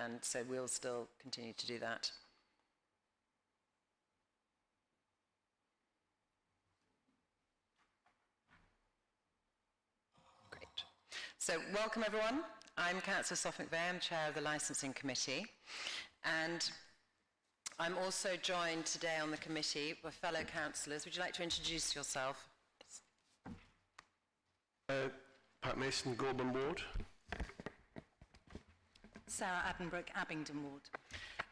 and so we'll still continue to do that. Great. So welcome everyone. I'm Councillor Soph McVeigh, I'm Chair of the Licensing Committee, and I'm also joined today on the committee by fellow councillors. Would you like to introduce yourself? Pat Mason, Goulburn Ward. Sarah Addenbrook, Abingdon Ward.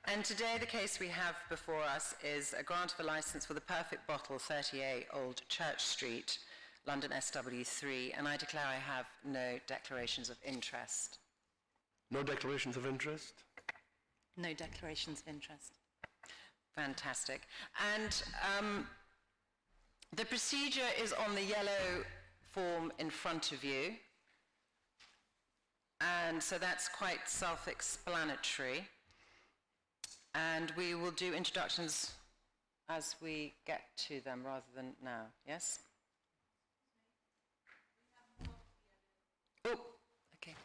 And today the case we have before us is a grant of a licence for the Perfect Bottle, 38 Old Church Street, London SW3, and I declare I have no declarations of interest. No declarations of interest? No declarations of interest. Fantastic. And the procedure is on the yellow form in front of you. And so that's quite self-explanatory. And we will do introductions as we get to them rather than now. Yes? Oh, okay.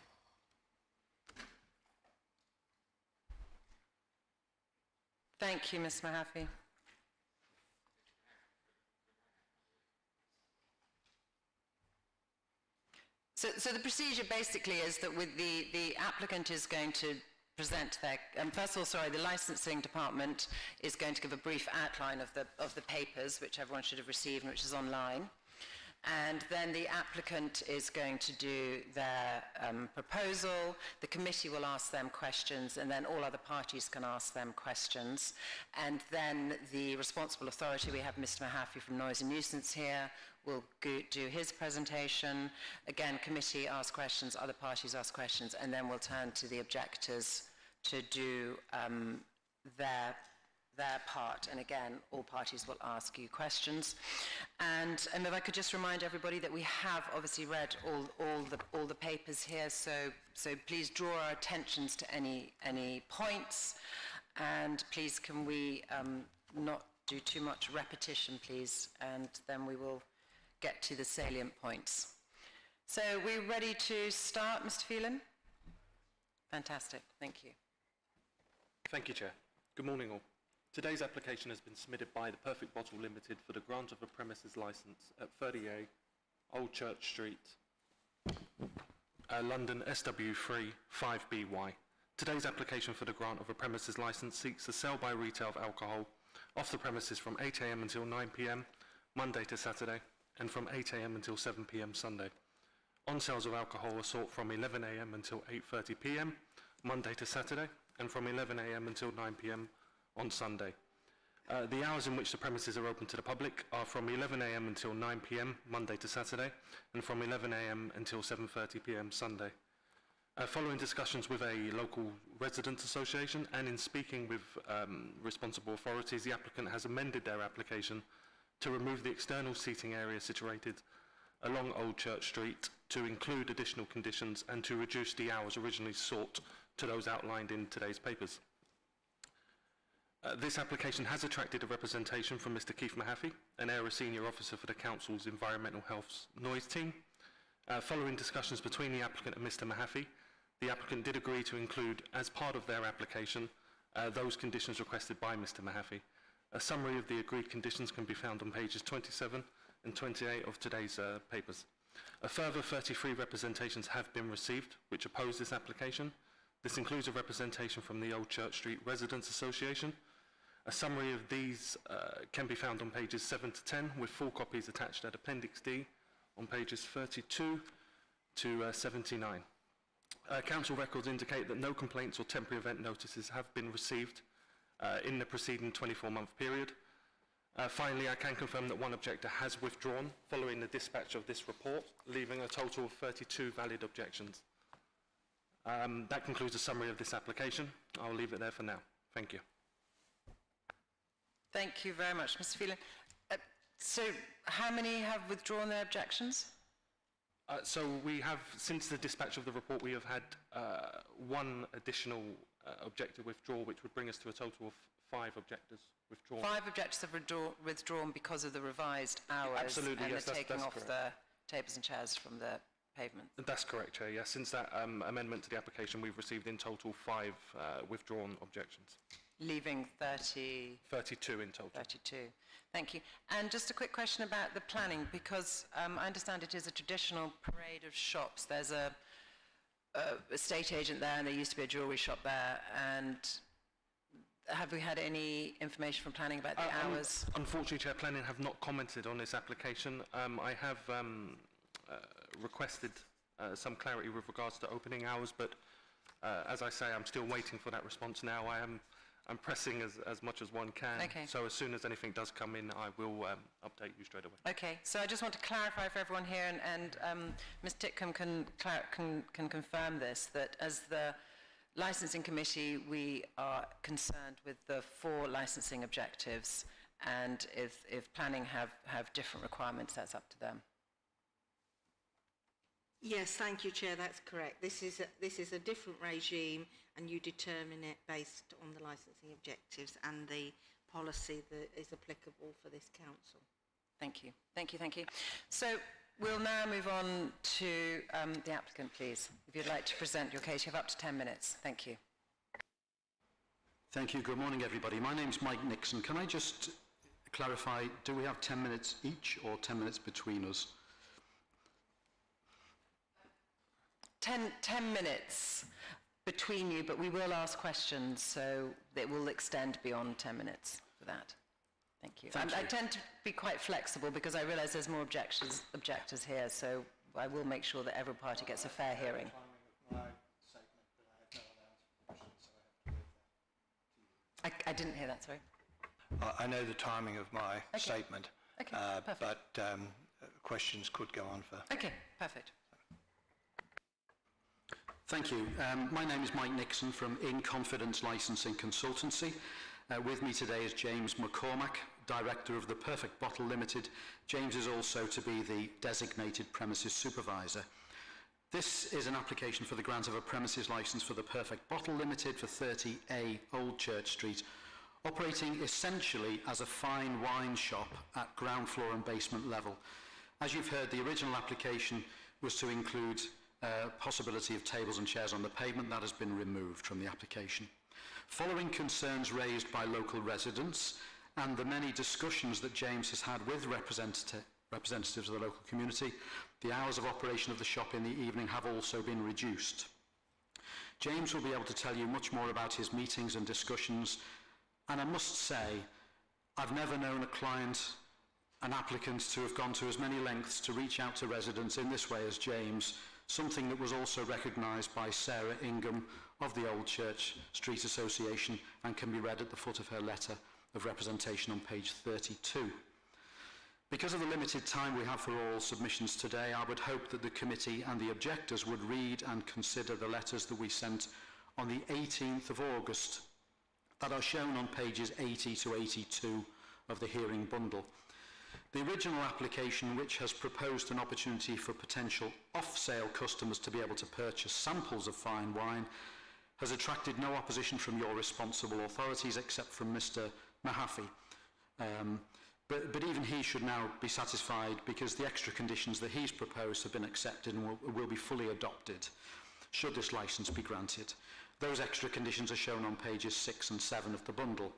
Thank you, Ms. Mahaffey. So the procedure basically is that with the applicant is going to present their, first of all, the licensing department is going to give a brief outline of the papers, which everyone should have received and which is online. And then the applicant is going to do their proposal, the committee will ask them questions, and then all other parties can ask them questions. And then the responsible authority, we have Mr. Mahaffey from Noise and Nuisance here, will do his presentation. Again, committee asks questions, other parties ask questions, and then we'll turn to the objectors to do their part, and again, all parties will ask you questions. And if I could just remind everybody that we have obviously read all the papers here, so please draw our attentions to any points, and please can we not do too much repetition, please, and then we will get to the salient points. So we're ready to start, Mr. Phelan? Fantastic, thank you. Thank you, Chair. Good morning, all. Today's application has been submitted by the Perfect Bottle Limited for the grant of a premises licence at 38 Old Church Street, London SW3 5BY. Today's application for the grant of a premises licence seeks the sale by retail of alcohol off the premises from 8 AM until 9 PM, Monday to Saturday, and from 8 AM until 7 PM Sunday. On sales of alcohol are sought from 11 AM until 8:30 PM, Monday to Saturday, and from 11 AM until 9 PM on Sunday. The hours in which the premises are open to the public are from 11 AM until 9 PM, Monday to Saturday, and from 11 AM until 7:30 PM Sunday. Following discussions with a local residents association and in speaking with responsible authorities, the applicant has amended their application to remove the external seating area situated along Old Church Street to include additional conditions and to reduce the hours originally sought to those outlined in today's papers. This application has attracted a representation from Mr. Keith Mahaffey, an area senior officer for the Council's Environmental Health Noise team. Following discussions between the applicant and Mr. Mahaffey, the applicant did agree to include, as part of their application, those conditions requested by Mr. Mahaffey. A summary of the agreed conditions can be found on pages 27 and 28 of today's papers. A further 33 representations have been received, which oppose this application. This includes a representation from the Old Church Street Residents Association. A summary of these can be found on pages 7 to 10, with full copies attached at Appendix D on pages 32 to 79. Council records indicate that no complaints or temporary event notices have been received in the preceding 24-month period. Finally, I can confirm that one objector has withdrawn following the dispatch of this report, leaving a total of 32 valid objections. That concludes a summary of this application. I'll leave it there for now. Thank you. Thank you very much, Mr. Phelan. So how many have withdrawn their objections? So we have, since the dispatch of the report, we have had one additional objector withdraw, which would bring us to a total of 5 objectors withdrawn. 5 objectors have withdrawn because of the revised hours. Absolutely, and yes, the taking that's off correct. the tables and chairs from the pavements. That's correct, Chair. Yes, since that amendment to the application, we've received in total 5 withdrawn objections. Leaving 30... 32 in total. 32. Thank you. And just a quick question about the planning, because I understand it is a traditional parade of shops. There's a estate agent there, and there used to be a jewellery shop there, and have we had any information from planning about the hours? Unfortunately, Chair, planning have not commented on this application. I have requested some clarity with regards to opening hours, but as I say, I'm still waiting for that response now. I'm pressing as much as one can. Okay. So as soon as anything does come in, I will update you straight away. Okay, so I just want to clarify for everyone here, and Ms Titcombe can confirm this, that as the licensing committee, we are concerned with the 4 licensing objectives, and if planning have different requirements, that's up to them. Yes, thank you, Chair. That's correct. This is a different regime, and you determine it based on the licensing objectives and the policy that is applicable for this council. Thank you. Thank you. Thank you. So we'll now move on to the applicant, please. If you'd like to present your case, you have up to 10 minutes. Thank you. Thank you. Good morning, everybody. My name's Mike Nixon. Can I just clarify, do we have 10 minutes each or 10 minutes between us? 10 minutes between you, but we will ask questions, so it will extend beyond 10 minutes for that. Thank you. Thank you. I tend to be quite flexible because I realise there's more objectors here, so I will make sure that every party gets a fair hearing. I didn't hear that, sorry. I know the timing of my statement, Okay, perfect. but questions could go on for... Okay, perfect. Thank you. My name is Mike Nixon from In Confidence Licensing Consultancy. With me today is James McCormack, Director of the Perfect Bottle Limited. James is also to be the designated premises supervisor. This is an application for the grant of a premises licence for the Perfect Bottle Limited for 30A Old Church Street, operating essentially as a fine wine shop at ground floor and basement level. As you've heard, the original application was to include possibility of tables and chairs on the pavement. That has been removed from the application. Following concerns raised by local residents and the many discussions that James has had with representatives of the local community, the hours of operation of the shop in the evening have also been reduced. James will be able to tell you much more about his meetings and discussions, and I must say, I've never known a client, an applicant, to have gone to as many lengths to reach out to residents in this way as James, something that was also recognised by Sarah Ingham of the Old Church Street Association and can be read at the foot of her letter of representation on page 32. Because of the limited time we have for all submissions today, I would hope that the committee and the objectors would read and consider the letters that we sent on the 18th of August that are shown on pages 80 to 82 of the hearing bundle. The original application, which has proposed an opportunity for potential off-sale customers to be able to purchase samples of fine wine, has attracted no opposition from your responsible authorities except from Mr. Mahaffey. But even he should now be satisfied because the extra conditions that he's proposed have been accepted and will be fully adopted should this licence be granted. Those extra conditions are shown on pages 6 and 7 of the bundle.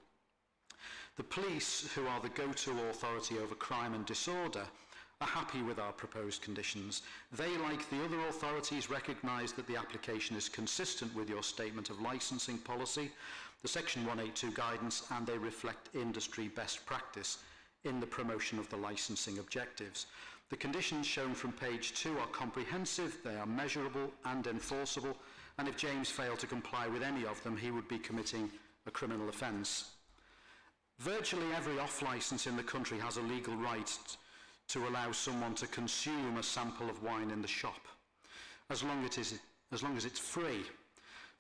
The police, who are the go-to authority over crime and disorder, are happy with our proposed conditions. They, like the other authorities, recognise that the application is consistent with your statement of licensing policy, the Section 182 guidance, and they reflect industry best practice in the promotion of the licensing objectives. The conditions shown from page 2 are comprehensive, they are measurable and enforceable, and if James failed to comply with any of them, he would be committing a criminal offence. Virtually every off-licence in the country has a legal right to allow someone to consume a sample of wine in the shop, as long as it's free.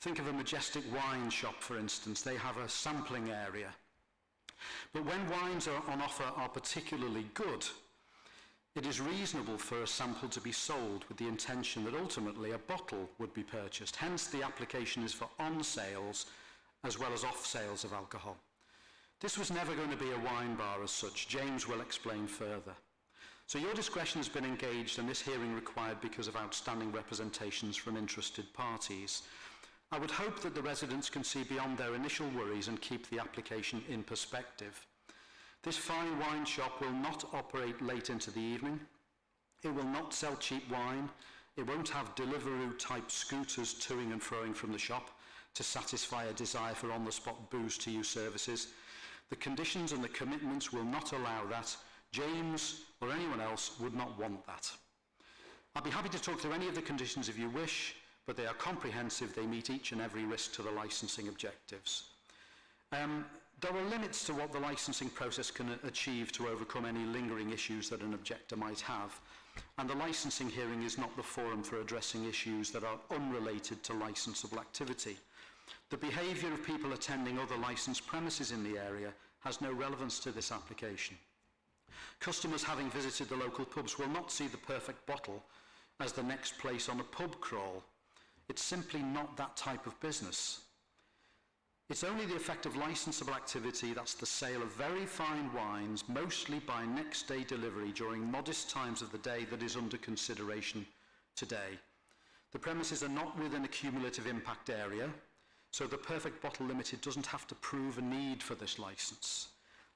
Think of a Majestic wine shop, for instance. They have a sampling area. But when wines on offer are particularly good, it is reasonable for a sample to be sold with the intention that ultimately a bottle would be purchased. Hence, the application is for on-sales as well as off-sales of alcohol. This was never going to be a wine bar as such. James will explain further. So your discretion has been engaged and this hearing required because of outstanding representations from interested parties. I would hope that the residents can see beyond their initial worries and keep the application in perspective. This fine wine shop will not operate late into the evening. It will not sell cheap wine. It won't have Deliveroo-type scooters toing and froing from the shop to satisfy a desire for on-the-spot booze-to-you services. The conditions and the commitments will not allow that. James or anyone else would not want that. I'll be happy to talk through any of the conditions if you wish, but they are comprehensive. They meet each and every risk to the licensing objectives. There are limits to what the licensing process can achieve to overcome any lingering issues that an objector might have, and the licensing hearing is not the forum for addressing issues that are unrelated to licensable activity. The behaviour of people attending other licensed premises in the area has no relevance to this application. Customers having visited the local pubs will not see the Perfect Bottle as the next place on a pub crawl. It's simply not that type of business. It's only the effect of licensable activity, that's the sale of very fine wines, mostly by next day delivery during modest times of the day, that is under consideration today. The premises are not within a cumulative impact area, so the Perfect Bottle Limited doesn't have to prove a need for this licence.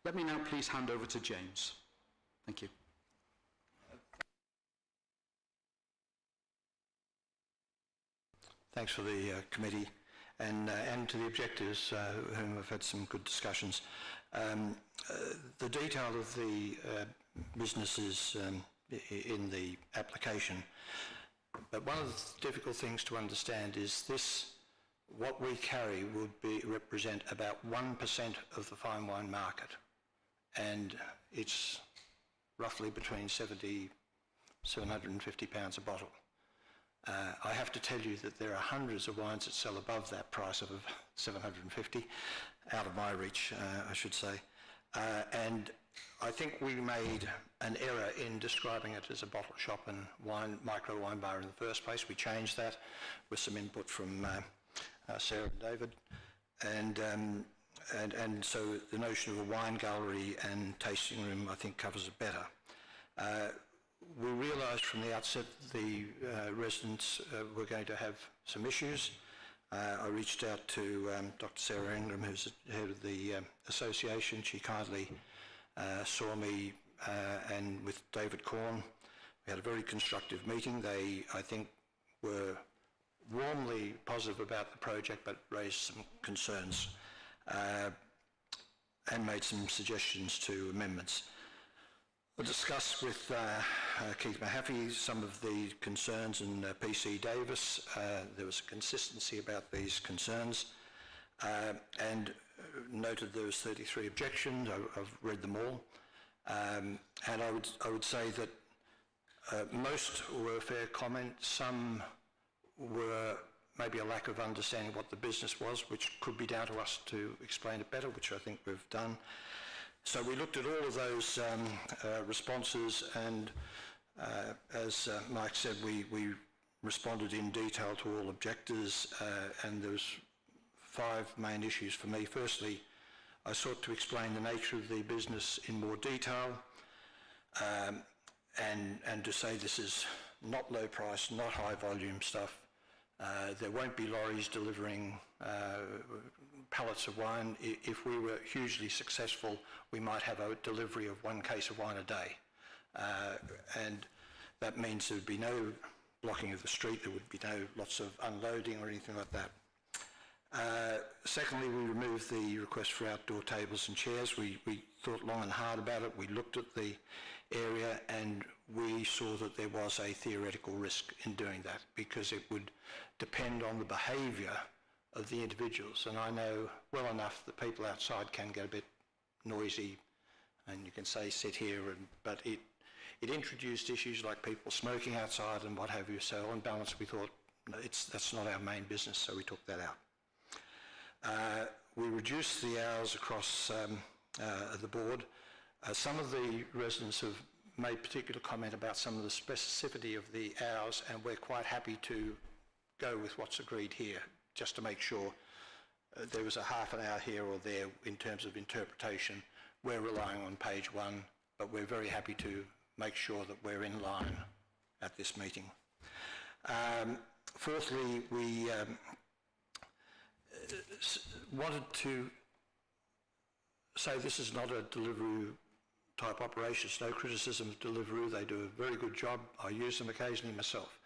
Let me now please hand over to James. Thank you. Thanks for the committee and to the objectives whom I've had some good discussions. The detail of the businesses in the application, but one of the difficult things to understand is this, what we carry would represent about 1% of the fine wine market, and it's roughly between £750 a bottle. I have to tell you that there are hundreds of wines that sell above that price of 750, out of my reach, I should say. And I think we made an error in describing it as a bottle shop and micro wine bar in the first place. We changed that with some input from Sarah and David. And so the notion of a wine gallery and tasting room, I think, covers it better. We realised from the outset the residents were going to have some issues. I reached out to Dr. Sarah Ingram, who's the head of the association. She kindly saw me and with David Corn. We had a very constructive meeting. They, I think, were warmly positive about the project but raised some concerns and made some suggestions to amendments. I discussed with Keith Mahaffey some of the concerns, and PC Davis. There was a consistency about these concerns, and noted there was 33 objections. I've read them all, and I would say that most were a fair comment. Some were maybe a lack of understanding what the business was, which could be down to us to explain it better, which I think we've done. So we looked at all of those responses, and as Mike said, we responded in detail to all objectors, and there was 5 main issues for me. Firstly, I sought to explain the nature of the business in more detail, and to say this is not low price, not high volume stuff. There won't be lorries delivering pallets of wine. If we were hugely successful, we might have a delivery of 1 case of wine a day. And that means there would be no blocking of the street, there would be no lots of unloading or anything like that. Secondly, we removed the request for outdoor tables and chairs. We thought long and hard about it. We looked at the area and we saw that there was a theoretical risk in doing that, because it would depend on the behaviour of the individuals. And I know well enough that people outside can get a bit noisy, and you can say sit here, but it introduced issues like people smoking outside and what have you. So on balance we thought that's not our main business, so we took that out. We reduced the hours across the board. Some of the residents have made particular comment about some of the specificity of the hours, and we're quite happy to go with what's agreed here, just to make sure there was a half an hour here or there in terms of interpretation. We're relying on page 1, but we're very happy to make sure that we're in line at this meeting. Fourthly, we wanted to say this is not a Deliveroo type operation. It's no criticism of Deliveroo. They do a very good job. I use them occasionally myself.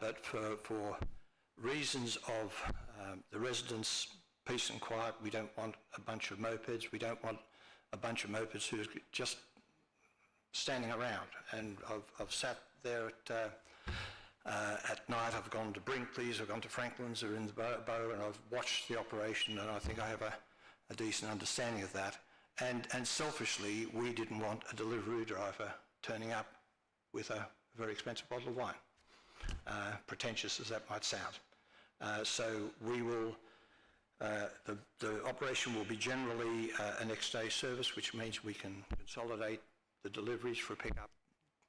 But for reasons of the residents' peace and quiet, we don't want a bunch of mopeds. We don't want a bunch of mopeds who are just standing around. And I've sat there at night. I've gone to Brinkley's, I've gone to Franklin's, or in the Bow, and I've watched the operation, and I think I have a decent understanding of that. And selfishly, we didn't want a Deliveroo driver turning up with a very expensive bottle of wine, pretentious as that might sound. So we will, the operation will be generally a next day service, which means we can consolidate the deliveries for a pickup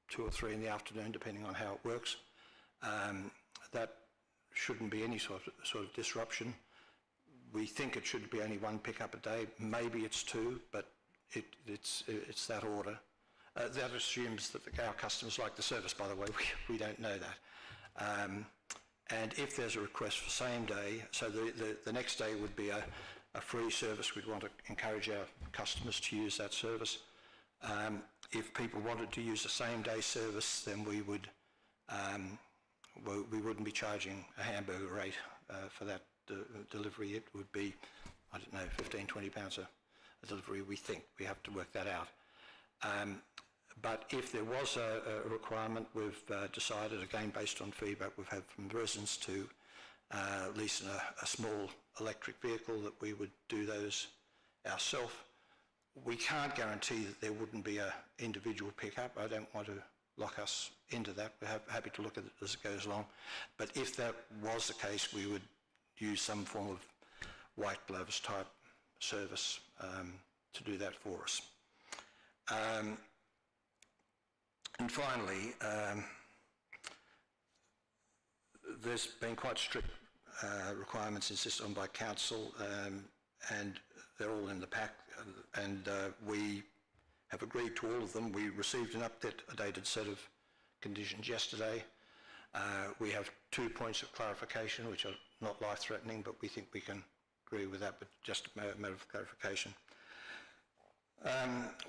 2 or 3 in the afternoon, depending on how it works. That shouldn't be any sort of disruption. We think it should be only 1 pickup a day. Maybe it's 2, but it's that order. That assumes that our customers like the service, by the way. We don't know that. And if there's a request for same day, so the next day would be a free service. We'd want to encourage our customers to use that service. If people wanted to use the same day service, then we wouldn't be charging a hamburger rate for that delivery. It would be, I don't know, 15, 20 pounds a delivery, we think. We have to work that out. But if there was a requirement, we've decided, again based on feedback we've had from the residents, to lease a small electric vehicle, that we would do those ourselves. We can't guarantee that there wouldn't be an individual pickup. I don't want to lock us into that. We're happy to look at it as it goes along. But if that was the case, we would use some form of white gloves type service to do that for us. And finally, there's been quite strict requirements insisted on by council, and they're all in the pack, and we have agreed to all of them. We received an updated set of conditions yesterday. We have 2 points of clarification, which are not life-threatening, but we think we can agree with that, but just a matter of clarification.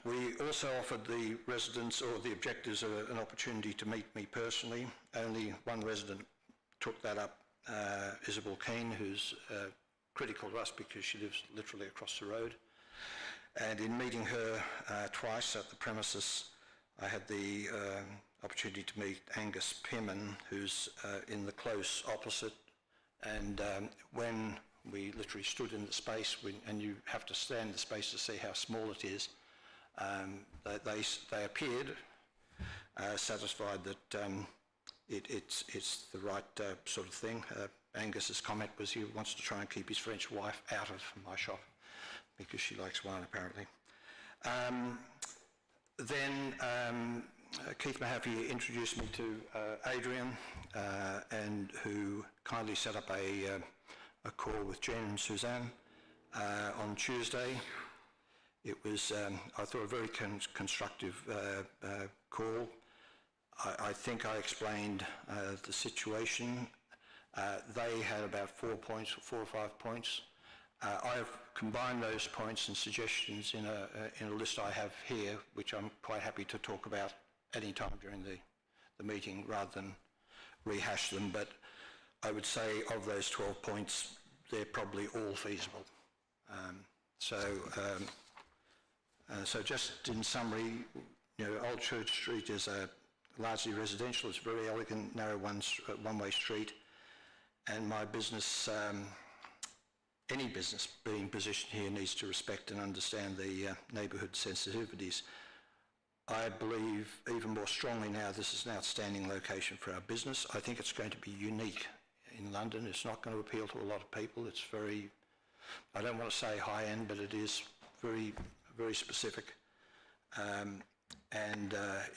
We also offered the residents or the objectors an opportunity to meet me personally. Only one resident took that up, Isabel Keane, who's critical to us because she lives literally across the road. And in meeting her twice at the premises, I had the opportunity to meet Angus Pimman, who's in the close opposite. And when we literally stood in the space, and you have to stand in the space to see how small it is, they appeared satisfied that it's the right sort of thing. Angus's comment was he wants to try and keep his French wife out of my shop because she likes wine, apparently. Then Keith Mahaffey introduced me to Adrian, and who kindly set up a call with Jen and Suzanne on Tuesday. It was, I thought, a very constructive call. I think I explained the situation. They had about 4 points, 4 or 5 points. I've combined those points and suggestions in a list I have here, which I'm quite happy to talk about any time during the meeting rather than rehash them. But I would say of those 12 points, they're probably all feasible. So just in summary, Old Church Street is largely residential. It's a very elegant, narrow one-way street. And my business, any business being positioned here, needs to respect and understand the neighbourhood sensitivities. I believe even more strongly now this is an outstanding location for our business. I think it's going to be unique in London. It's not going to appeal to a lot of people. It's very, I don't want to say high-end, but it is very, very specific. And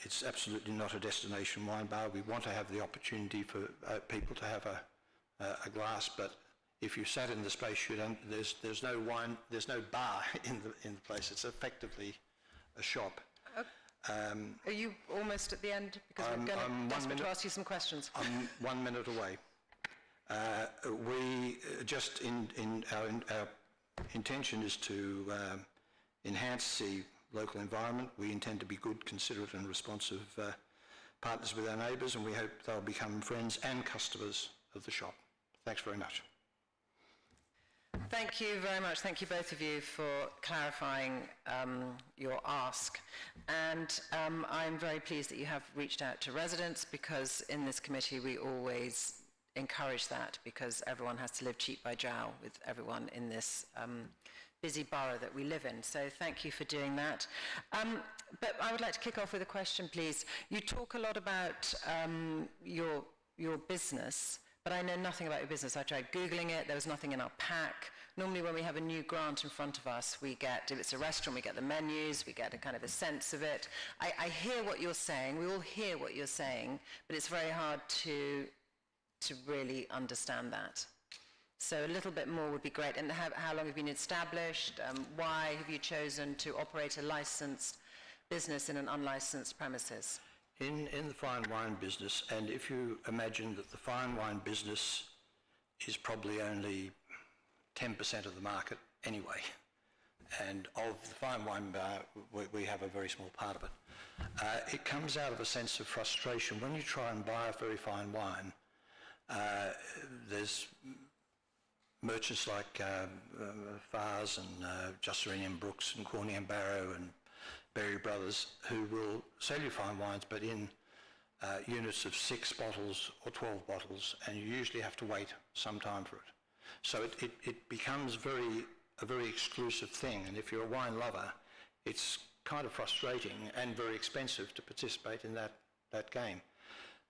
it's absolutely not a destination wine bar. We want to have the opportunity for people to have a glass, but if you sat in the space, there's no wine, there's no bar in the place. It's effectively a shop. Are you almost at the end? Because I'm- we're going I'm to 1 desperate to minute- ask you some questions. I'm 1 minute away. We just our intention is to enhance the local environment. We intend to be good, considerate and responsive partners with our neighbours, and we hope they'll become friends and customers of the shop. Thanks very much. Thank you very much. Thank you both of you for clarifying your ask. And I'm very pleased that you have reached out to residents, because in this committee we always encourage that, because everyone has to live cheek by jowl with everyone in this busy borough that we live in. So thank you for doing that. But I would like to kick off with a question, please. You talk a lot about your business, but I know nothing about your business. I tried Googling it. There was nothing in our pack. Normally when we have a new grant in front of us, we get, if it's a restaurant, we get the menus, we get a kind of a sense of it. I hear what you're saying. We all hear what you're saying, but it's very hard to really understand that. So a little bit more would be great. And how long have you been established? Why have you chosen to operate a licensed business in an unlicensed premises? In the fine wine business, and if you imagine that the fine wine business is probably only 10% of the market anyway, and of the fine wine bar, we have a very small part of it. It comes out of a sense of frustration. When you try and buy a very fine wine, there's merchants like Farrs and Jusserine and Brooks and Corney and Barrow and Berry Brothers who will sell you fine wines, but in units of 6 bottles or 12 bottles, and you usually have to wait some time for it. So it becomes a very exclusive thing, and if you're a wine lover, it's kind of frustrating and very expensive to participate in that game.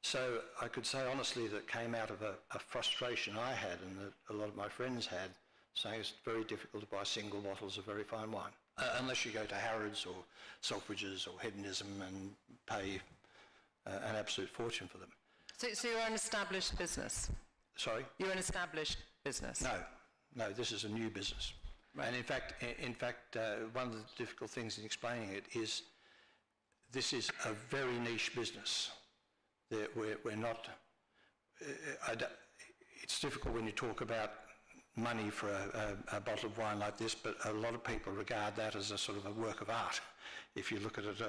So I could say honestly that came out of a frustration I had, and that a lot of my friends had, saying it's very difficult to buy single bottles of very fine wine, unless you go to Harrods or Selfridges or Hedonism and pay an absolute fortune for them. So you're an established business? Sorry? You're an established business? No, this is a new business. Right. And in fact, one of the difficult things in explaining it is this is a very niche business. We're not, it's difficult when you talk about money for a bottle of wine like this, but a lot of people regard that as a sort of a work of art. If you look at it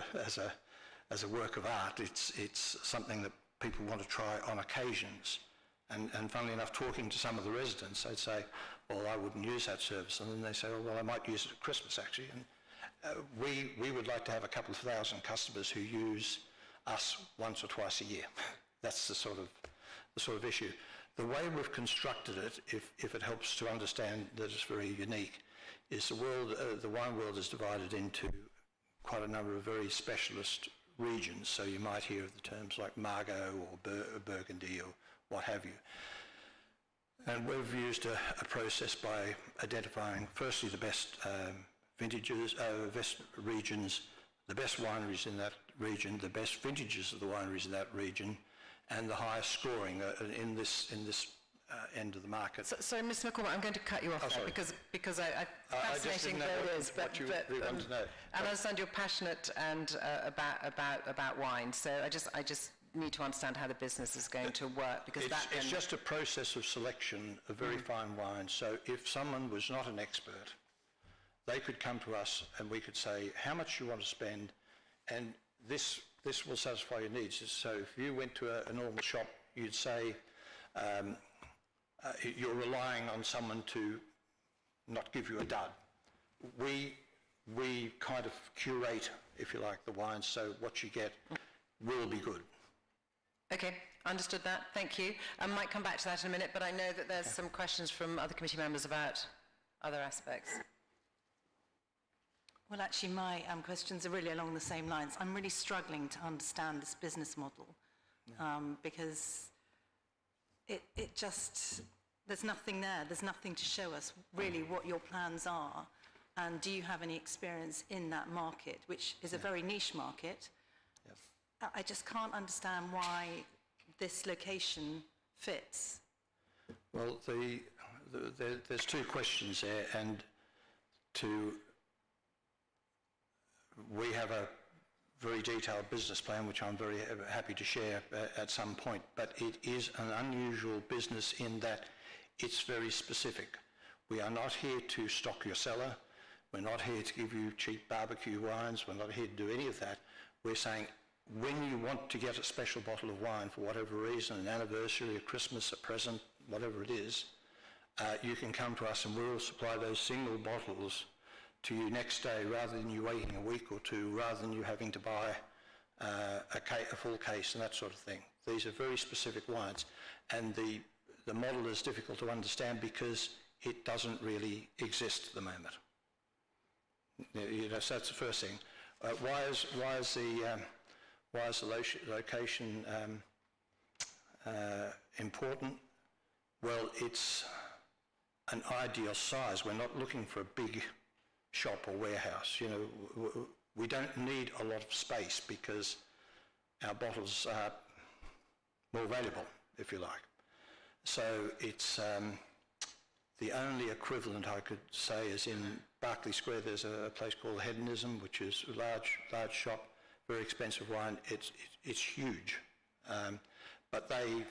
as a work of art, it's something that people want to try on occasions. And funnily enough, talking to some of the residents, they'd say, well, I wouldn't use that service. And then they say, oh, well, I might use it at Christmas, actually. And we would like to have a couple of thousand customers who use us once or twice a year. That's the sort of issue. The way we've constructed it, if it helps to understand that it's very unique, is the wine world is divided into quite a number of very specialist regions. So you might hear of the terms like Margaux or Burgundy or what have you. And we've used a process by identifying firstly the best vintages, best regions, the best wineries in that region, the best vintages of the wineries in that region, and the highest scoring in this end of the market. So Mr. McCormack, I'm going to cut you off there because fascinating though it is, what you really want to know. And I understand you're passionate and about wine. So I just need to understand how the business is going to work, because it's just a process of selection of very fine wine. So if someone was not an expert, they could come to us and we could say how much you want to spend, and this will satisfy your needs. So if you went to a normal shop, you'd say you're relying on someone to not give you a dud. We kind of curate, if you like, the wine, so what you get will be good. Okay, understood that. Thank you. I might come back to that in a minute, but I know that there's some questions from other committee members about other aspects. Well, actually, my questions are really along the same lines. I'm really struggling to understand this business model because it just, there's nothing there. There's nothing to show us really what your plans are. And do you have any experience in that market, which is a very niche market? Yes. I just can't understand why this location fits. Well, there's two questions there, and we have a very detailed business plan, which I'm very happy to share at some point, but it is an unusual business in that it's very specific. We are not here to stock your cellar. We're not here to give you cheap barbecue wines. We're not here to do any of that. We're saying when you want to get a special bottle of wine for whatever reason, an anniversary, a Christmas, a present, whatever it is, you can come to us and we'll supply those single bottles to you next day rather than you waiting a week or two, rather than you having to buy a full case and that sort of thing. These are very specific wines, and the model is difficult to understand because it doesn't really exist at the moment. So that's the first thing. Why is the location important? Well, it's an ideal size. We're not looking for a big shop or warehouse. You know, we don't need a lot of space because our bottles are more valuable, if you like. So it's the only equivalent I could say is in Berkeley Square. There's a place called Hedonism, which is a large shop, very expensive wine. It's huge, but they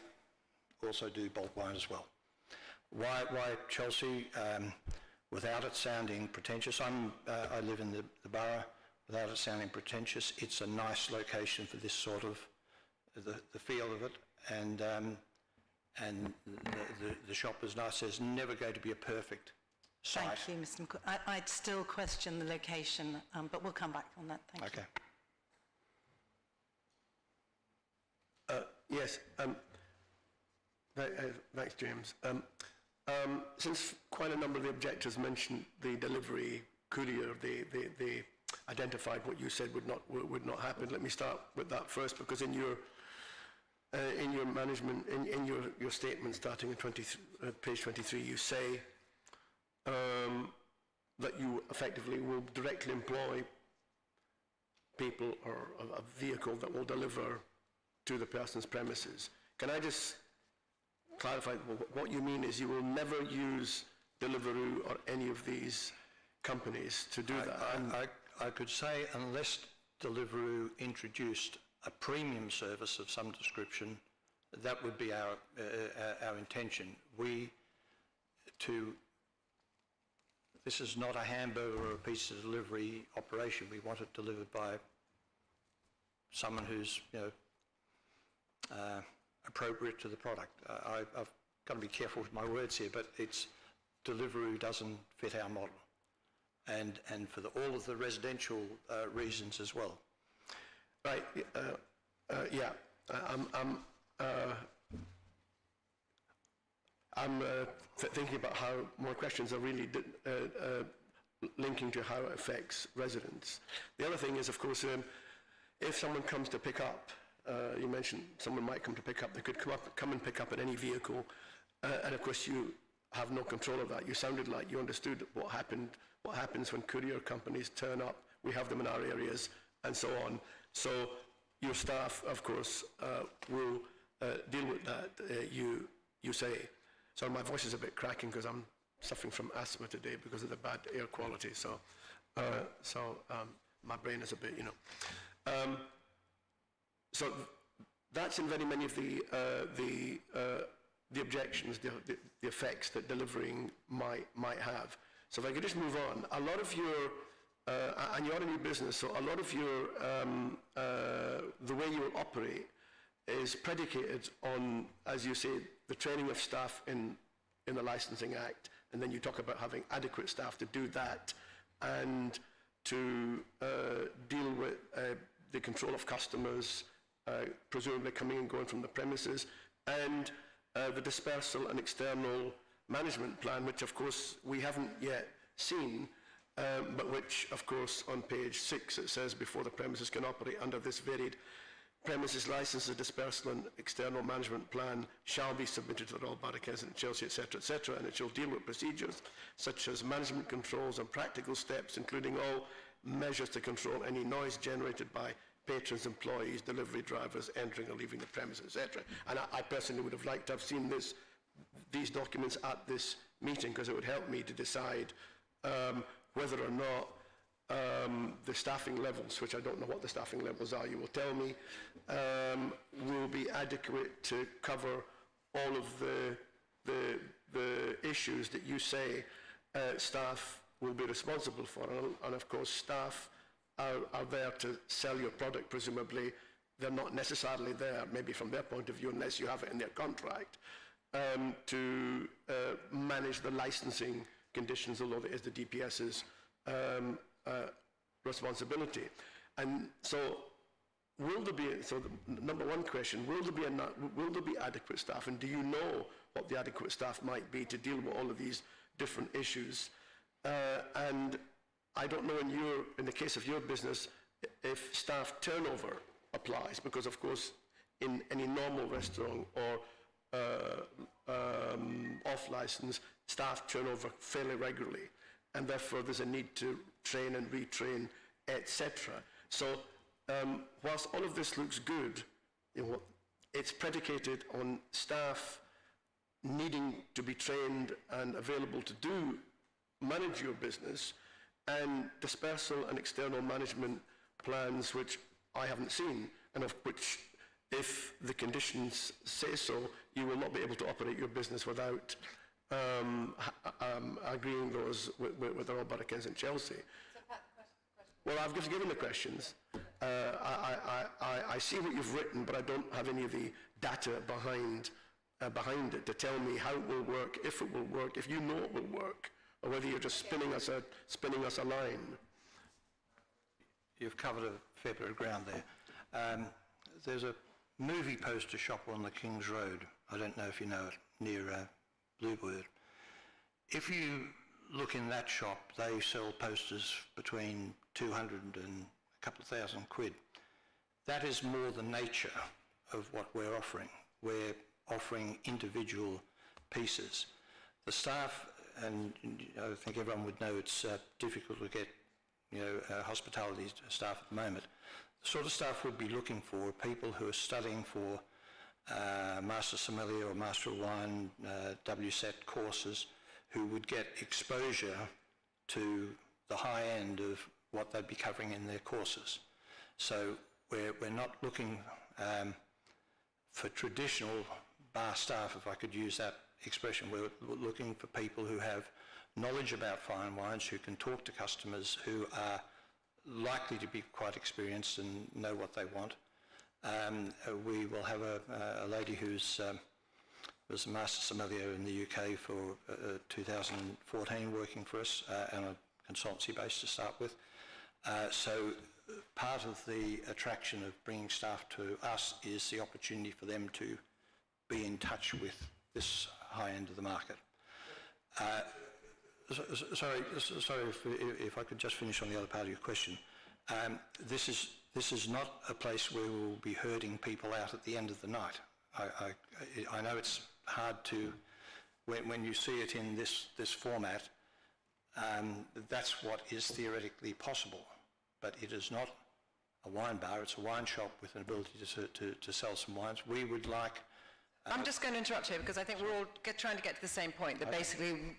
also do bulk wine as well. Why Chelsea? Without it sounding pretentious, I live in the borough. Without it sounding pretentious, it's a nice location for this sort of the feel of it, and the shop is nice. There's never going to be a perfect site. Thank you, Mr. McCall. I'd still question the location, but we'll come back on that. Thank you. Okay. Yes. Thanks, James. Since quite a number of the objectors mentioned the delivery courier, they identified what you said would not happen. Let me start with that first, because in your management, in your statement starting at page 23, you say that you effectively will directly employ people or a vehicle that will deliver to the person's premises. Can I just clarify, what you mean is you will never use Deliveroo or any of these companies to do that? I could say unless Deliveroo introduced a premium service of some description, that would be our intention. This is not a hamburger or a pizza delivery operation. We want it delivered by someone who's, appropriate to the product. I've got to be careful with my words here, but Deliveroo doesn't fit our model, and for all of the residential reasons as well. Right. Yeah. I'm thinking about how more questions are really linking to how it affects residents. The other thing is, of course, if someone comes to pick up, you mentioned someone might come to pick up, they could come and pick up in any vehicle, and of course you have no control of that. You sounded like you understood what happens when courier companies turn up. We have them in our areas, and so on. So your staff, of course, will deal with that. You say. Sorry, my voice is a bit cracking because I'm suffering from asthma today because of the bad air quality. So my brain is a bit, So that's in very many of the objections, the effects that delivering might have. So if I could just move on, a lot of your and you're a new business, so a lot of your the way you will operate is predicated on, as you say, the training of staff in the Licensing Act, and then you talk about having adequate staff to do that and to deal with the control of customers, presumably coming and going from the premises, and the dispersal and external management plan, which of course we haven't yet seen, but which of course on page 6 it says before the premises can operate under this varied premises license, the dispersal and external management plan shall be submitted to the Royal Borough Council in Chelsea, etc., and it shall deal with procedures such as management controls and practical steps, including all measures to control any noise generated by patrons, employees, delivery drivers entering or leaving the premises, etc. And I personally would have liked to have seen these documents at this meeting, because it would help me to decide whether or not the staffing levels, which I don't know what the staffing levels are, you will tell me, will be adequate to cover all of the issues that you say staff will be responsible for. And of course, staff are there to sell your product, presumably. They're not necessarily there, maybe from their point of view, unless you have it in their contract, to manage the licensing conditions, although it is the DPS's responsibility. And so, will there be, so the number one question, will there be adequate staff, and do you know what the adequate staff might be to deal with all of these different issues? And I don't know in the case of your business, if staff turnover applies, because of course in any normal restaurant or off license, staff turnover fairly regularly, and therefore there's a need to train and retrain, etc. So whilst all of this looks good, it's predicated on staff needing to be trained and available to manage your business, and dispersal and external management plans, which I haven't seen, and of which, if the conditions say so, you will not be able to operate your business without agreeing those with the Royal Borough of Kensington and Chelsea. Well, I've just given the questions. I see what you've written, but I don't have any of the data behind it to tell me how it will work, if it will work, if you know it will work, or whether you're just spinning us a line. You've covered a fair bit of ground there. There's a movie poster shop on the King's Road. I don't know if you know it, near Bluebird. If you look in that shop, they sell posters between 200 and a couple of £1,000. That is more the nature of what we're offering. We're offering individual pieces. The staff, and I think everyone would know it's difficult to get hospitality staff at the moment. The sort of staff we'd be looking for are people who are studying for Master Sommelier or Master of Wine, WSET courses, who would get exposure to the high end of what they'd be covering in their courses. So we're not looking for traditional bar staff, if I could use that expression. We're looking for people who have knowledge about fine wines, who can talk to customers, who are likely to be quite experienced and know what they want. We will have a lady who's was a Master Sommelier in the UK for 2014 working for us on a consultancy base to start with. So part of the attraction of bringing staff to us is the opportunity for them to be in touch with this high end of the market. Sorry, if I could just finish on the other part of your question. This is not a place where we'll be herding people out at the end of the night. I know it's hard to, when you see it in this format, that's what is theoretically possible, but it is not a wine bar. It's a wine shop with an ability to sell some wines. We would like. I'm just going to interrupt here because I think we're all trying to get to the same point, that basically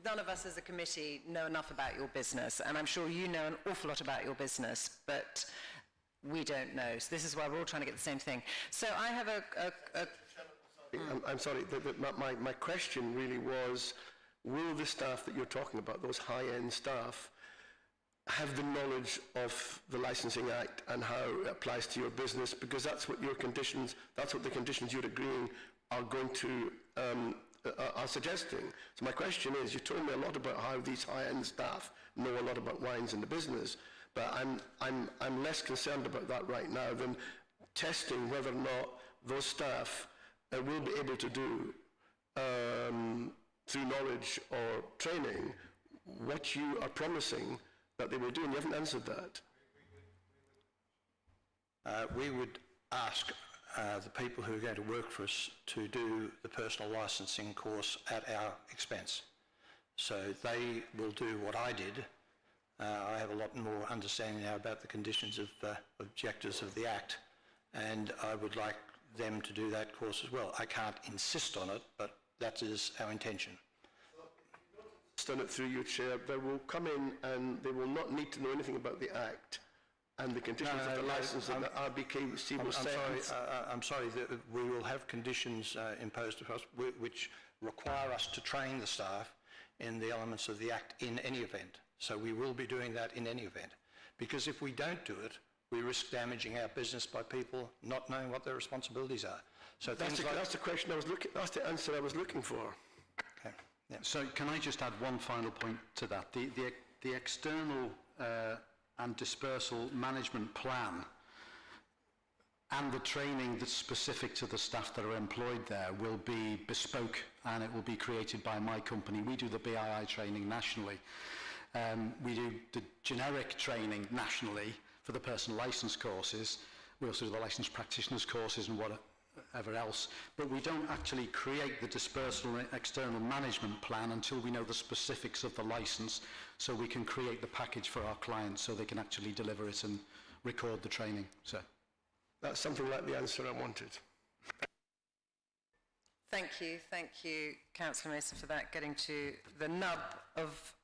none of us as a committee know enough about your business, and I'm sure you know an awful lot about your business, but we don't know. So this is why we're all trying to get the same thing. So I have I'm sorry, my question really was, will the staff that you're talking about, those high-end staff, have the knowledge of the Licensing Act and how it applies to your business? Because that's what your conditions, that's what the conditions you're agreeing are going to, are suggesting. So my question is, you told me a lot about how these high-end staff know a lot about wines in the business, but I'm less concerned about that right now than testing whether or not those staff will be able to do, through knowledge or training, what you are promising that they will do, and you haven't answered that. We would ask the people who are going to work for us to do the personal licensing course at our expense. So they will do what I did. I have a lot more understanding now about the conditions of objectives of the Act, and I would like them to do that course as well. I can't insist on it, but that is our intention. done it through you, Chair, they will come in and they will not need to know anything about the Act and the conditions of the licence that the RBKC will set. I'm sorry, we will have conditions imposed upon us which require us to train the staff in the elements of the Act in any event. So we will be doing that in any event. Because if we don't do it, we risk damaging our business by people not knowing what their responsibilities are. So That's the question I was looking, that's the answer I was looking for. Okay. Yeah. So can I just add one final point to that? The external and dispersal management plan and the training that's specific to the staff that are employed there will be bespoke, and it will be created by my company. We do the BII training nationally. We do the generic training nationally for the personal licence courses. We also do the licensed practitioners courses and whatever else, but we don't actually create the dispersal and external management plan until we know the specifics of the licence, so we can create the package for our clients so they can actually deliver it and record the training. So that's something like the answer I wanted. Thank you, Councillor Mason, for that, getting to the nub of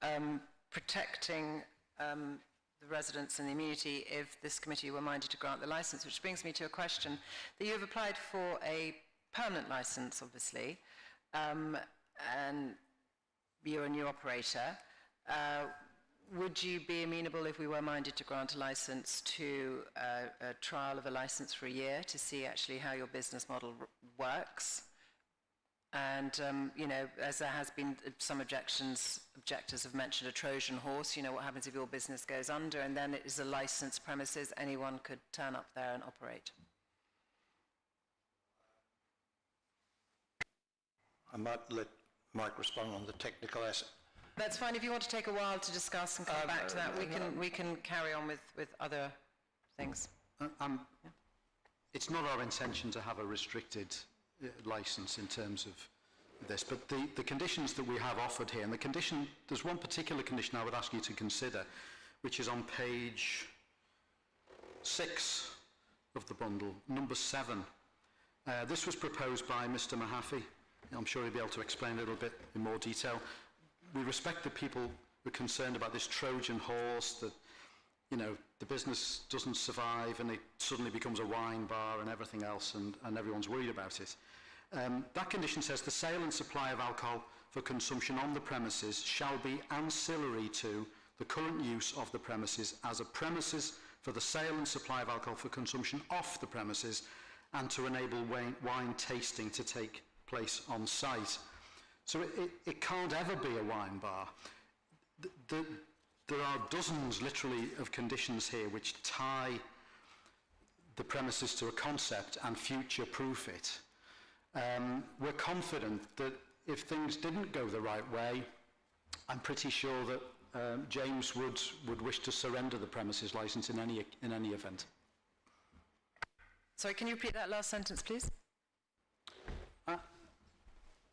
protecting the residents and the immunity if this committee were minded to grant the licence, which brings me to a question that you have applied for a permanent licence, obviously, and you're a new operator. Would you be amenable, if we were minded to grant a licence, to a trial of a licence for a year to see actually how your business model works? And, you know, as there has been some objectors have mentioned a Trojan horse, you know, what happens if your business goes under and then it is a licensed premises, anyone could turn up there and operate. I might let Mike respond on the technical aspect. That's fine. If you want to take a while to discuss and come back to that, we can carry on with other things. It's not our intention to have a restricted licence in terms of this, but the conditions that we have offered here, and there's one particular condition I would ask you to consider, which is on page 6 of the bundle, number 7. This was proposed by Mr. Mahaffey. I'm sure he'll be able to explain a little bit in more detail. We respect the people who are concerned about this Trojan horse, that, you know, the business doesn't survive and it suddenly becomes a wine bar and everything else, and everyone's worried about it. That condition says the sale and supply of alcohol for consumption on the premises shall be ancillary to the current use of the premises as a premises for the sale and supply of alcohol for consumption off the premises, and to enable wine tasting to take place on site. So it can't ever be a wine bar. There are dozens, literally, of conditions here which tie the premises to a concept and future-proof it. We're confident that if things didn't go the right way, I'm pretty sure that James would wish to surrender the premises licence in any event. Sorry, can you repeat that last sentence, please?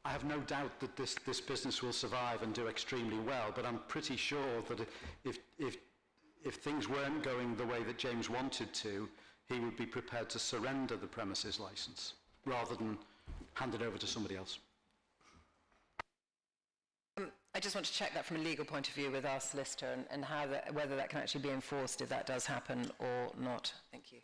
I have no doubt that this business will survive and do extremely well, but I'm pretty sure that if things weren't going the way that James wanted to, he would be prepared to surrender the premises licence rather than hand it over to somebody else. I just want to check that from a legal point of view with our solicitor and how whether that can actually be enforced if that does happen or not. Thank you.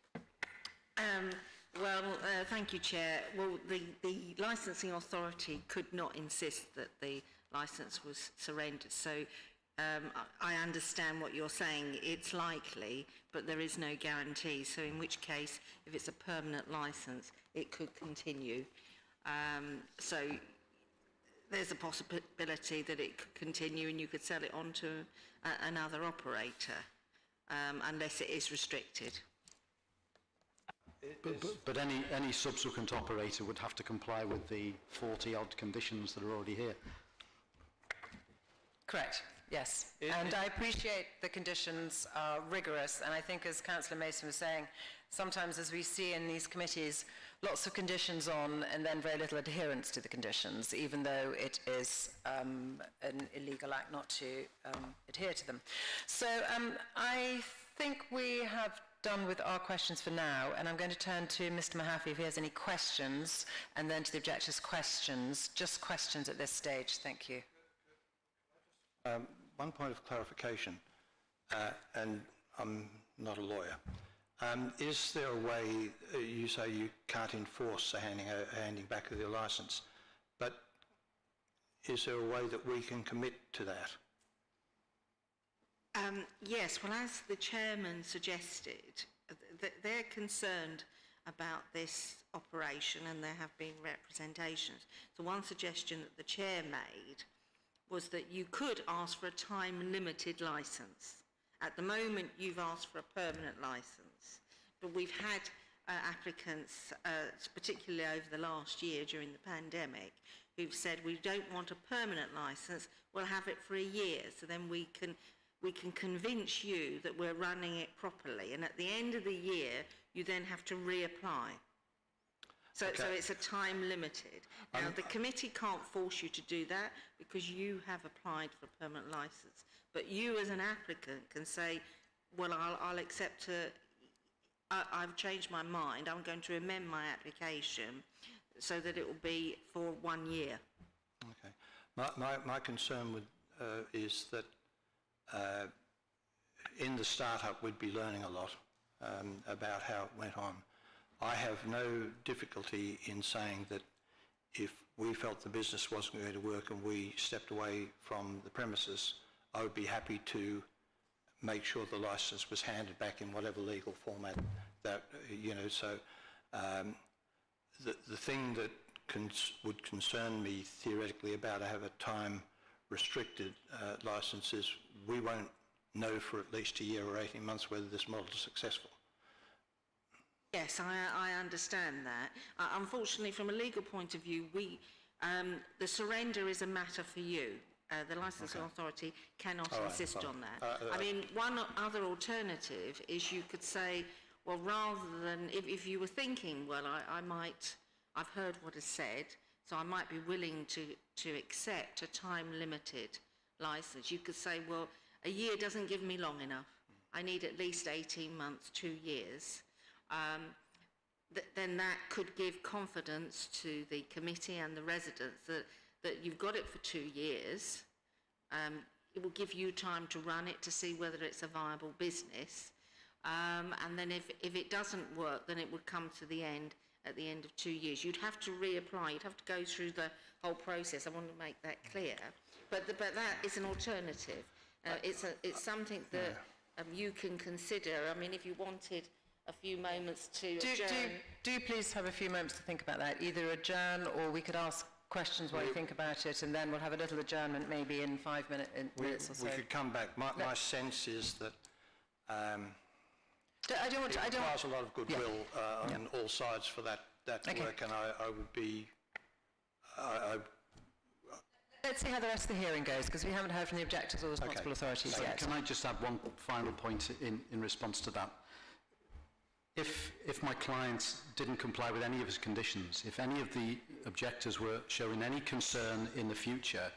Thank you, Chair. Well, the licensing authority could not insist that the licence was surrendered. So I understand what you're saying. It's likely, but there is no guarantee. So in which case, if it's a permanent licence, it could continue. So there's a possibility that it could continue and you could sell it on to another operator, unless it is restricted. But any subsequent operator would have to comply with the 40-odd conditions that are already here. Correct, yes. And I appreciate the conditions are rigorous, and I think, as Councillor Mason was saying, sometimes, as we see in these committees, lots of conditions on and then very little adherence to the conditions, even though it is an illegal act not to adhere to them. So I think we have done with our questions for now, and I'm going to turn to Mr. Mahaffey if he has any questions, and then to the objectors' questions. Just questions at this stage. Thank you. One point of clarification, and I'm not a lawyer. Is there a way, you say you can't enforce the handing back of the licence, but is there a way that we can commit to that? Yes, well, as the chairman suggested, they're concerned about this operation and there have been representations. So one suggestion that the chair made was that you could ask for a time-limited licence. At the moment, you've asked for a permanent licence, but we've had applicants, particularly over the last year during the pandemic, who've said, we don't want a permanent licence, we'll have it for a year, so then we can convince you that we're running it properly, and at the end of the year, you then have to reapply. So it's a time limited. Now, the committee can't force you to do that because you have applied for a permanent licence. But you as an applicant can say, well, I'll accept I've changed my mind, I'm going to amend my application so that it will be for 1 year. Okay. My concern is that in the startup we'd be learning a lot about how it went on. I have no difficulty in saying that if we felt the business wasn't going to work and we stepped away from the premises, I would be happy to make sure the licence was handed back in whatever legal format that, so the thing that would concern me theoretically about have a time restricted licence is we won't know for at least a year or 18 months whether this model is successful. Yes, I understand that. Unfortunately, from a legal point of view, the surrender is a matter for you. The licensing authority cannot insist on that. I mean, one other alternative is you could say, well, rather than, if you were thinking, well, I've heard what is said, so I might be willing to accept a time-limited licence. You could say, well, a year doesn't give me long enough. I need at least 18 months, 2 years. Then that could give confidence to the committee and the residents that you've got it for 2 years. It will give you time to run it to see whether it's a viable business. And then if it doesn't work, then it would come to the end at the end of 2 years. You'd have to reapply. You'd have to go through the whole process. I want to make that clear. But that is an alternative. It's something that you can consider. I mean, if you wanted a few moments to adjourn. Do please have a few moments to think about that. Either adjourn or we could ask questions while you think about it, and then we'll have a little adjournment maybe in 5 minutes or so. We could come back. My sense is that it requires a lot of goodwill on all sides for that work, and I would be... Let's see how the rest of the hearing goes, because we haven't heard from the objectors or responsible authorities yet. Can I just add one final point in response to that? If my client didn't comply with any of his conditions, if any of the objectors were showing any concern in the future,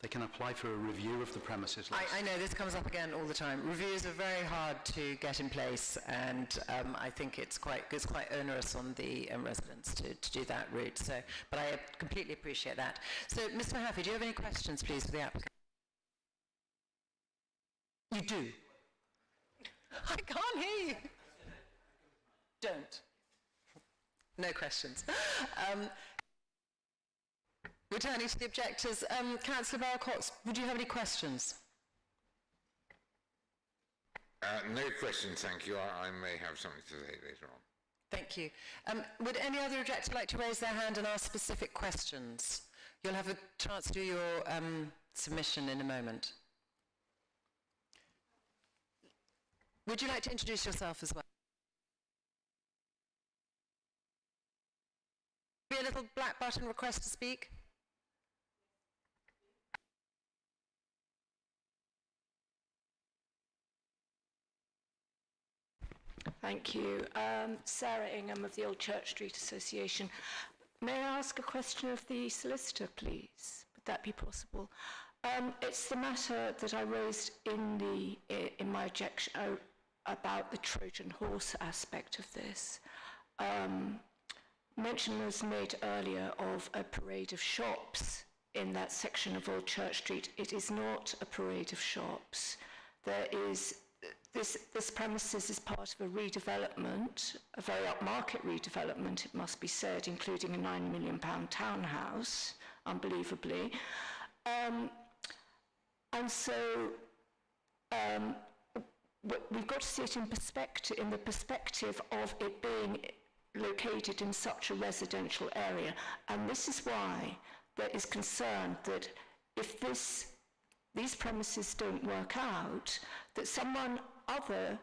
they can apply for a review of the premises list. I know this comes up again all the time. Reviews are very hard to get in place, and I think it's quite onerous on the residents to do that route. So, but I completely appreciate that. So, Mr. Mahaffey, do you have any questions, please, for the applicant? You do. I can't hear you. Don't. No questions. Returning to the objectors, Councillor Barr-Cox, would you have any questions? No questions, thank you. I may have something to say later on. Thank you. Would any other objector like to raise their hand and ask specific questions? You'll have a chance to do your submission in a moment. Would you like to introduce yourself as well? Be a little black button request to speak. Thank you. Sarah Ingham of the Old Church Street Association. May I ask a question of the solicitor, please? Would that be possible? It's the matter that I raised in my objection about the Trojan horse aspect of this. Mention was made earlier of a parade of shops in that section of Old Church Street. It is not a parade of shops. There is, this premises is part of a redevelopment, a very upmarket redevelopment, it must be said, including a £9 million townhouse, unbelievably. And so we've got to see it in perspective, in the perspective of it being located in such a residential area. And this is why there is concern that if these premises don't work out, that someone other,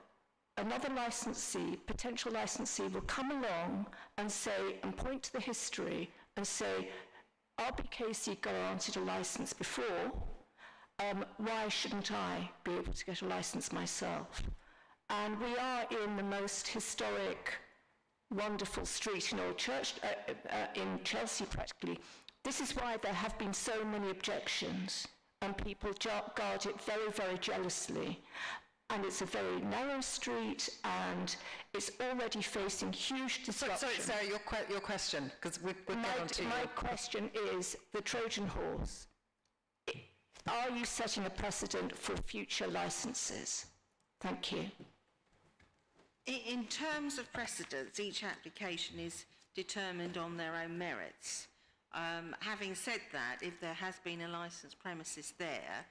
another licensee, potential licensee, will come along and say, and point to the history and say, RBKC granted a license before, why shouldn't I be able to get a license myself? And we are in the most historic, wonderful street in Old Church, in Chelsea practically. This is why there have been so many objections, and people guard it very, very jealously. And it's a very narrow street, and it's already facing huge disruption. Sorry, Sarah, your question, because we'll get on to you. My question is the Trojan horse. Are you setting a precedent for future licenses? Thank you. In terms of precedents, each application is determined on their own merits. Having said that, if there has been a licensed premises there,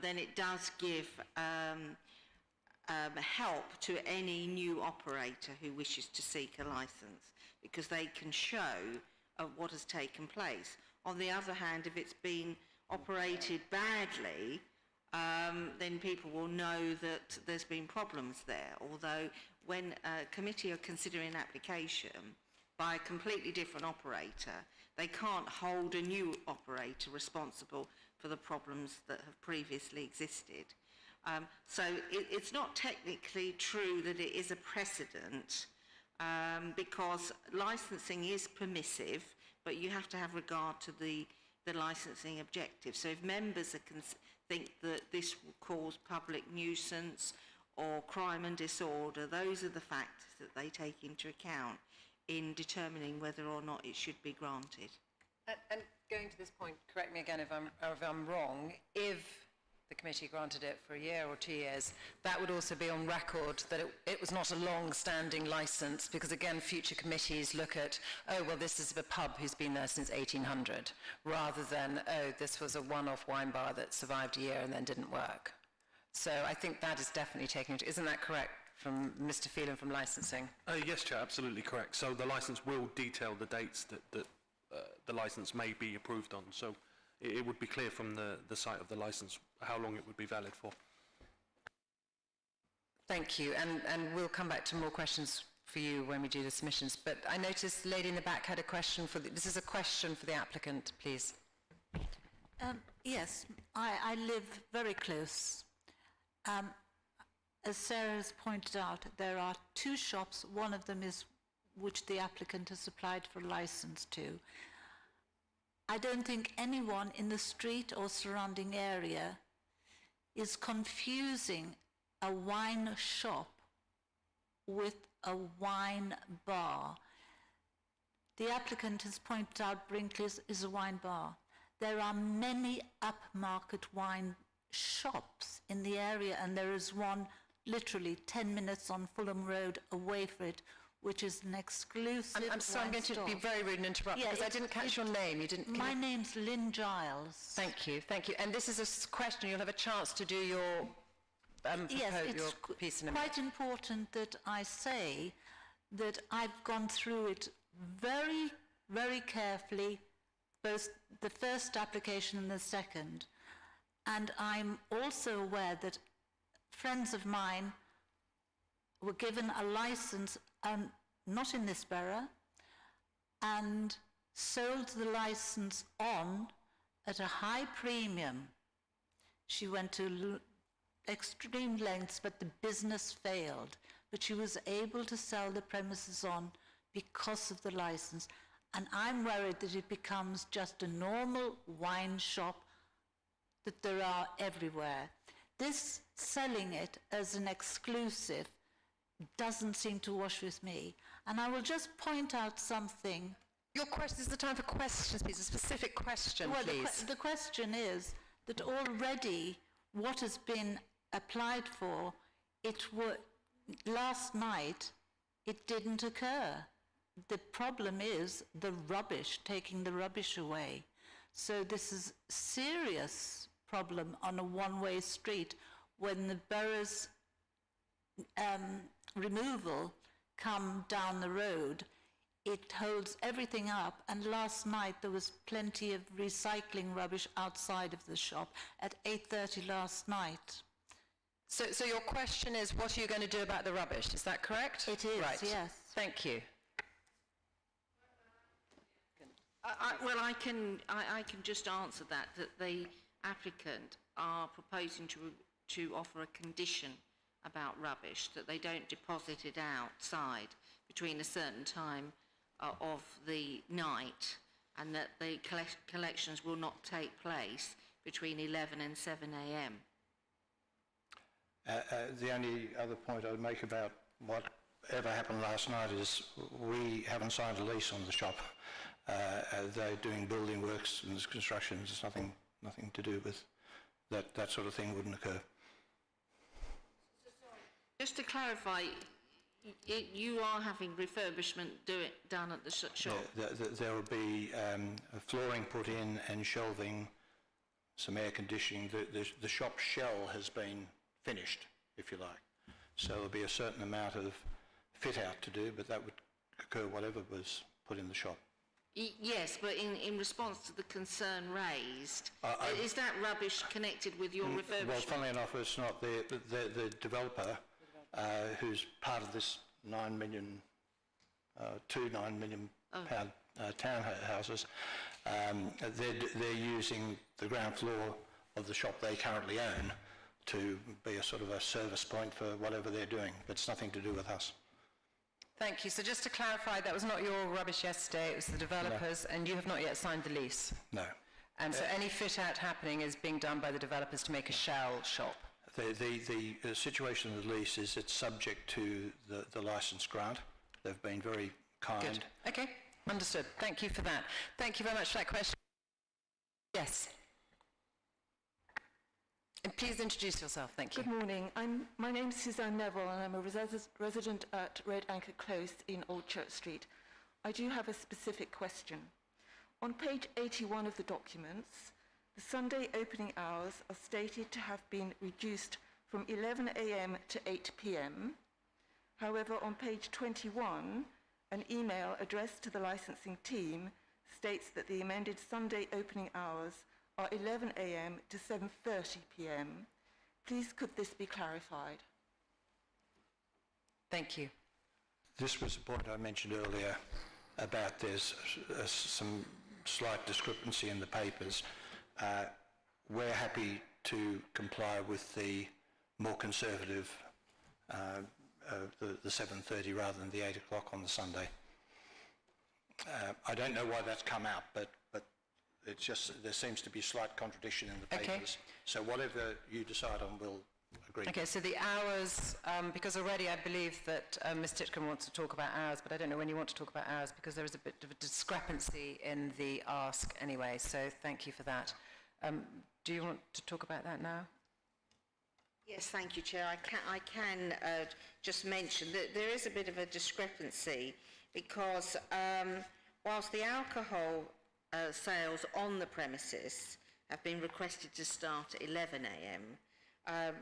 then it does give help to any new operator who wishes to seek a license, because they can show what has taken place. On the other hand, if it's been operated badly, then people will know that there's been problems there. Although when a committee are considering an application by a completely different operator, they can't hold a new operator responsible for the problems that have previously existed. So it's not technically true that it is a precedent, because licensing is permissive, but you have to have regard to the licensing objective. So if members think that this will cause public nuisance or crime and disorder, those are the factors that they take into account in determining whether or not it should be granted. And going to this point, correct me again if I'm wrong, if the committee granted it for a year or 2 years, that would also be on record that it was not a long-standing licence, because again, future committees look at, oh, well, this is a pub who's been there since 1800, rather than, oh, this was a one-off wine bar that survived a year and then didn't work. So I think that is definitely taken into, isn't that correct from Mr. Phelan from licensing? Yes, Chair, absolutely correct. So the licence will detail the dates that the licence may be approved on. So it would be clear from the site of the licence how long it would be valid for. Thank you, and we'll come back to more questions for you when we do the submissions. But I noticed the lady in the back had a question for this is a question for the applicant, please. Yes, I live very close. As Sarah has pointed out, there are two shops. One of them is which the applicant has applied for a license to. I don't think anyone in the street or surrounding area is confusing a wine shop with a wine bar. The applicant has pointed out Brinkley's is a wine bar. There are many upmarket wine shops in the area, and there is one literally 10 minutes on Fulham Road away from it, which is an exclusive I'm sorry, I'm going to be very rude and interrupt, because I didn't catch your name. You didn't. My name's Lynn Giles. Thank you, thank you. And this is a question. You'll have a chance to do your Yes, your it's piece in a quite important that I say that I've gone through it very, very carefully, both the first application and the second. And I'm also aware that friends of mine were given a license, not in this borough, and sold the license on at a high premium. She went to extreme lengths, but the business failed. But she was able to sell the premises on because of the license. And I'm worried that it becomes just a normal wine shop that there are everywhere. This selling it as an exclusive doesn't seem to wash with me. And I will just point out something. Your question, this is the time for questions, please. A specific question, Well, please. the question is that already what has been applied for, last night, it didn't occur. The problem is the rubbish, taking the rubbish away. So this is a serious problem on a one-way street when the borough's removal come down the road. It holds everything up, and last night there was plenty of recycling rubbish outside of the shop at 8:30 last night. So your question is, what are you going to do about the rubbish? Is that correct? It is, right. yes. Thank you. I can just answer that the applicant are proposing to offer a condition about rubbish, that they don't deposit it outside between a certain time of the night, and that the collections will not take place between 11 and 7 a.m. The only other point I would make about whatever happened last night is we haven't signed a lease on the shop. They're doing building works and construction. There's nothing to do with that sort of thing wouldn't occur. Just to clarify, you are having refurbishment done at the shop? There will be flooring put in and shelving, some air conditioning. The shop shell has been finished, if you like. So there'll be a certain amount of fit out to do, but that would occur whatever was put in the shop. Yes, but in response to the concern raised, is that rubbish connected with your refurbishment? Well, funnily enough, it's not. The developer, who's part of this 9 million pound townhouses, they're using the ground floor of the shop they currently own to be a sort of a service point for whatever they're doing. But it's nothing to do with us. Thank you. So just to clarify, that was not your rubbish yesterday, it was the developers, and you have not yet signed the lease? No. And so any fit-out happening is being done by the developers to make a shell shop? The situation of the lease is it's subject to the licence grant. They've been very kind. Good. Okay, understood. Thank you for that. Thank you very much for that question. Yes. And please introduce yourself. Thank you. Good morning. My name is Suzanne Neville, and I'm a resident at Red Anchor Close in Old Church Street. I do have a specific question. On page 81 of the documents, the Sunday opening hours are stated to have been reduced from 11 a.m. to 8 p.m. However, on page 21, an email addressed to the licensing team states that the amended Sunday opening hours are 11 a.m. to 7:30 p.m. Please could this be clarified? Thank you. This was the point I mentioned earlier about there's some slight discrepancy in the papers. We're happy to comply with the more conservative, the 7:30 rather than the 8 o'clock on the Sunday. I don't know why that's come out, but it's just there seems to be slight contradiction in the papers. Okay. So whatever you decide on, we'll agree. Okay, so the hours, because already I believe that Ms. Titcombe wants to talk about hours, but I don't know when you want to talk about hours because there is a bit of a discrepancy in the ask anyway, so thank you for that. Do you want to talk about that now? Yes, thank you, Chair. I can just mention that there is a bit of a discrepancy because whilst the alcohol sales on the premises have been requested to start at 11 a.m,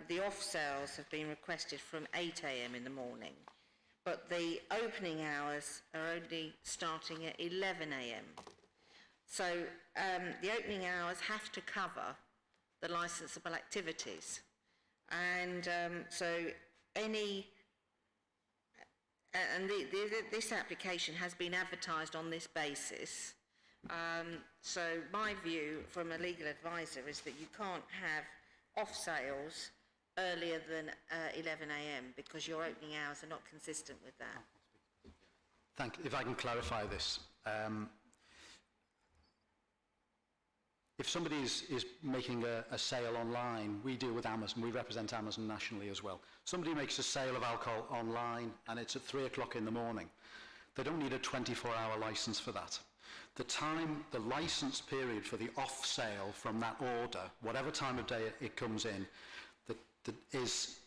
the off sales have been requested from 8 a.m. in the morning, but the opening hours are only starting at 11 a.m. So the opening hours have to cover the licensable activities. And so this application has been advertised on this basis. So my view from a legal advisor is that you can't have off sales earlier than 11 a.m. because your opening hours are not consistent with that. Thank you. If I can clarify this. If somebody is making a sale online, we deal with Amazon, we represent Amazon nationally as well. Somebody makes a sale of alcohol online and it's at 3 o'clock in the morning. They don't need a 24-hour license for that. The license period for the off-sale from that order, whatever time of day it comes in, is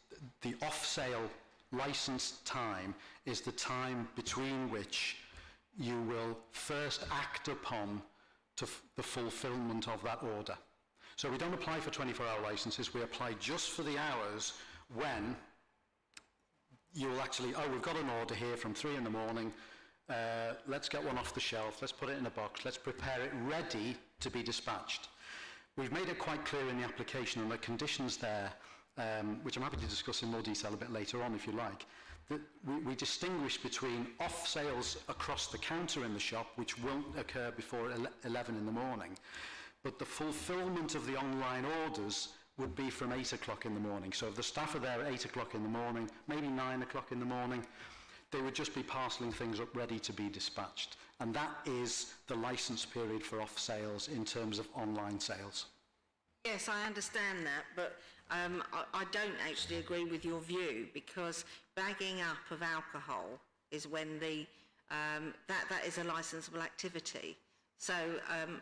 the off-sale license time is the time between which you will first act upon the fulfilment of that order. So we don't apply for 24-hour licenses, we apply just for the hours when you'll actually, oh, we've got an order here from 3 in the morning, let's get one off the shelf, let's put it in a box, let's prepare it ready to be dispatched. We've made it quite clear in the application and the conditions there, which I'm happy to discuss in more detail a bit later on if you like, that we distinguish between off sales across the counter in the shop, which won't occur before 11 in the morning, but the fulfilment of the online orders would be from 8 o'clock in the morning. So if the staff are there at 8 o'clock in the morning, maybe 9 o'clock in the morning, they would just be parcelling things up ready to be dispatched. And that is the license period for off sales in terms of online sales. Yes, I understand that, but I don't actually agree with your view, because bagging up of alcohol is when that is a licensable activity. So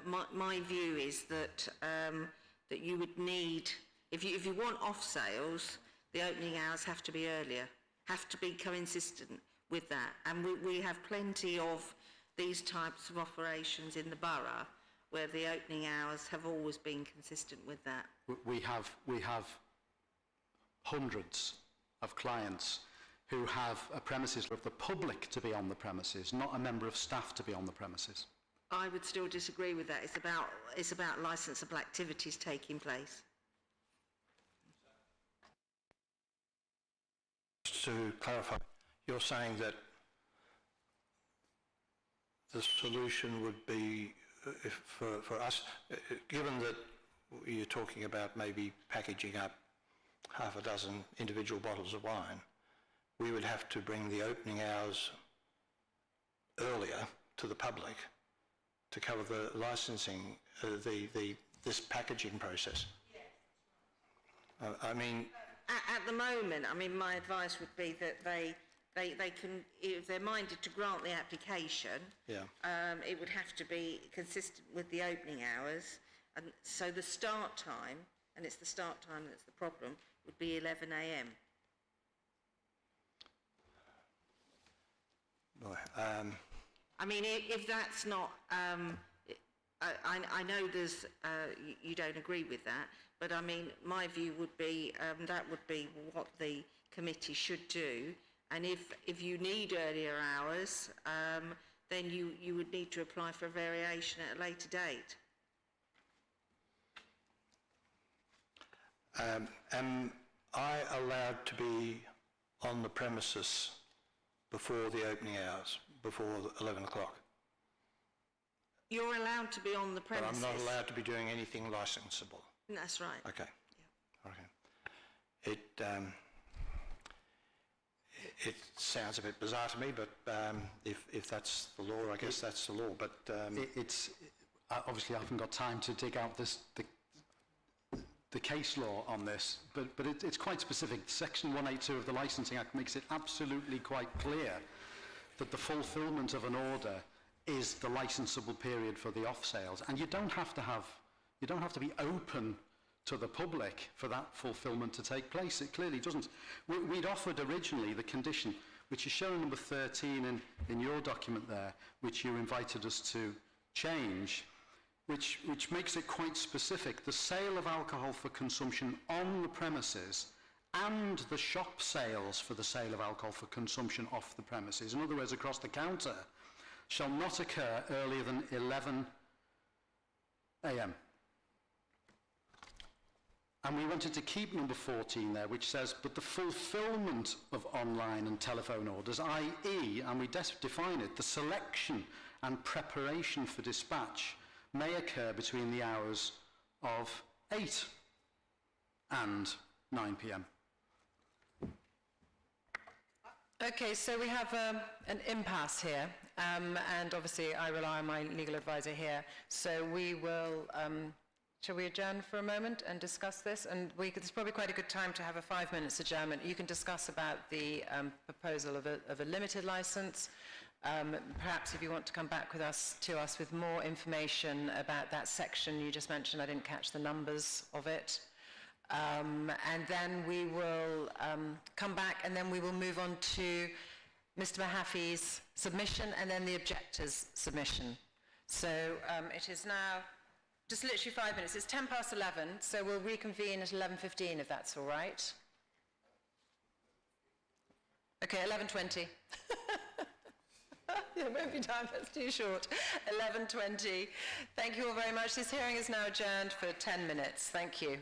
my view is that that you would need, if you want off sales, the opening hours have to be earlier, have to be consistent with that. And we have plenty of these types of operations in the borough where the opening hours have always been consistent with that. We have hundreds of clients who have a premises of the public to be on the premises, not a member of staff to be on the premises. I would still disagree with that. It's about licensable activities taking place. To clarify, you're saying that the solution would be, for us, given that you're talking about maybe packaging up half a dozen individual bottles of wine, we would have to bring the opening hours earlier to the public to cover the licensing, this packaging process. I mean... At the moment, I mean, my advice would be that they can, if they're minded to grant the application, it would have to be consistent with the opening hours. And so the start time, and it's the start time that's the problem, would be 11 a.m. I mean, if that's not, I know there's, you don't agree with that, but I mean, my view would be that would be what the committee should do. And if you need earlier hours, then you would need to apply for a variation at a later date. Am I allowed to be on the premises before the opening hours, before 11 o'clock? You're allowed to be on the premises. But I'm not allowed to be doing anything licensable. That's right. Okay. Yeah. Okay. It sounds a bit bizarre to me, but if that's the law, I guess that's the law. But it's obviously I haven't got time to dig out the case law on this, but it's quite specific. Section 182 of the Licensing Act makes it absolutely quite clear that the fulfilment of an order is the licensable period for the off sales, and you don't have to be open to the public for that fulfilment to take place. It clearly doesn't. We'd offered originally the condition, which is shown number 13 in your document there, which you invited us to change, which makes it quite specific. The sale of alcohol for consumption on the premises and the shop sales for the sale of alcohol for consumption off the premises, in other words, across the counter, shall not occur earlier than 11 a.m. And we wanted to keep number 14 there, which says, but the fulfilment of online and telephone orders, i.e., and we define it, the selection and preparation for dispatch may occur between the hours of 8 and 9 p.m. Okay, so we have an impasse here, and obviously I rely on my legal advisor here. So we will, shall we adjourn for a moment and discuss this? And it's probably quite a good time to have a 5 minutes adjournment. You can discuss about the proposal of a limited license, Perhaps if you want to come back to us with more information about that section you just mentioned, I didn't catch the numbers of it. And then we will come back, and then we will move on to Mr. Mahaffey's submission and then the objector's submission. So it is now just literally 5 minutes. It's 11:10, so we'll reconvene at 11:15 if that's all right. Okay, 11:20. It won't be time, that's too short. 11:20. Thank you all very much. This hearing is now adjourned for 10 minutes. Thank you.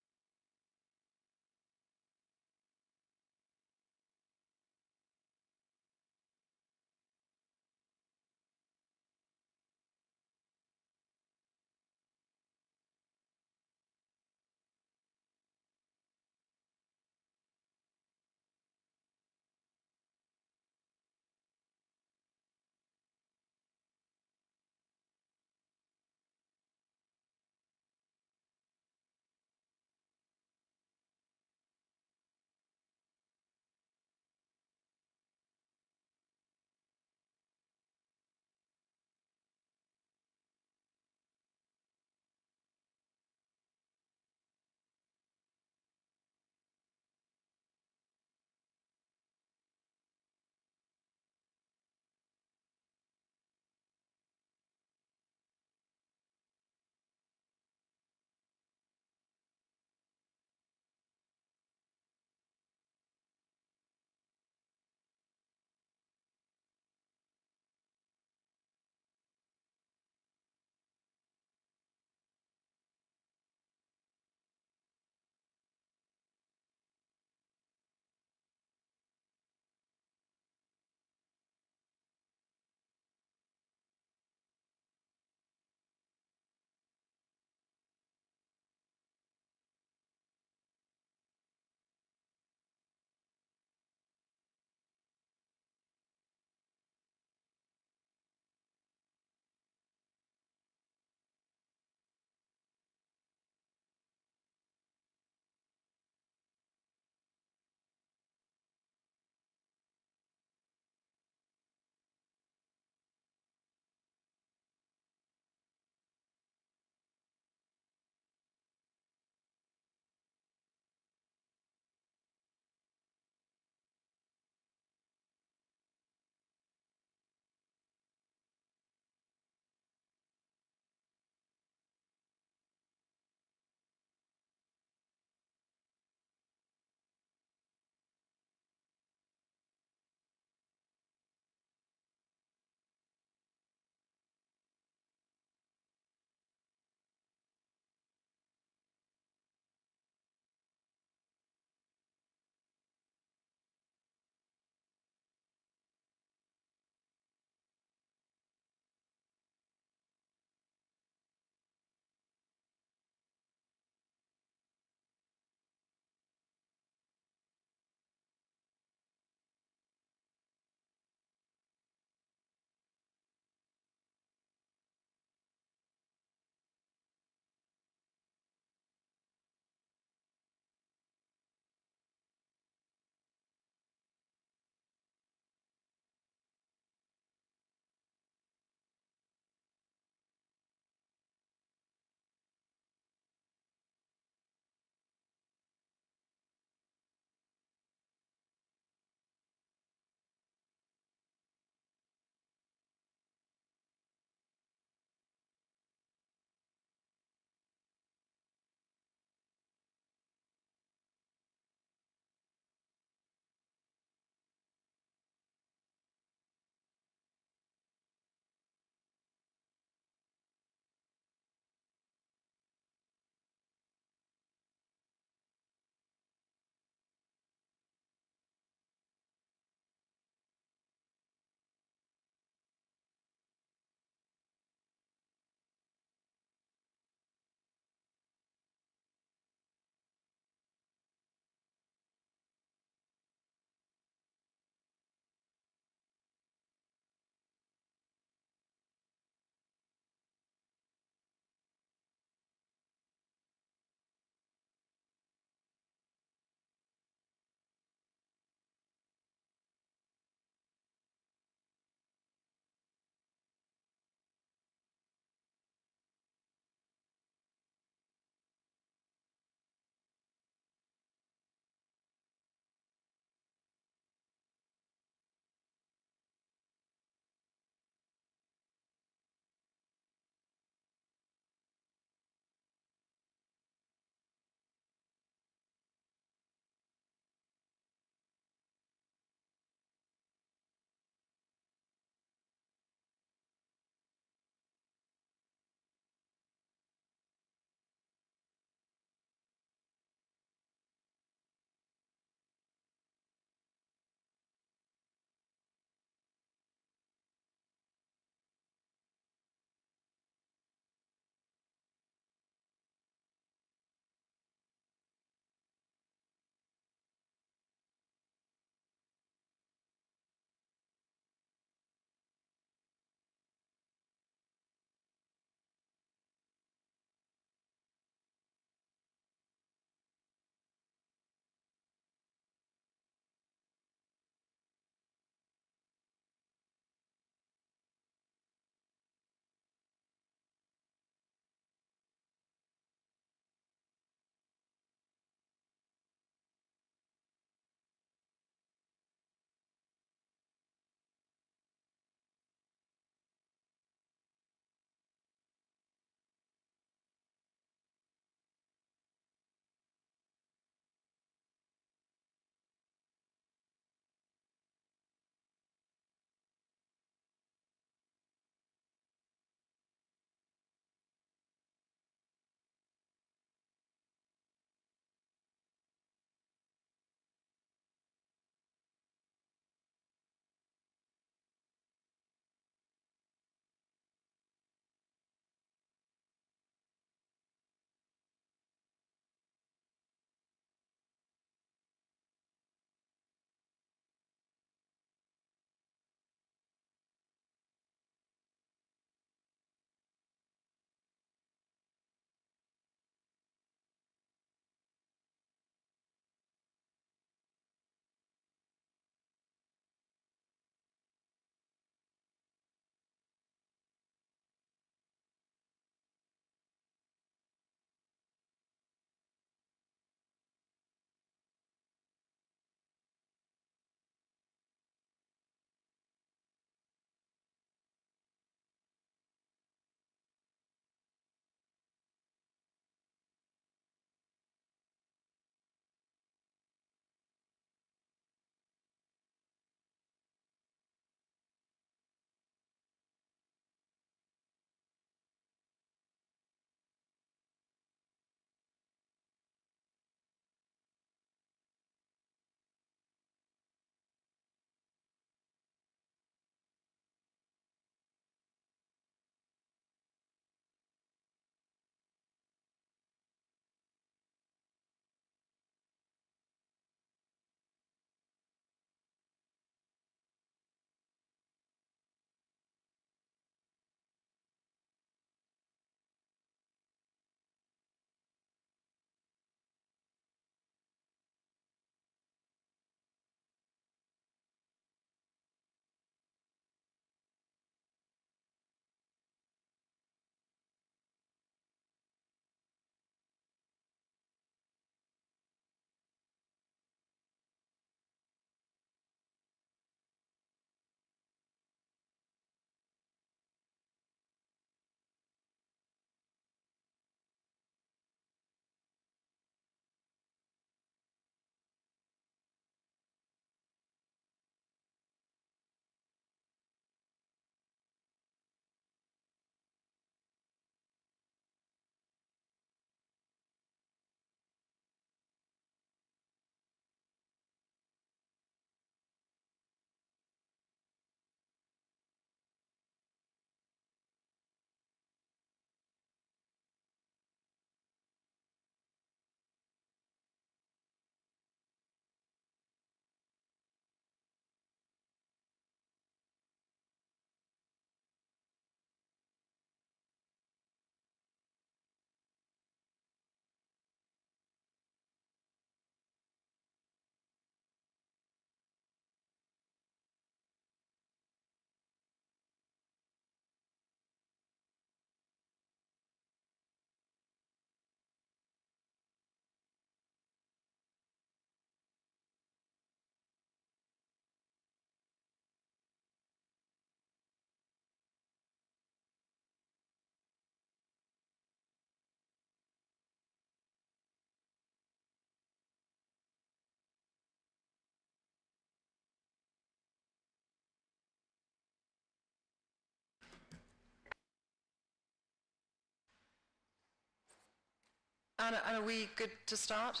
Anna, are we good to start?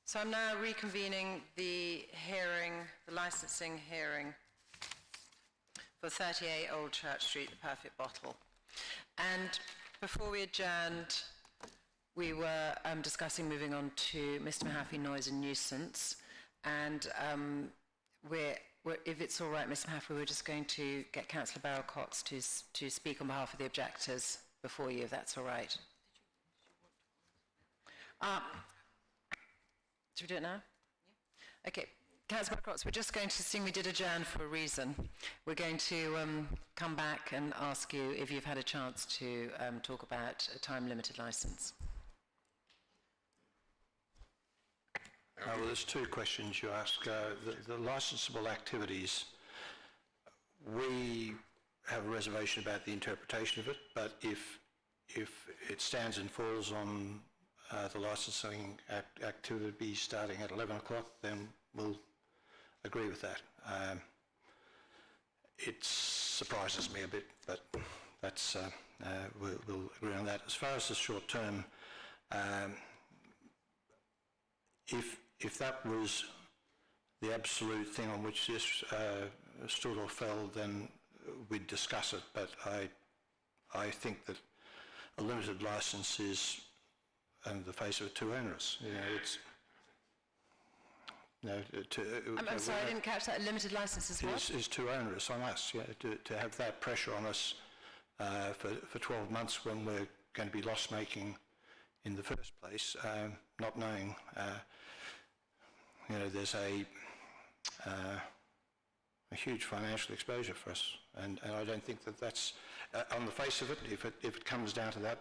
So I'm now reconvening the hearing, the licensing hearing for 38 Old Church Street, The Perfect Bottle. And before we adjourned, we were discussing moving on to Mr. Mahaffey, Noise and Nuisance. And if it's all right, Mr. Mahaffey, we're just going to get Councillor Barrow-Cox to speak on behalf of the objectors before you, if that's all right. Should we do it now? Yeah. Okay. Councillor Barrow-Cox, we're just going to assume we did adjourn for a reason. We're going to come back and ask you if you've had a chance to talk about a time-limited licence. Well, there's two questions you ask. The licensable activities, we have a reservation about the interpretation of it, but if it stands and falls on the licensing activity starting at 11 o'clock, then we'll agree with that. It surprises me a bit, but that's we'll agree on that. As far as the short term, if that was the absolute thing on which this stood or fell, then we'd discuss it. But I think that a limited licence is, on the face of it, too onerous. You know, it's. No, I'm sorry, I didn't catch that. A limited licence is what? Is too onerous on us. Yeah, to have that pressure on us for 12 months when we're going to be loss-making in the first place, not knowing. You know, there's a huge financial exposure for us, and I don't think that that's on the face of it. If it comes down to that,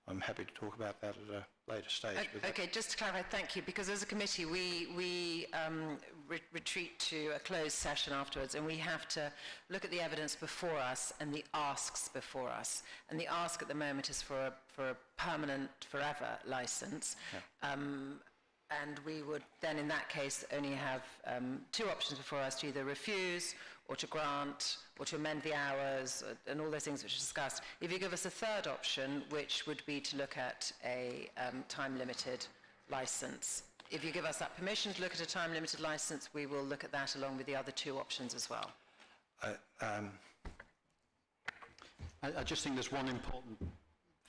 I'm happy to talk about that at a later stage. Okay, just to clarify, thank you, because as a committee we retreat to a closed session afterwards, and we have to look at the evidence before us and the asks before us. And the ask at the moment is for a permanent, forever licence. Yeah. And we would then, in that case, only have two options before us, to either refuse or to grant or to amend the hours and all those things which are discussed. If you give us a third option, which would be to look at a time-limited licence. If you give us that permission to look at a time-limited licence, we will look at that along with the other two options as well. I just think there's one important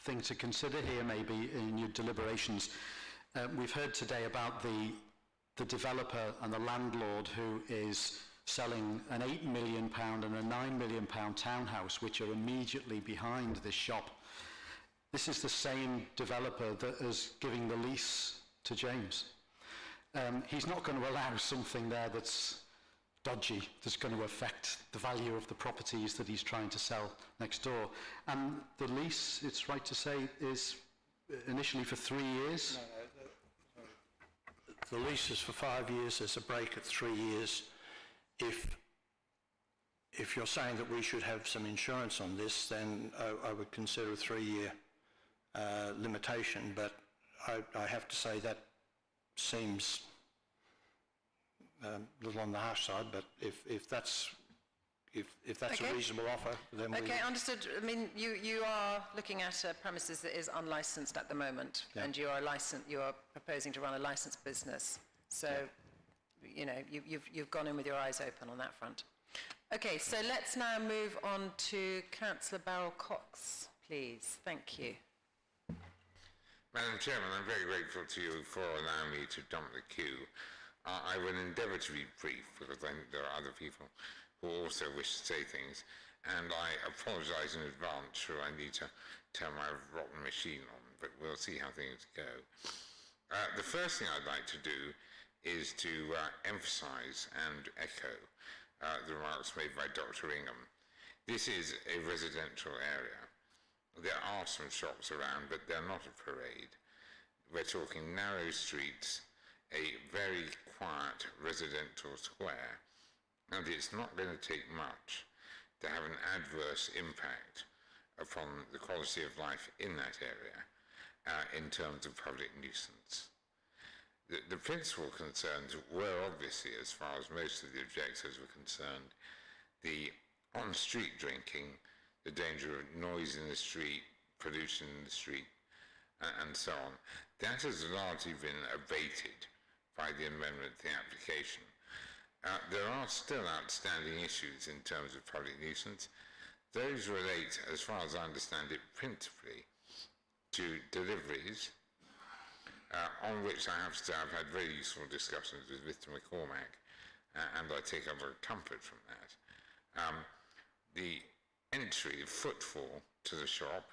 thing to consider here maybe in your deliberations. We've heard today about the developer and the landlord who is selling an £8 million and a £9 million townhouse, which are immediately behind this shop. This is the same developer that is giving the lease to James. He's not going to allow something there that's dodgy, that's going to affect the value of the properties that he's trying to sell next door. And the lease, it's right to say, is initially for 3 years. The lease is for 5 years. There's a break at 3 years. If you're saying that we should have some insurance on this, then I would consider a 3-year limitation. But I have to say that seems a little on the harsh side. But if that's Okay. a reasonable offer, then we... Okay, understood. I mean, you are looking at a premises that is unlicensed at the moment, Yeah. and you are proposing to run a licensed business. So, you know, you've gone in with your eyes open on that front. Okay, so let's now move on to Councillor Barrow-Cox, please. Thank you. Madam Chairman, I'm very grateful to you for allowing me to dump the queue. I will endeavour to be brief, because I think there are other people who also wish to say things, and I apologise in advance should I need to turn my rotten machine on, but we'll see how things go. The first thing I'd like to do is to emphasise and echo the remarks made by Dr. Ingham. This is a residential area. There are some shops around, but they're not a parade. We're talking narrow streets, a very quiet residential square, and it's not going to take much to have an adverse impact upon the quality of life in that area in terms of public nuisance. The principal concerns were obviously, as far as most of the objectors were concerned, the on-street drinking, the danger of noise in the street, pollution in the street, and so on. That has largely been abated by the amendment to the application. There are still outstanding issues in terms of public nuisance. Those relate, as far as I understand it, principally to deliveries, on which I have to say I've had very useful discussions with Mr. McCormack, and I take a lot of comfort from that. The entry of footfall to the shop,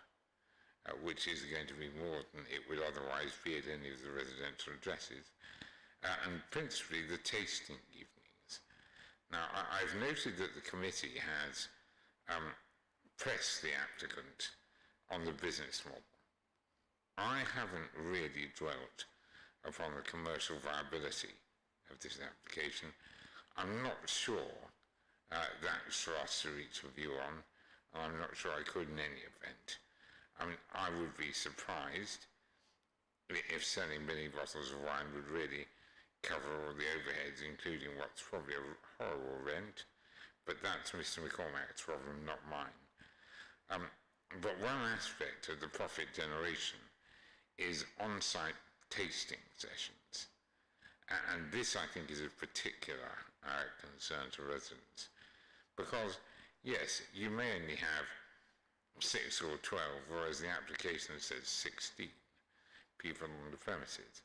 which is going to be more than it would otherwise be at any of the residential addresses, and principally the tasting evenings. Now, I've noted that the committee has pressed the applicant on the business model. I haven't really dwelt upon the commercial viability of this application. I'm not sure that's for us to reach a view on, and I'm not sure I could in any event. I mean, I would be surprised if selling many bottles of wine would really cover all the overheads, including what's probably a horrible rent, but that's Mr. McCormack's problem, not mine. But one aspect of the profit generation is on-site tasting sessions. And this, I think, is of particular concern to residents. Because, yes, you may only have 6 or 12, whereas the application says 16 people on the premises.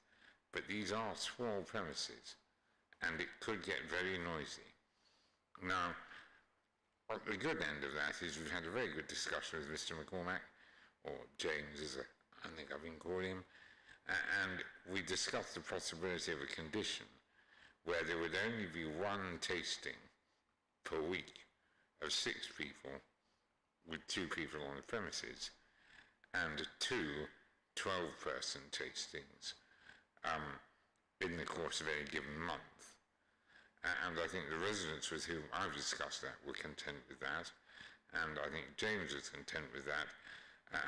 But these are small premises, and it could get very noisy. Now, at the good end of that is we've had a very good discussion with Mr. McCormack, or James, as I think I've been calling him, and we discussed the possibility of a condition where there would only be one tasting per week of 6 people, with 2 people on the premises, and 2 12-person tastings in the course of any given month. And I think the residents with whom I've discussed that were content with that, and I think James was content with that,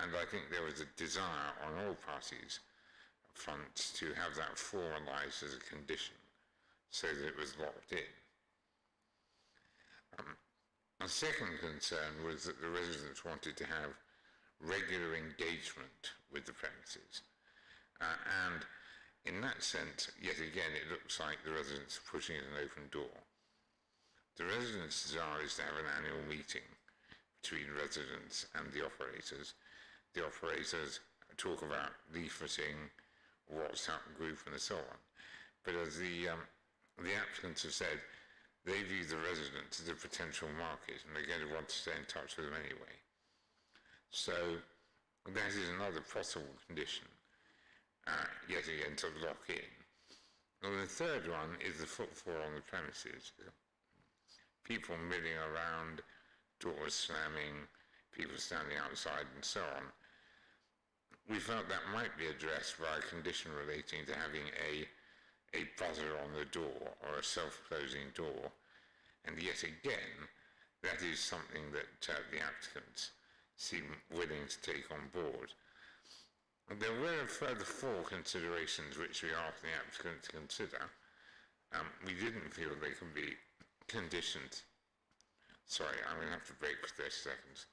and I think there was a desire on all parties' fronts to have that formalised as a condition so that it was locked in. A second concern was that the residents wanted to have regular engagement with the premises. And in that sense, yet again, it looks like the residents are pushing an open door. The residents' desire is to have an annual meeting between residents and the operators. The operators talk about leafleting, WhatsApp group, and so on. But as the applicants have said, they view the residents as a potential market, and they're going to want to stay in touch with them anyway. So that is another possible condition, yet again, to lock in. And the third one is the footfall on the premises. People milling around, doors slamming, people standing outside, and so on. We felt that might be addressed by a condition relating to having a buzzer on the door or a self-closing door, and yet again, that is something that the applicants seem willing to take on board. There were a further 4 considerations which we asked the applicant to consider. We didn't feel they could be conditioned. Sorry, I'm going to have to break for 30 seconds.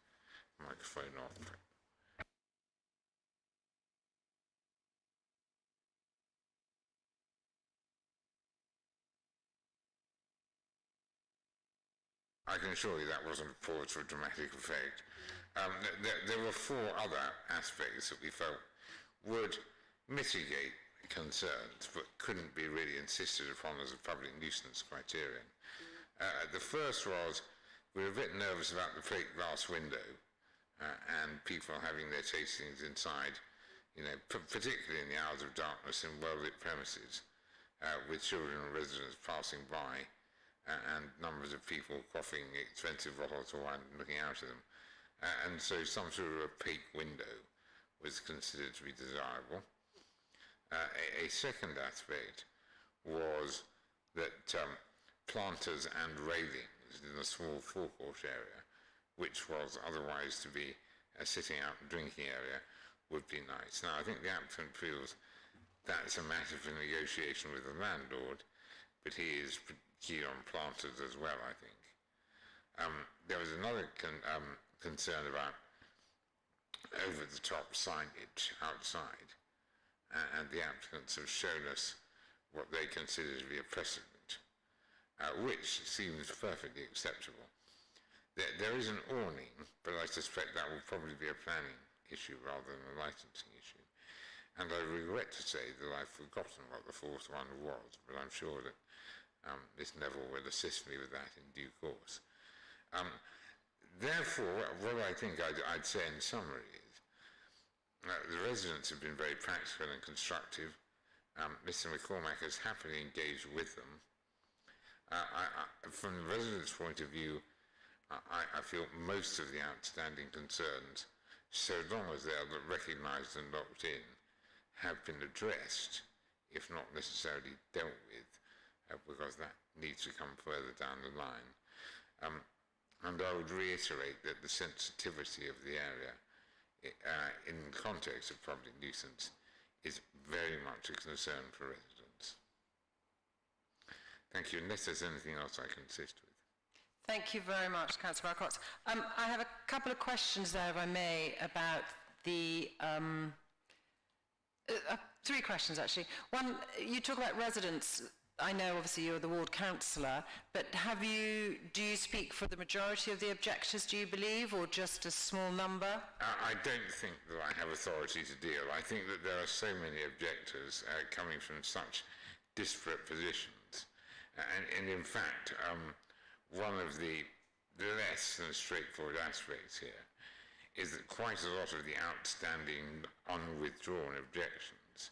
Microphone off. I can assure you that wasn't a pause for dramatic effect. There were 4 other aspects that we felt would mitigate concerns, but couldn't be really insisted upon as a public nuisance criterion. The first was, we were a bit nervous about the plate glass window and people having their tastings inside, you know, particularly in the hours of darkness in well-lit premises, with children and residents passing by, and numbers of people quaffing expensive bottles of wine and looking out at them. And so some sort of opaque window was considered to be desirable. A second aspect was that planters and railings in a small forecourt area, which was otherwise to be a sitting out and drinking area, would be nice. Now, I think the applicant feels that's a matter for negotiation with the landlord, but he is keen on planters as well, I think. There was another concern about over-the-top signage outside, and the applicants have shown us what they consider to be a precedent, which seems perfectly acceptable. There is an awning, but I suspect that will probably be a planning issue rather than a licensing issue. And I regret to say that I've forgotten what the fourth one was, but I'm sure that Miss Neville will assist me with that in due course. Therefore, what I think I'd say in summary is the residents have been very practical and constructive. Mr. McCormack has happily engaged with them. From the residents' point of view, I feel most of the outstanding concerns, so long as they are recognised and locked in, have been addressed, if not necessarily dealt with, because that needs to come further down the line. And I would reiterate that the sensitivity of the area in the context of public nuisance is very much a concern for residents. Thank you. Unless there's anything else I can assist with. Thank you very much, Councillor Cox. I have a couple of questions there, if I may, about the... three questions, actually. One, you talk about residents. I know, obviously, you're the ward councillor, but do you speak for the majority of the objectors, do you believe, or just a small number? I don't think that I have authority to deal. I think that there are so many objectors coming from such disparate positions. And in fact, one of the less than straightforward aspects here is that quite a lot of the outstanding unwithdrawn objections,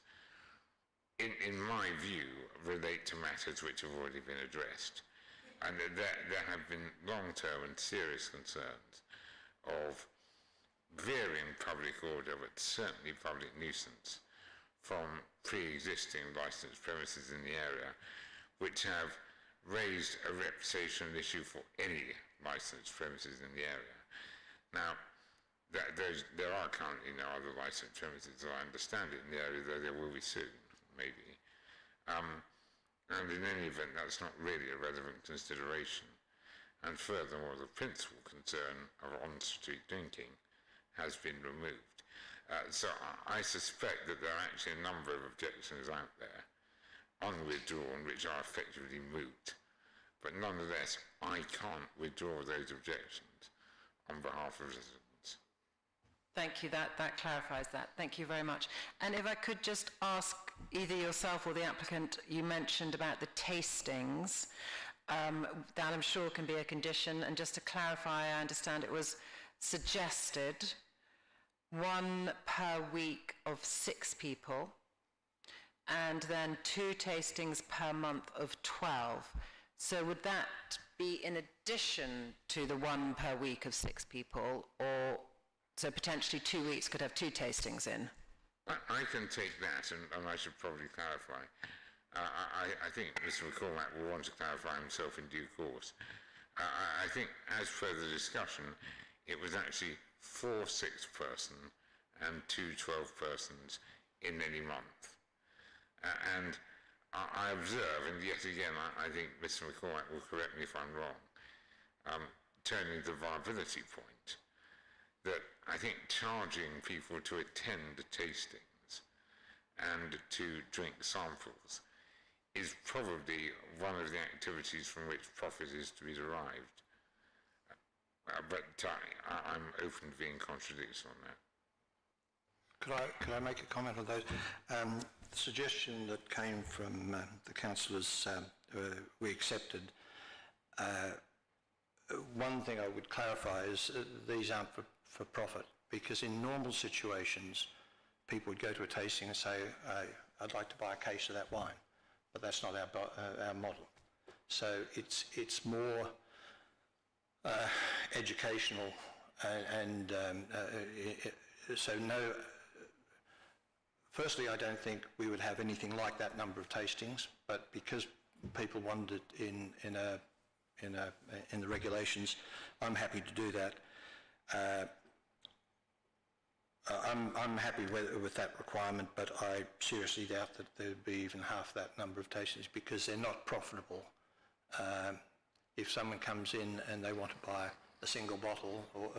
in my view, relate to matters which have already been addressed. And there have been long-term and serious concerns of varying public order, but certainly public nuisance, from pre-existing licensed premises in the area, which have raised a reputational issue for any licensed premises in the area. Now, there are currently no other licensed premises, as I understand it, in the area, though there will be soon, maybe. And in any event, that's not really a relevant consideration. And furthermore, the principal concern of on-street drinking has been removed. So I suspect that there are actually a number of objections out there, unwithdrawn, which are effectively moot. But nonetheless, I can't withdraw those objections on behalf of residents. Thank you, that clarifies that. Thank you very much. And if I could just ask either yourself or the applicant, you mentioned about the tastings, that I'm sure can be a condition, and just to clarify, I understand it was suggested 1 per week of 6 people, and then 2 tastings per month of 12. So would that be in addition to the 1 per week of 6 people, or so potentially 2 weeks could have 2 tastings in? I can take that, and I should probably clarify. I think Mr. McCormack will want to clarify himself in due course. I think, as per the discussion, it was actually 4 6-person and 2 12-persons in any month. And I observe, and yet again, I think Mr. McCormack will correct me if I'm wrong, turning to the viability point, that I think charging people to attend tastings and to drink samples is probably one of the activities from which profit is to be derived. But I'm open to being contradicted on that. Could I make a comment on those? The suggestion that came from the councillors we accepted. One thing I would clarify is these aren't for profit, because in normal situations people would go to a tasting and say, I'd like to buy a case of that wine, but that's not our model. So it's more educational and so no. Firstly, I don't think we would have anything like that number of tastings, but because people wanted it in the regulations, I'm happy to do that. I'm happy with that requirement, but I seriously doubt that there'd be even half that number of tastings, because they're not profitable. If someone comes in and they want to buy a single bottle or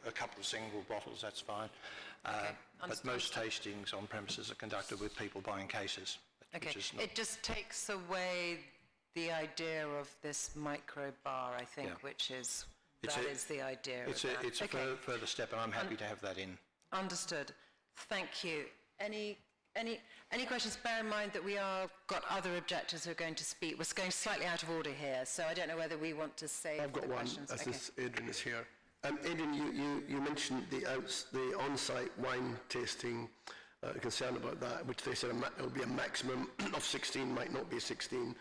a couple of single bottles, that's fine. But most tastings on premises are conducted with people buying cases. Okay, which is not- it just takes away the idea of this micro bar, I think, which is, that is the idea of that. It's a further step, and I'm happy to have that in. Understood. Thank you. Any questions? Bear in mind that we are got other objectors who are going to speak. We're going slightly out of order here, so I don't know whether we want to say I've got the one, questions. as Okay. this Adrian is here. Adrian, you mentioned the on-site wine tasting, concern about that, which they said it will be a maximum of 16, might not be 16,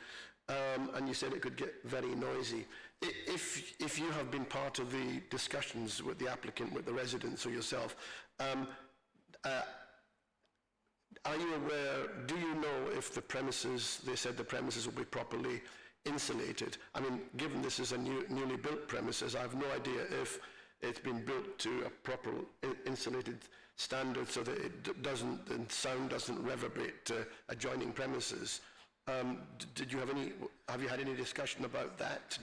and you said it could get very noisy. If you have been part of the discussions with the applicant, with the residents or yourself, are you aware, do you know if the premises, they said the premises will be properly insulated? I mean, given this is a newly built premises, I have no idea if it's been built to a proper insulated standard so that it doesn't, and sound doesn't reverberate to adjoining premises. Did you have you had any discussion about that?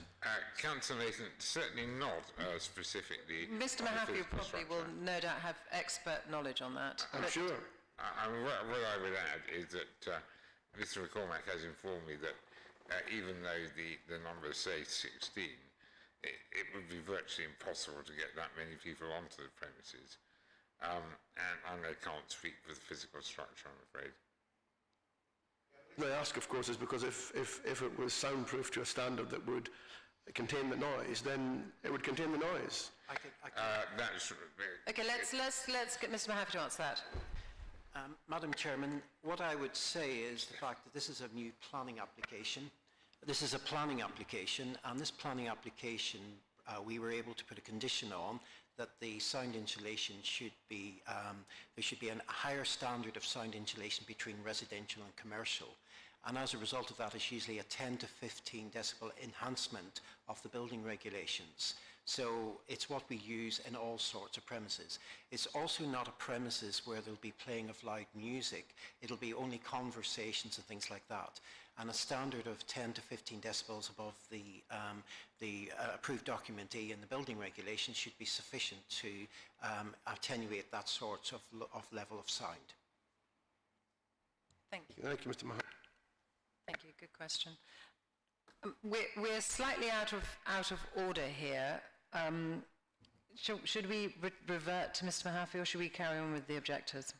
Councillor Nathan, certainly not specifically. Mr. Mahaffey probably will no doubt have expert knowledge on that. I'm sure. What I would add is that Mr. McCormack has informed me that even though the numbers say 16, it would be virtually impossible to get that many people onto the premises. And I can't speak for the physical structure, I'm afraid. They ask, of course, is because if it was soundproof to a standard that would contain the noise, then it would contain the noise. Okay, let's get Mr. Mahaffey to answer that. Madam Chairman, what I would say is the fact that this is a new planning application. This is a planning application, and this planning application, we were able to put a condition on that the sound insulation should be, there should be a higher standard of sound insulation between residential and commercial. And as a result of that, it's usually a 10 to 15 decibel enhancement of the building regulations. So it's what we use in all sorts of premises. It's also not a premises where there'll be playing of loud music. It'll be only conversations and things like that. And a standard of 10 to 15 decibels above the approved document E in the building regulations should be sufficient to attenuate that sort of level of sound. Thank you. Thank you, Mr. Mahaffey. Thank you. Good question. We're slightly out of order here. Should we revert to Mr. Mahaffey, or should we carry on with the objectors?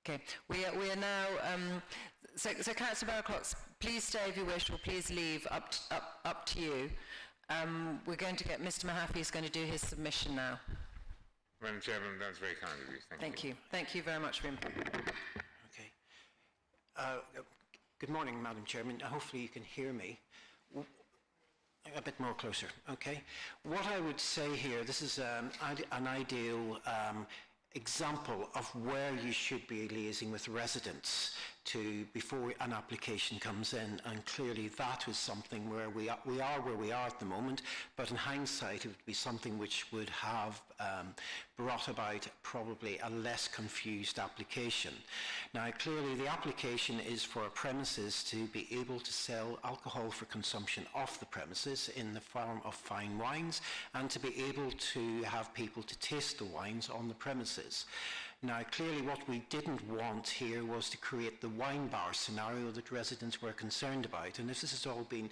Okay. We are now. So Councillor Barraclough, please stay if you wish, or please leave. Up to you. We're going to get Mr. Mahaffey is going to do his submission now. Madam Chairman, that's very kind of you. Thank you. Thank you very much for your input. Okay. Good morning, Madam Chairman. Hopefully you can hear me. A bit more closer, okay? What I would say here, this is an ideal example of where you should be liaising with residents before an application comes in, and clearly that is something where we are where we are at the moment, but in hindsight it would be something which would have brought about probably a less confused application. Now clearly the application is for a premises to be able to sell alcohol for consumption off the premises in the form of fine wines, and to be able to have people to taste the wines on the premises. Now, clearly what we didn't want here was to create the wine bar scenario that residents were concerned about. And if this has all been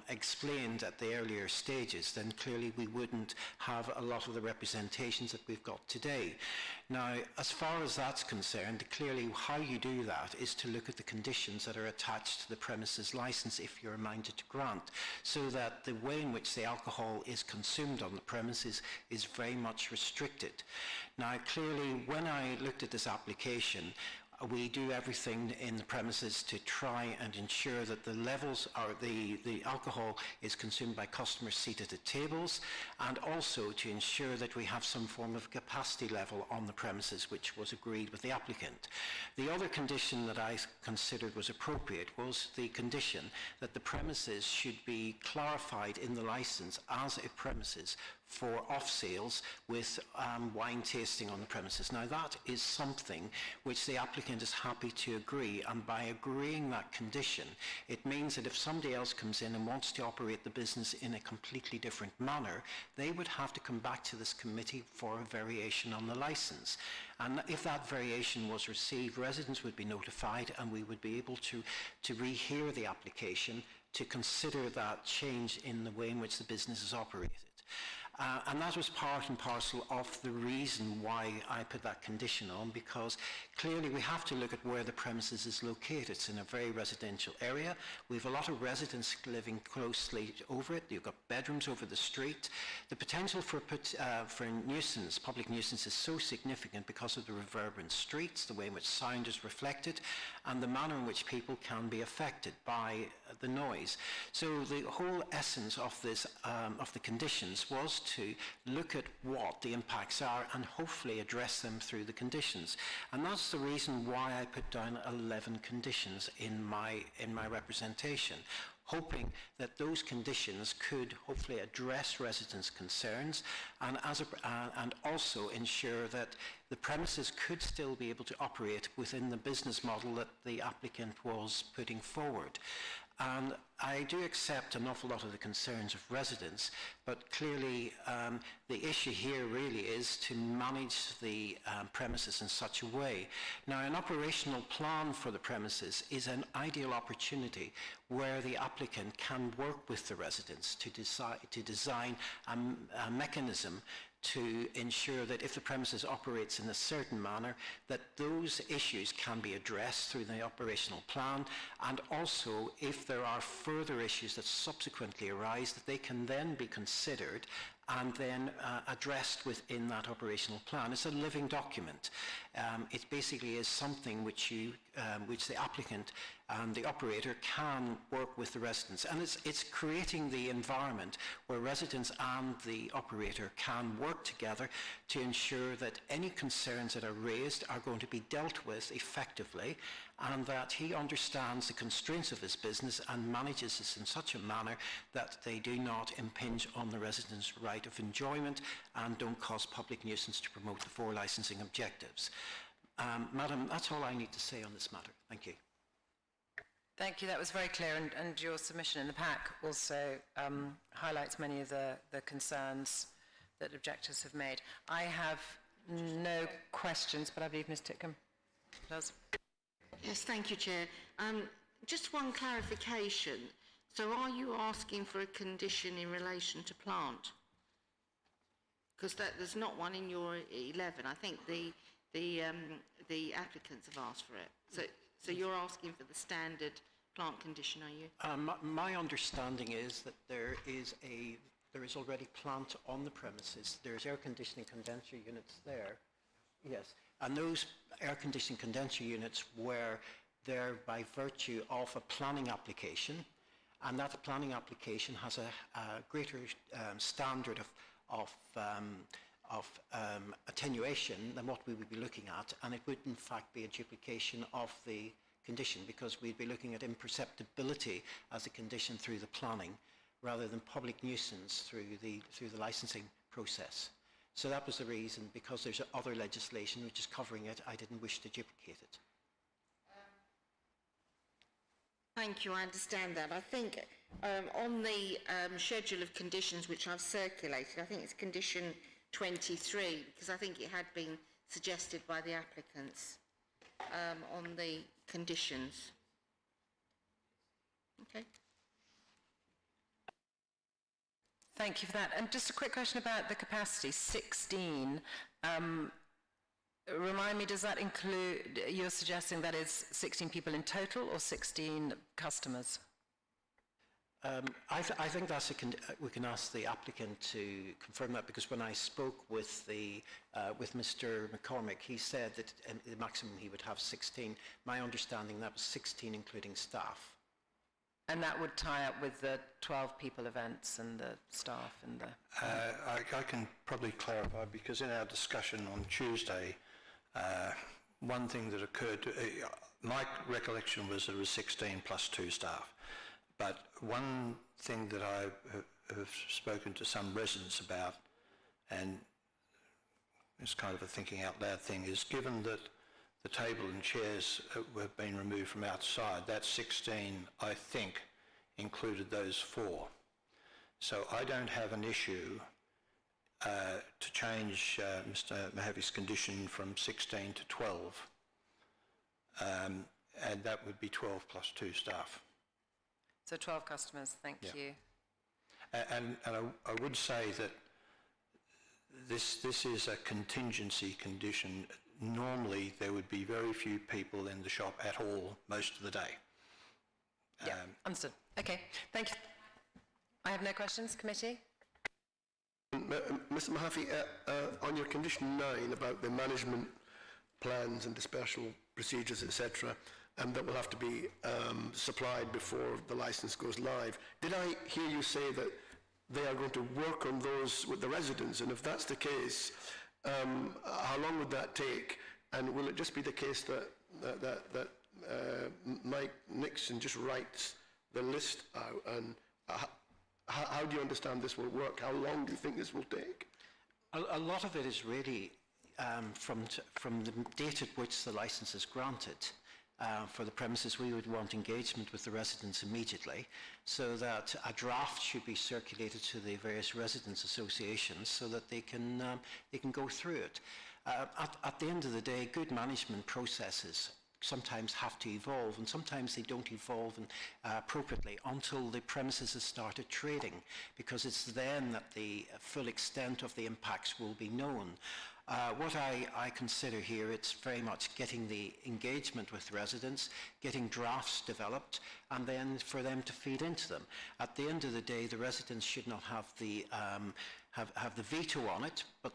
explained at the earlier stages, then clearly we wouldn't have a lot of the representations that we've got today. Now, as far as that's concerned, clearly how you do that is to look at the conditions that are attached to the premises licence if you're minded to grant, so that the way in which the alcohol is consumed on the premises is very much restricted. Now, clearly, when I looked at this application, we do everything in the premises to try and ensure that the levels are the alcohol is consumed by customers seated at tables, and also to ensure that we have some form of capacity level on the premises, which was agreed with the applicant. The other condition that I considered was appropriate was the condition that the premises should be clarified in the licence as a premises for off sales with wine tasting on the premises. Now that is something which the applicant is happy to agree, and by agreeing that condition, it means that if somebody else comes in and wants to operate the business in a completely different manner, they would have to come back to this committee for a variation on the licence. And if that variation was received, residents would be notified and we would be able to rehear the application to consider that change in the way in which the business is operated. And that was part and parcel of the reason why I put that condition on, because clearly we have to look at where the premises is located. It's in a very residential area. We have a lot of residents living closely over it. You've got bedrooms over the street. The potential for nuisance, public nuisance, is so significant because of the reverberant streets, the way in which sound is reflected, and the manner in which people can be affected by the noise. So the whole essence of this, of the conditions, was to look at what the impacts are and hopefully address them through the conditions. And that's the reason why I put down 11 conditions in my representation, hoping that those conditions could hopefully address residents' concerns and also ensure that the premises could still be able to operate within the business model that the applicant was putting forward. And I do accept an awful lot of the concerns of residents, but clearly the issue here really is to manage the premises in such a way. Now, an operational plan for the premises is an ideal opportunity where the applicant can work with the residents to design a mechanism to ensure that if the premises operates in a certain manner, that those issues can be addressed through the operational plan, and also if there are further issues that subsequently arise, that they can then be considered and then addressed within that operational plan. It's a living document. It basically is something which the applicant and the operator can work with the residents. And it's creating the environment where residents and the operator can work together to ensure that any concerns that are raised are going to be dealt with effectively, and that he understands the constraints of his business and manages this in such a manner that they do not impinge on the residents' right of enjoyment and don't cause public nuisance to promote the 4 licensing objectives. Madam, that's all I need to say on this matter. Thank you. Thank you. That was very clear, and your submission in the pack also highlights many of the concerns that objectors have made. I have no questions, but I believe Ms. Titcombe does. Yes, thank you, Chair. Just one clarification. So are you asking for a condition in relation to plant? Because there's not one in your 11. I think the applicants have asked for it. So you're asking for the standard plant condition, are you? My understanding is that there is already plant on the premises. There's air conditioning condenser units there. Yes, and those air conditioning condenser units were there by virtue of a planning application, and that planning application has a greater standard of attenuation than what we would be looking at, and it would in fact be a duplication of the condition, because we'd be looking at imperceptibility as a condition through the planning rather than public nuisance through the licensing process. So that was the reason, because there's other legislation which is covering it, I didn't wish to duplicate it. Thank you, I understand that. I think on the schedule of conditions which I've circulated, I think it's condition 23, because I think it had been suggested by the applicants on the conditions. Okay. Thank you for that. And just a quick question about the capacity, 16. Remind me, does that include, you're suggesting that is 16 people in total or 16 customers? I think that's we can ask the applicant to confirm that, because when I spoke with Mr. McCormick, he said that the maximum he would have 16. My understanding, that was 16 including staff. And that would tie up with the 12 people events and the staff and the... I can probably clarify, because in our discussion on Tuesday, one thing that occurred, my recollection was there was 16 plus 2 staff. But one thing that I have spoken to some residents about and it's kind of a thinking out loud thing, is given that the table and chairs have been removed from outside, that 16, I think, included those 4. So I don't have an issue to change Mr. Mahaffey's condition from 16 to 12, and that would be 12 plus 2 staff. So 12 customers, thank you. And I would say that this is a contingency condition. Normally, there would be very few people in the shop at all most of the day. Yeah, understood. Okay, thank you. I have no questions, committee. Mr. Mahaffey, on your condition 9 about the management plans and dispersal procedures, etc., that will have to be supplied before the licence goes live, did I hear you say that they are going to work on those with the residents? And if that's the case, how long would that take? And will it just be the case that Mike Nixon just writes the list out? And how do you understand this will work? How long do you think this will take? A lot of it is really from the date at which the licence is granted. For the premises, we would want engagement with the residents immediately, so that a draft should be circulated to the various residents' associations so that they can go through it. At the end of the day, good management processes sometimes have to evolve, and sometimes they don't evolve appropriately until the premises has started trading, because it's then that the full extent of the impacts will be known. What I consider here, it's very much getting the engagement with residents, getting drafts developed, and then for them to feed into them. At the end of the day, the residents should not have the veto on it, but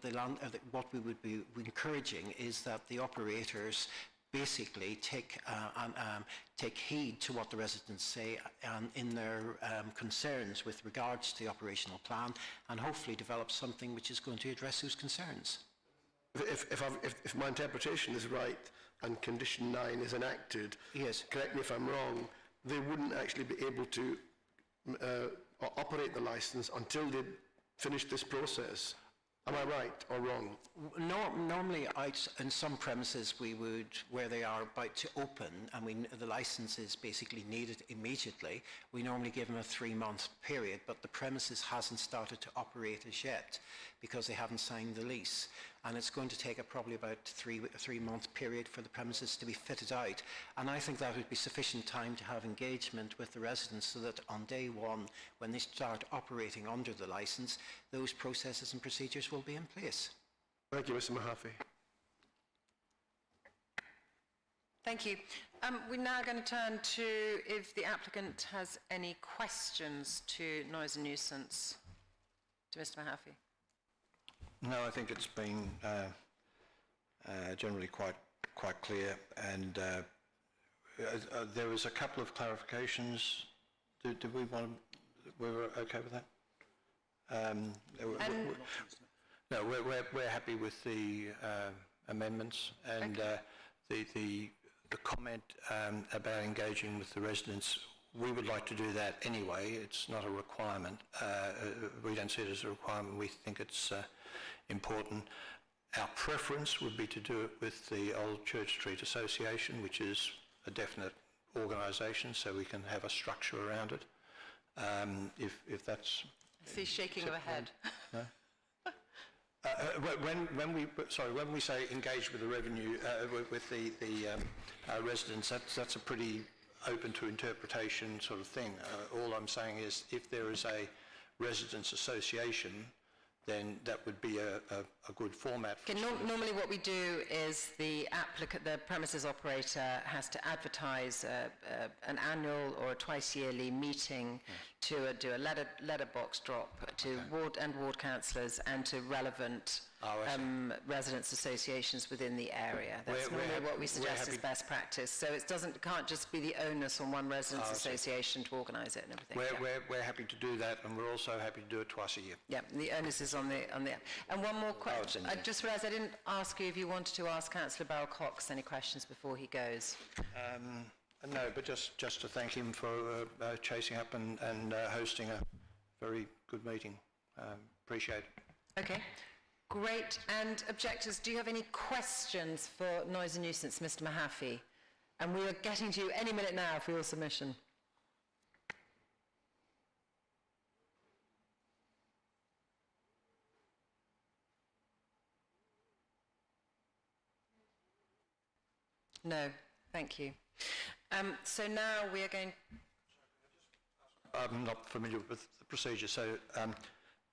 what we would be encouraging is that the operators basically take heed to what the residents say in their concerns with regards to the operational plan, and hopefully develop something which is going to address those concerns. If my interpretation is right and condition 9 is enacted, yes, correct me if I'm wrong, they wouldn't actually be able to operate the licence until they finish this process. Am I right or wrong? Normally, in some premises, we would, where they are about to open, and the licence is basically needed immediately, we normally give them a 3-month period, but the premises hasn't started to operate as yet because they haven't signed the lease. And it's going to take probably about a 3-month period for the premises to be fitted out. And I think that would be sufficient time to have engagement with the residents so that on day 1, when they start operating under the licence, those processes and procedures will be in place. Thank you, Mr. Mahaffey. Thank you. We're now going to turn to if the applicant has any questions to noise and nuisance. To Mr. Mahaffey. No, I think it's been generally quite clear, and there was a couple of clarifications. Did we want? We were okay with that. No, we're happy with the amendments, and the comment about engaging with the residents. We would like to do that anyway. It's not a requirement. We don't see it as a requirement. We think it's important. Our preference would be to do it with the Old Church Street Association, which is a definite organisation, so we can have a structure around it. If that's... I see shaking of a head. No? When we say engage with the revenue, with the residents, that's a pretty open to interpretation sort of thing. All I'm saying is if there is a residents association, then that would be a good format. Okay, normally what we do is the premises operator has to advertise an annual or a twice-yearly meeting to do a letterbox drop to ward councillors and to relevant residents associations within the area. That's normally what we suggest is best practice. So it can't just be the onus on one residents association to organise it and everything. We're happy to do that, and we're also happy to do it twice a year. Yeah, the onus is on the. And one more question. I just realised I didn't ask you if you wanted to ask Councillor Bell-Cox any questions before he goes. No, but just to thank him for chasing up and hosting a very good meeting. Appreciate it. Okay. Great. And objectors, do you have any questions for noise and nuisance, Mr. Mahaffey? And we are getting to you any minute now for your submission. No, thank you. So now we are going... I'm not familiar with the procedure, so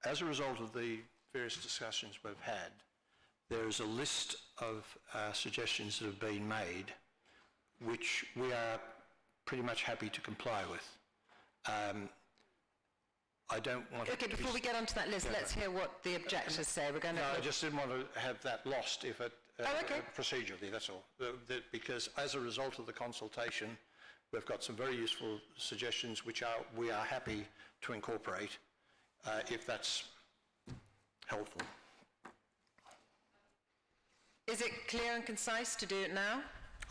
as a result of the various discussions we've had, there is a list of suggestions that have been made which we are pretty much happy to comply with. I don't want Okay, before we get onto that list, let's hear what the objectors say. We're going to... No, I just didn't want to have that lost if it... procedurally, that's all. Because as a result of the consultation, we've got some very useful suggestions which we are happy to incorporate if that's helpful. Is it clear and concise to do it now?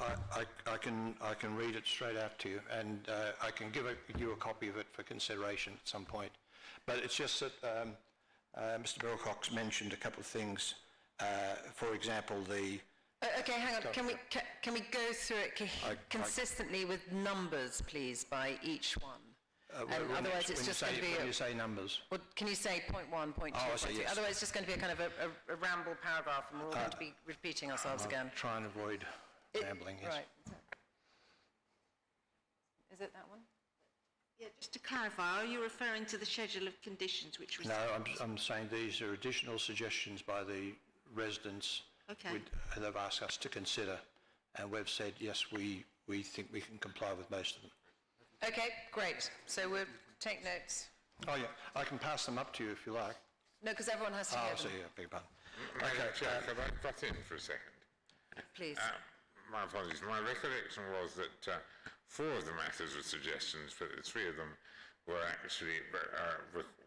I can read it straight out to you, and I can give you a copy of it for consideration at some point. But it's just that Mr. Wilcox mentioned a couple of things. For example, the... Okay, hang on. Can we go through it consistently with numbers, please, by each one? Otherwise, it's just going to be... When you say numbers... Well, can you say point 1, point 2, point 3? Yes. Otherwise, it's just going to be a kind of a ramble paragraph, and we're all going to be repeating ourselves again. Try and avoid rambling, yes. Right. Is it that one? Yeah, just to clarify, are you referring to the schedule of conditions which was... No, I'm saying these are additional suggestions by the residents they've asked us to consider, and we've said, yes, we think we can comply with most of them. Okay, great. So we'll take notes. Oh, yeah, I can pass them up to you if you like. No, because everyone has to hear them. Oh, so yeah, beg your pardon. Madam Chair, could I butt in for a second? Please. My apologies. My recollection was that 4 of the matters were suggestions, but 3 of them were actually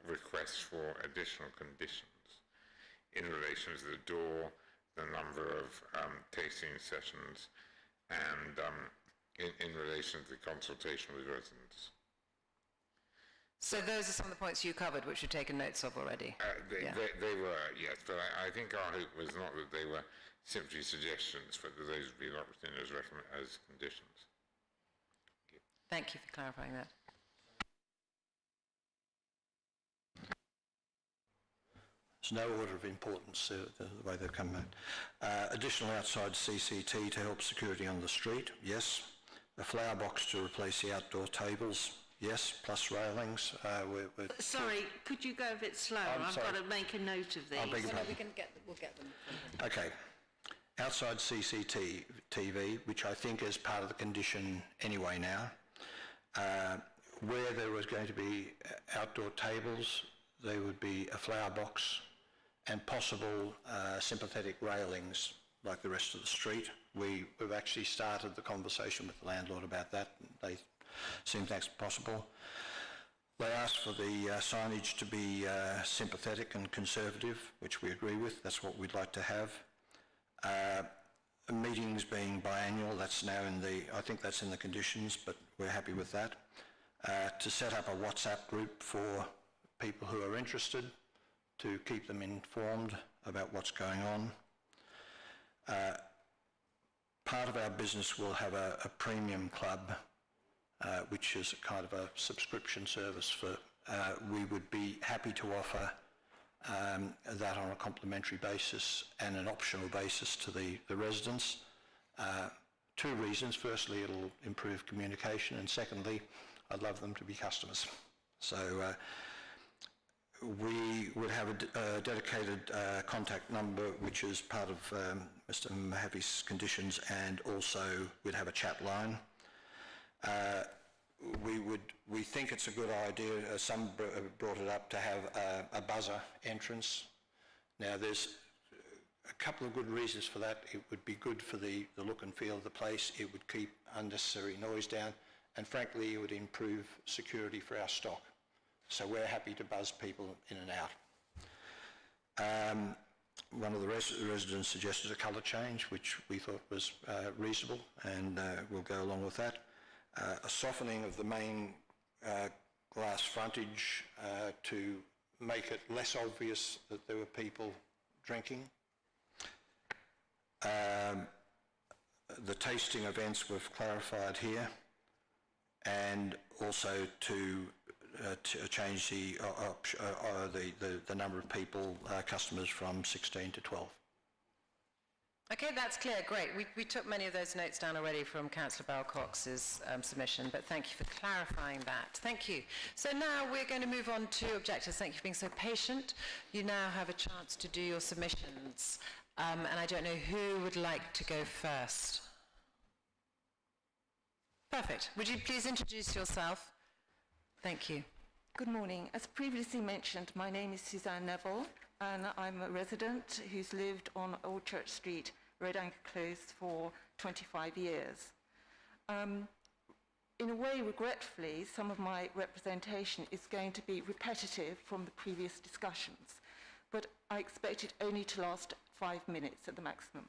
requests for additional conditions in relation to the door, the number of tasting sessions, and in relation to the consultation with residents. So those are some of the points you covered, which you've taken notes of already? They were, yes, but I think our hope was not that they were simply suggestions, but that those would be locked in as conditions. Thank you for clarifying that. There's no order of importance the way they've come out. Additional outside CCT to help security on the street, yes. A flower box to replace the outdoor tables, yes, plus railings. Sorry, could you go a bit slower? I've got to make a note of these. We'll get them. Okay. Outside CCTV, which I think is part of the condition anyway now. Where there was going to be outdoor tables, there would be a flower box and possible sympathetic railings like the rest of the street. We've actually started the conversation with the landlord about that. They seem that's possible. They asked for the signage to be sympathetic and conservative, which we agree with. That's what we'd like to have. Meetings being biannual, that's now I think that's in the conditions, but we're happy with that. To set up a WhatsApp group for people who are interested, to keep them informed about what's going on. Part of our business will have a premium club, which is a kind of a subscription service for, we would be happy to offer that on a complimentary basis and an optional basis to the residents. 2 reasons. Firstly, it'll improve communication, and secondly, I'd love them to be customers. So we would have a dedicated contact number, which is part of Mr. Mahaffey's conditions, and also we'd have a chat line. We think it's a good idea, some brought it up, to have a buzzer entrance. Now there's a couple of good reasons for that. It would be good for the look and feel of the place. It would keep unnecessary noise down, and frankly it would improve security for our stock. So we're happy to buzz people in and out. One of the residents suggested a colour change, which we thought was reasonable, and we'll go along with that. A softening of the main glass frontage to make it less obvious that there were people drinking. The tasting events we've clarified here, and also to change the number of people, customers, from 16 to 12. Okay, that's clear, great. We took many of those notes down already from Councillor Bell-Cox's submission, but thank you for clarifying that. Thank you. So now we're going to move on to objectors. Thank you for being so patient. You now have a chance to do your submissions. And I don't know who would like to go first. Perfect. Would you please introduce yourself? Thank you. Good morning. As previously mentioned, my name is Suzanne Neville, and I'm a resident who's lived on Old Church Street, Red Anchor Close, for 25 years. In a way, regretfully, some of my representation is going to be repetitive from the previous discussions, but I expect it only to last 5 minutes at the maximum.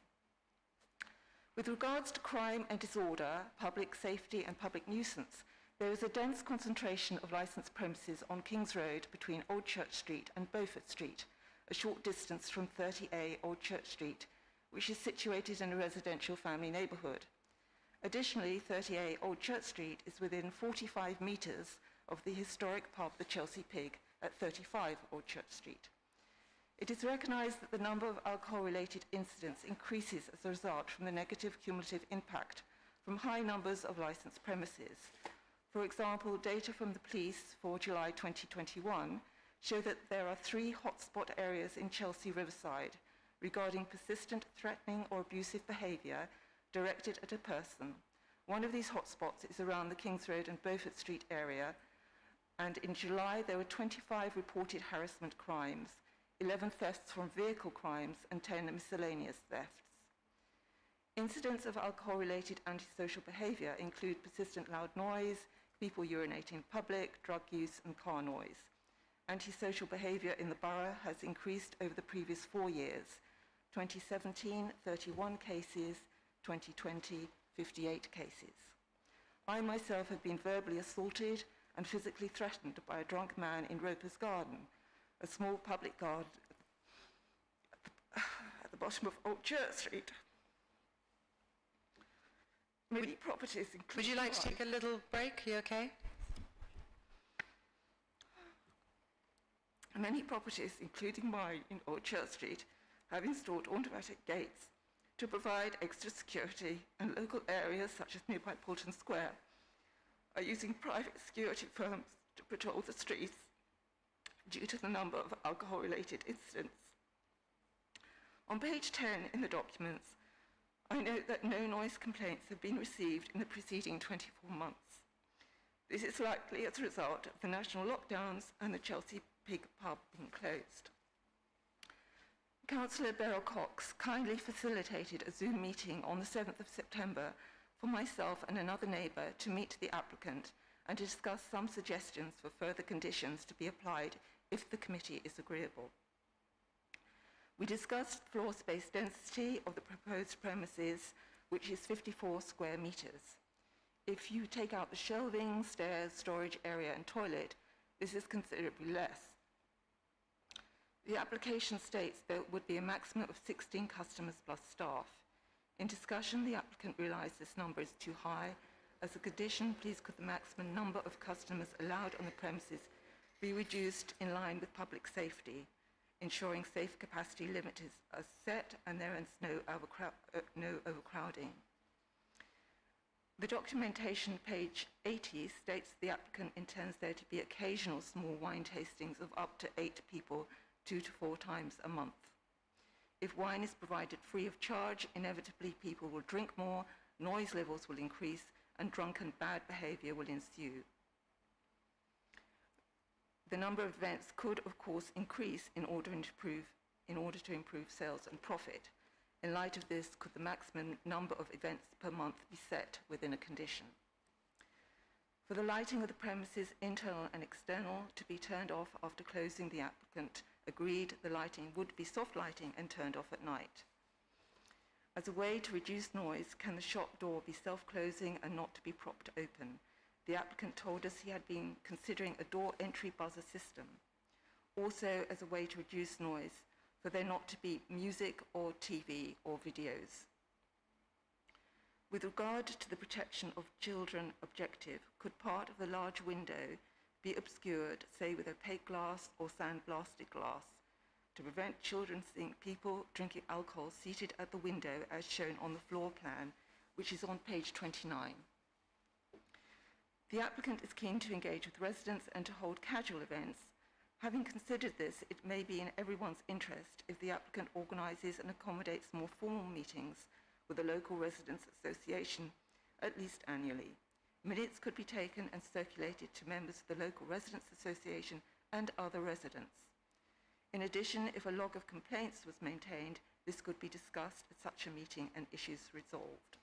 With regards to crime and disorder, public safety and public nuisance, there is a dense concentration of licensed premises on King's Road between Old Church Street and Beaufort Street, a short distance from 30A Old Church Street, which is situated in a residential family neighbourhood. Additionally, 30A Old Church Street is within 45 metres of the historic pub The Chelsea Pig at 35 Old Church Street. It is recognised that the number of alcohol-related incidents increases as a result from the negative cumulative impact from high numbers of licensed premises. For example, data from the police for July 2021 show that there are 3 hotspot areas in Chelsea Riverside regarding persistent, threatening or abusive behaviour directed at a person. One of these hotspots is around the Kings Road and Beaufort Street area, and in July there were 25 reported harassment crimes, 11 thefts from vehicle crimes and 10 miscellaneous thefts. Incidents of alcohol-related antisocial behaviour include persistent loud noise, people urinating in public, drug use and car noise. Antisocial behaviour in the borough has increased over the previous 4 years. 2017, 31 cases, 2020, 58 cases. I myself have been verbally assaulted and physically threatened by a drunk man in Roper's Garden, a small public garden at the bottom of Old Church Street. Many properties include... Would you like to take a little break? Are you okay? Many properties, including mine in Old Church Street, have installed automatic gates to provide extra security, and local areas such as nearby Poulton Square are using private security firms to patrol the streets due to the number of alcohol-related incidents. On page 10 in the documents, I note that no noise complaints have been received in the preceding 24 months. This is likely as a result of the national lockdowns and the Chelsea Pig pub being closed. Councillor Beryl-Cox kindly facilitated a Zoom meeting on the 7th of September for myself and another neighbour to meet the applicant and to discuss some suggestions for further conditions to be applied if the committee is agreeable. We discussed floor space density of the proposed premises, which is 54 square metres. If you take out the shelving, stairs, storage area and toilet, this is considerably less. The application states there would be a maximum of 16 customers plus staff. In discussion, the applicant realised this number is too high. As a condition, please could the maximum number of customers allowed on the premises be reduced in line with public safety, ensuring safe capacity limits are set and there is no overcrowding. The documentation, page 80, states the applicant intends there to be occasional small wine tastings of up to 8 people 2 to 4 times a month. If wine is provided free of charge, inevitably people will drink more, noise levels will increase, and drunken bad behaviour will ensue. The number of events could, of course, increase in order to improve sales and profit. In light of this, could the maximum number of events per month be set within a condition? For the lighting of the premises, internal and external, to be turned off after closing, the applicant agreed the lighting would be soft lighting and turned off at night. As a way to reduce noise, can the shop door be self-closing and not to be propped open? The applicant told us he had been considering a door entry buzzer system. Also, as a way to reduce noise, for there not to be music or TV or videos. With regard to the protection of children objective, could part of the large window be obscured, say with opaque glass or sandblasted glass, to prevent children seeing people drinking alcohol seated at the window as shown on the floor plan, which is on page 29. The applicant is keen to engage with residents and to hold casual events. Having considered this, it may be in everyone's interest if the applicant organises and accommodates more formal meetings with the local residents association, at least annually. Minutes could be taken and circulated to members of the local residents association and other residents. In addition, if a log of complaints was maintained, this could be discussed at such a meeting and issues resolved.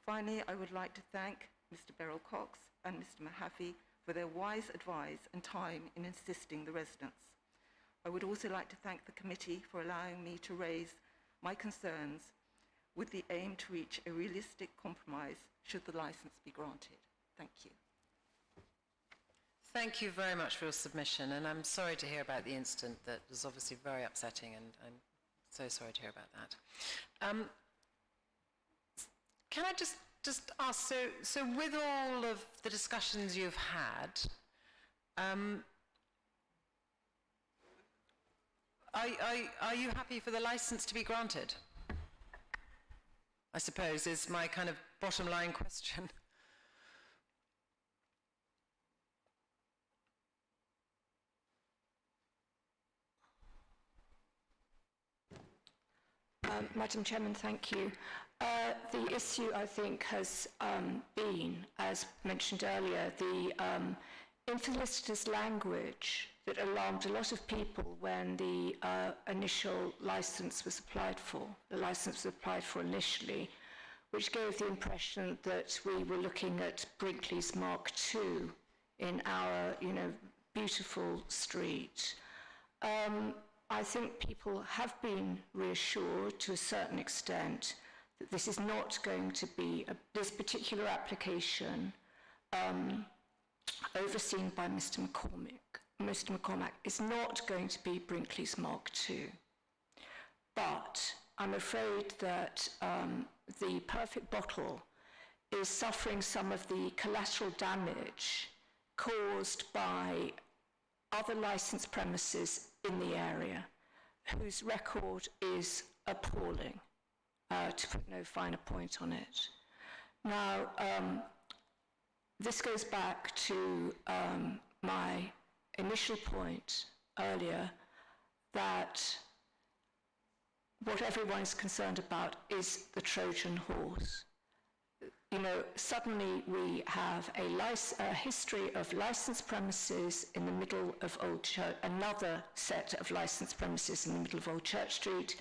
Finally, I would like to thank Mr. Beryl Cox and Mr. Mahaffey for their wise advice and time in assisting the residents. I would also like to thank the committee for allowing me to raise my concerns with the aim to reach a realistic compromise should the licence be granted. Thank you. Thank you very much for your submission, and I'm sorry to hear about the incident. That was obviously very upsetting, and I'm so sorry to hear about that. Can I just ask, so with all of the discussions you've had, are you happy for the licence to be granted? I suppose is my kind of bottom line question. Madam Chairman, thank you. The issue, I think, has been, as mentioned earlier, the infelicitous language that alarmed a lot of people when the initial licence was applied for. The licence was applied for initially, which gave the impression that we were looking at Brinkley's Mark II in our, beautiful street. I think people have been reassured to a certain extent that this is not going to be, this particular application overseen by Mr. McCormack is not going to be Brinkley's Mark II. But I'm afraid that the Perfect Bottle is suffering some of the collateral damage caused by other licensed premises in the area whose record is appalling, to put no finer point on it. Now, this goes back to my initial point earlier that what everyone is concerned about is the Trojan horse. Suddenly we have a history of licensed premises in the middle of Old Church, another set of licensed premises in the middle of Old Church Street.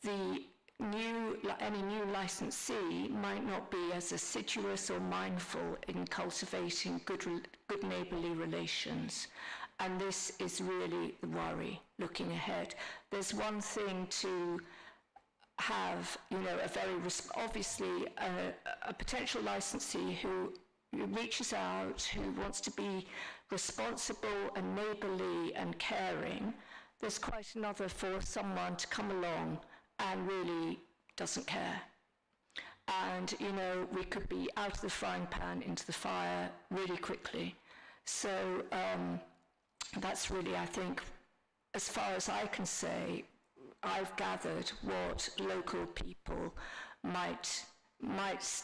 Any new licensee might not be as assiduous or mindful in cultivating good neighbourly relations. And this is really the worry looking ahead. There's one thing to have, obviously a potential licensee who reaches out, who wants to be responsible and neighbourly and caring. There's quite another for someone to come along and really doesn't care. And, we could be out of the frying pan into the fire really quickly. So that's really, I think, as far as I can say, I've gathered what local people might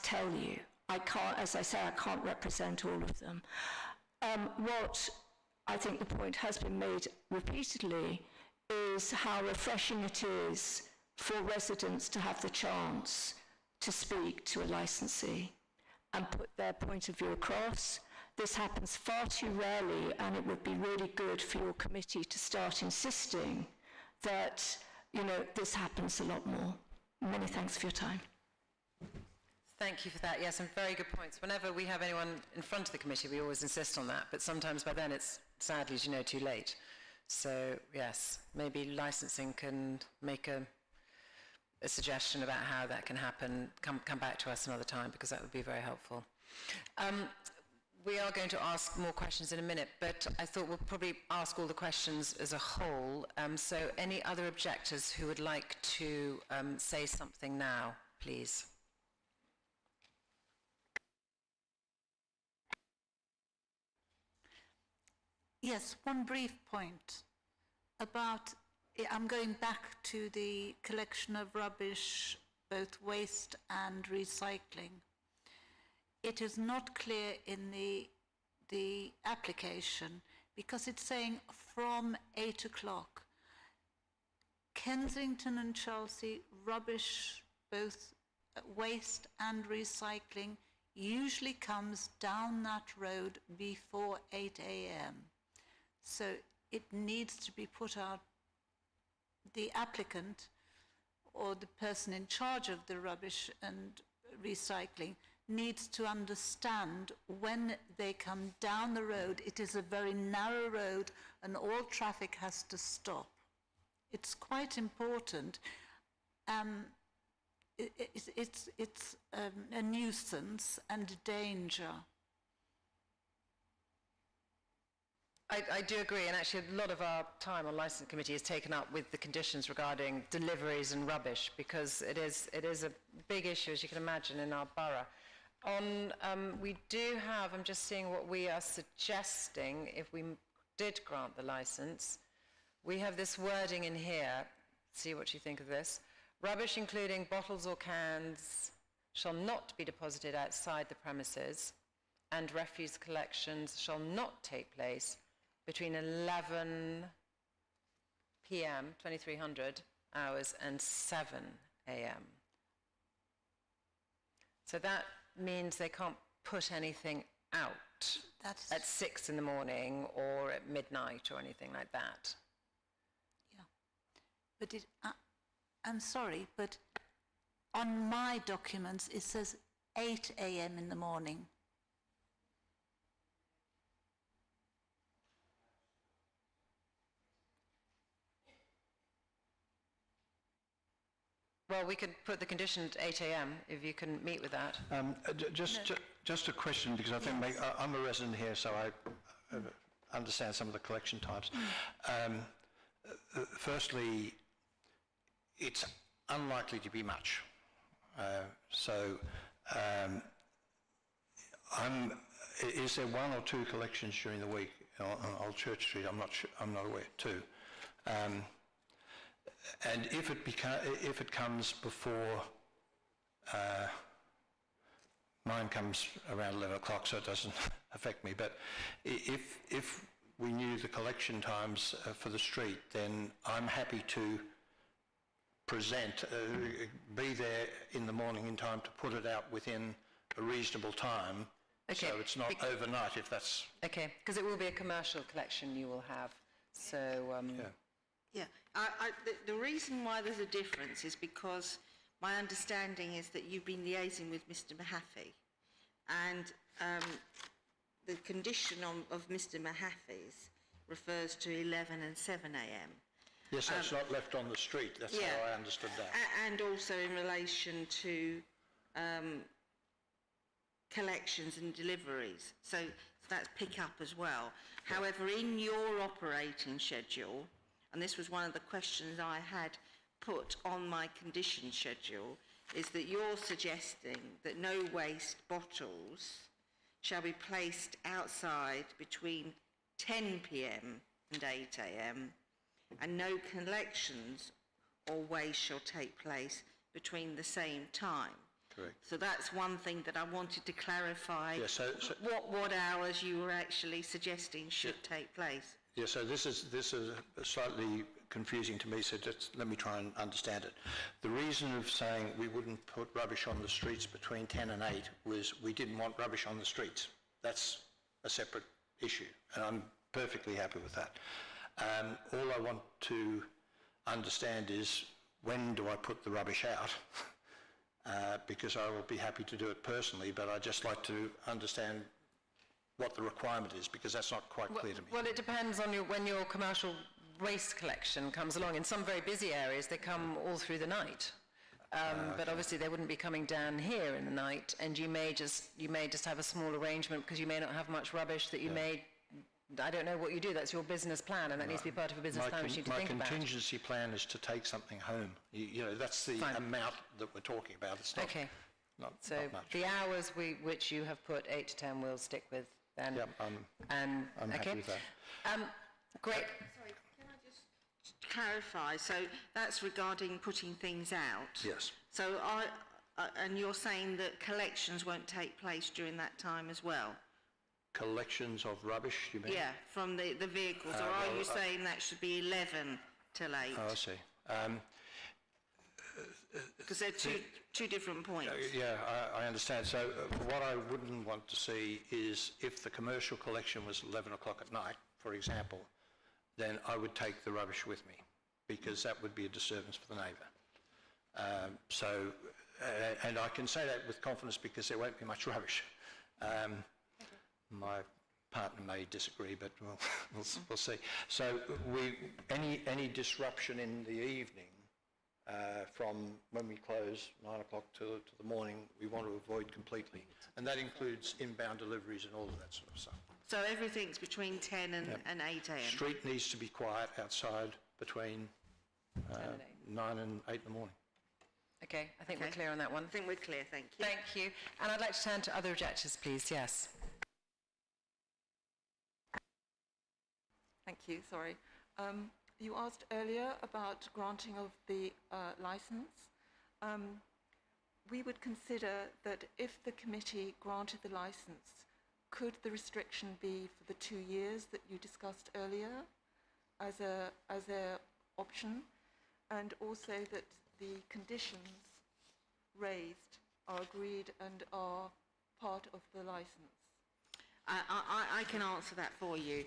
tell you. I can't, as I say, I can't represent all of them. What I think the point has been made repeatedly is how refreshing it is for residents to have the chance to speak to a licensee and put their point of view across. This happens far too rarely, and it would be really good for your committee to start insisting that this happens a lot more. Many thanks for your time. Thank you for that. Yes, and very good points. Whenever we have anyone in front of the committee, we always insist on that, but sometimes by then it's, sadly, as you know, too late. So, yes, maybe licensing can make a suggestion about how that can happen, come back to us another time, because that would be very helpful. We are going to ask more questions in a minute, but I thought we'll probably ask all the questions as a whole. So any other objectors who would like to say something now, please? Yes, one brief point about, I'm going back to the collection of rubbish, both waste and recycling. It is not clear in the application because it's saying from 8 o'clock. Kensington and Chelsea, rubbish, both waste and recycling, usually comes down that road before 8 a.m. So it needs to be put out. The applicant or the person in charge of the rubbish and recycling needs to understand when they come down the road, it is a very narrow road and all traffic has to stop. It's quite important. It's a nuisance and a danger. I do agree, and actually a lot of our time on Licensing Committee is taken up with the conditions regarding deliveries and rubbish, because it is a big issue, as you can imagine, in our borough. We do have, I'm just seeing what we are suggesting if we did grant the licence. We have this wording in here, see what you think of this. Rubbish including bottles or cans shall not be deposited outside the premises, and refuse collections shall not take place between 11 p.m., 2300 hours, and 7 a.m. So that means they can't put anything out at 6 in the morning or at midnight or anything like that. Yeah, but I'm sorry, but on my documents it says 8 a.m. in the morning. Well, we could put the condition at 8 a.m. if you can meet with that. Just a question, because I think I'm a resident here, so I understand some of the collection types. Firstly, it's unlikely to be much. Is there one or two collections during the week on Old Church Street? I'm not aware. Two. And if it comes before, mine comes around 11 o'clock, so it doesn't affect me. But if we knew the collection times for the street, then I'm happy to present, be there in the morning in time to put it out within a reasonable time. Okay. So it's not overnight, if that's... Okay, because it will be a commercial collection you will have, so... Yeah, the reason why there's a difference is because my understanding is that you've been liaising with Mr. Mahaffey, and the condition of Mr. Mahaffey's refers to 11 and 7 a.m. Yes, that's not left on the street, that's how I understood that. And also in relation to collections and deliveries, so that's pick up as well. Yeah. However, in your operating schedule, and this was one of the questions I had put on my condition schedule, is that you're suggesting that no waste bottles shall be placed outside between 10 p.m. and 8 a.m. and no collections or waste shall take place between the same time. Correct. So that's one thing that I wanted to clarify, what hours you were actually suggesting should take place. Yeah, so this is slightly confusing to me, so just let me try and understand it. The reason of saying we wouldn't put rubbish on the streets between 10 and 8 was we didn't want rubbish on the streets. That's a separate issue, and I'm perfectly happy with that. All I want to understand is when do I put the rubbish out? Because I will be happy to do it personally, but I'd just like to understand what the requirement is, because that's not quite clear to me. Well, it depends on when your commercial waste collection comes along. In some very busy areas, they come all through the night. But obviously they wouldn't be coming down here in the night, and you may just have a small arrangement because you may not have much rubbish that you may. I don't know what you do. That's your business plan, and that needs to be part of a business plan which you need to think about. My contingency plan is to take something home. You know, that's the amount that we're talking about. It's not, okay. Not much. The hours which you have put 8 to 10 we'll stick with then. Yep, I'm happy with that. Great. Sorry, can I just clarify? So that's regarding putting things out? Yes. So and you're saying that collections won't take place during that time as well? Collections of rubbish, you mean? Yeah, from the vehicles, or are you saying that should be 11 till 8? Oh, I see. Because they're two different points. Yeah, I understand. So what I wouldn't want to see is if the commercial collection was 11 o'clock at night, for example, then I would take the rubbish with me, because that would be a disturbance for the neighbour. And I can say that with confidence because there won't be much rubbish. My partner may disagree, but we'll see. So any disruption in the evening from when we close 9 o'clock to the morning, we want to avoid completely. And that includes inbound deliveries and all of that sort of stuff. So everything's between 10 and 8 a.m.? Street needs to be quiet outside between 9 and 8 in the morning. Okay, I think we're clear on that one. I think we're clear, thank you. Thank you. And I'd like to turn to other objectors, please. Yes. Thank you, sorry. You asked earlier about granting of the licence. We would consider that if the committee granted the licence, could the restriction be for the 2 years that you discussed earlier as a option, and also that the conditions raised are agreed and are part of the licence? I can answer that for you.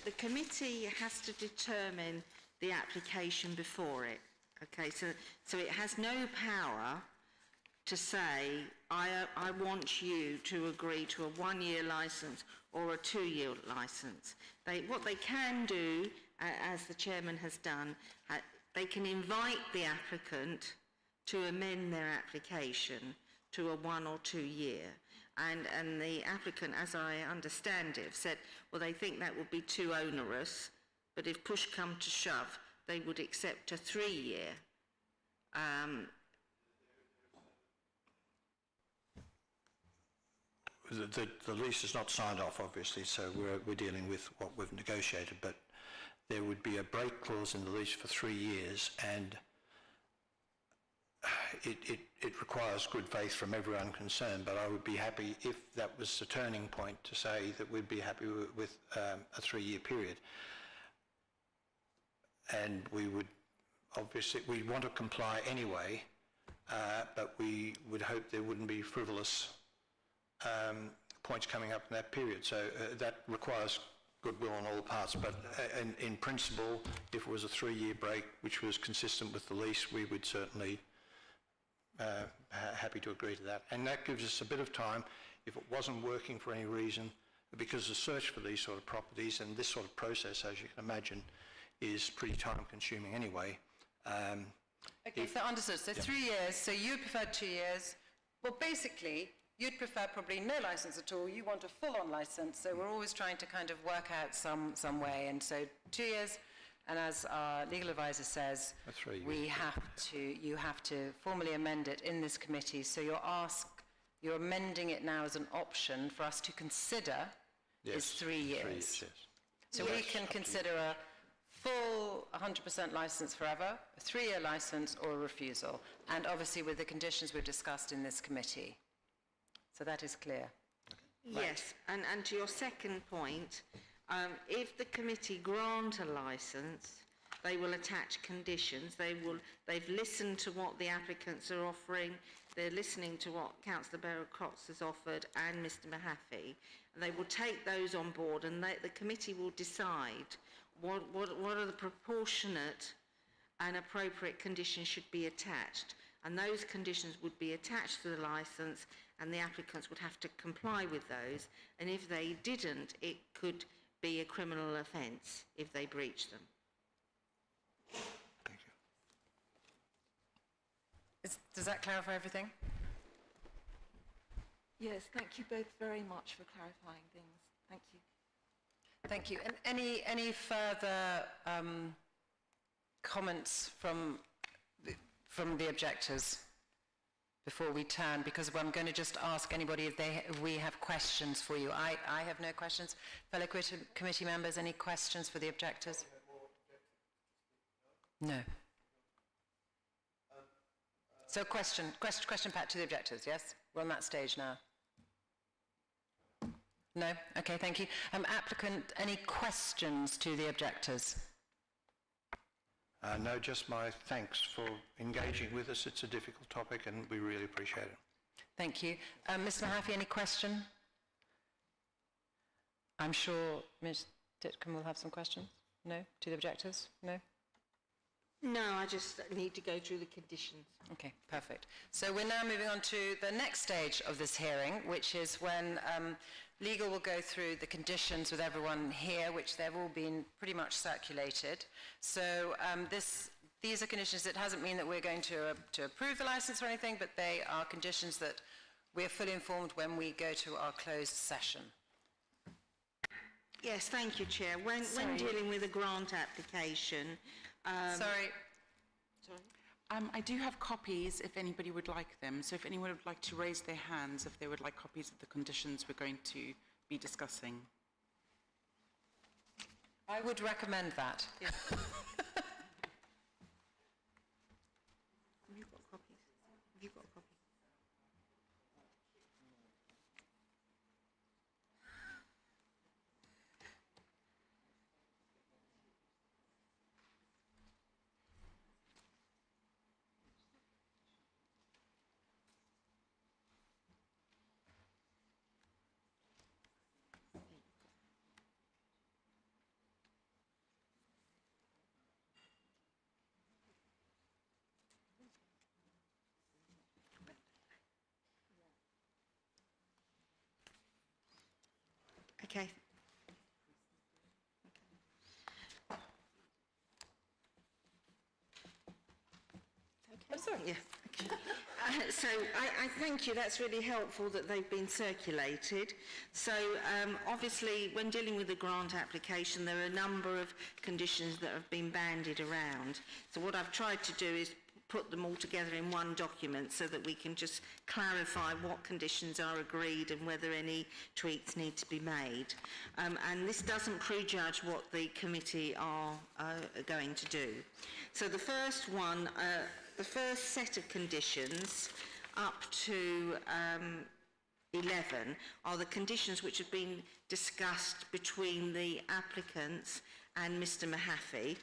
The committee has to determine the application before it. Okay, so it has no power to say, I want you to agree to a 1-year licence or a 2-year licence. What they can do, as the chairman has done, they can invite the applicant to amend their application to a 1 or 2 year. And the applicant, as I understand it, have said, well, they think that would be too onerous, but if push come to shove, they would accept a 3-year. The lease is not signed off, obviously, so we're dealing with what we've negotiated, but there would be a break clause in the lease for 3 years, and it requires good faith from everyone concerned, but I would be happy if that was the turning point to say that we'd be happy with a 3-year period. And we would, obviously, we want to comply anyway, but we would hope there wouldn't be frivolous points coming up in that period. So that requires goodwill on all parts, but in principle, if it was a 3-year break, which was consistent with the lease, we would certainly happy to agree to that. And that gives us a bit of time, if it wasn't working for any reason, because the search for these sort of properties and this sort of process, as you can imagine, is pretty time consuming anyway. Okay, so understood. So 3 years, so you prefer 2 years. Well, basically, you'd prefer probably no licence at all. You want a full-on licence, so we're always trying to kind of work out some way. And so 2 years, and as our legal advisor says, you have to formally amend it in this committee. So you're amending it now as an option for us to consider is 3 years. 3 years, yes. So we can consider a full 100% licence forever, a 3-year licence, or a refusal, and obviously with the conditions we've discussed in this committee. So that is clear. Yes, and to your second point, if the committee grant a licence, they will attach conditions. They've listened to what the applicants are offering. They're listening to what Councillor Barrett-Cox has offered and Mr Mahaffey. And they will take those on board, and the committee will decide what are the proportionate and appropriate conditions should be attached. And those conditions would be attached to the licence, and the applicants would have to comply with those. And if they didn't, it could be a criminal offence if they breach them. Thank you. Does that clarify everything? Yes, thank you both very much for clarifying things. Thank you. Thank you. And any further comments from the objectors before we turn? Because I'm going to just ask anybody if we have questions for you. I have no questions. Fellow committee members, any questions for the objectors? No. So question back to the objectors, yes? We're on that stage now. No? Okay, thank you. Applicant, any questions to the objectors? No, just my thanks for engaging with us. It's a difficult topic and we really appreciate it. Thank you. Mr. Mahaffey, any question? I'm sure Ms. Titcombe will have some questions. No? To the objectors? No? No, I just need to go through the conditions. Okay, perfect. So we're now moving on to the next stage of this hearing, which is when legal will go through the conditions with everyone here, which they've all been pretty much circulated. So these are conditions. It hasn't mean that we're going to approve the license or anything, but they are conditions that we're fully informed when we go to our closed session. Yes, thank you, Chair. When dealing with a grant application... Sorry. I do have copies if anybody would like them. So if anyone would like to raise their hands if they would like copies of the conditions we're going to be discussing. I would recommend that. Have you got copies? Have you got copies? Okay. I'm sorry. Yeah. Okay. So I thank you. That's really helpful that they've been circulated. So obviously, when dealing with a grant application, there are a number of conditions that have been bandied around. So what I've tried to do is put them all together in one document so that we can just clarify what conditions are agreed and whether any tweaks need to be made. And this doesn't prejudge what the committee are going to do. So the first one, the first set of conditions up to 11 are the conditions which have been discussed between the applicants and Mr. Mahaffey.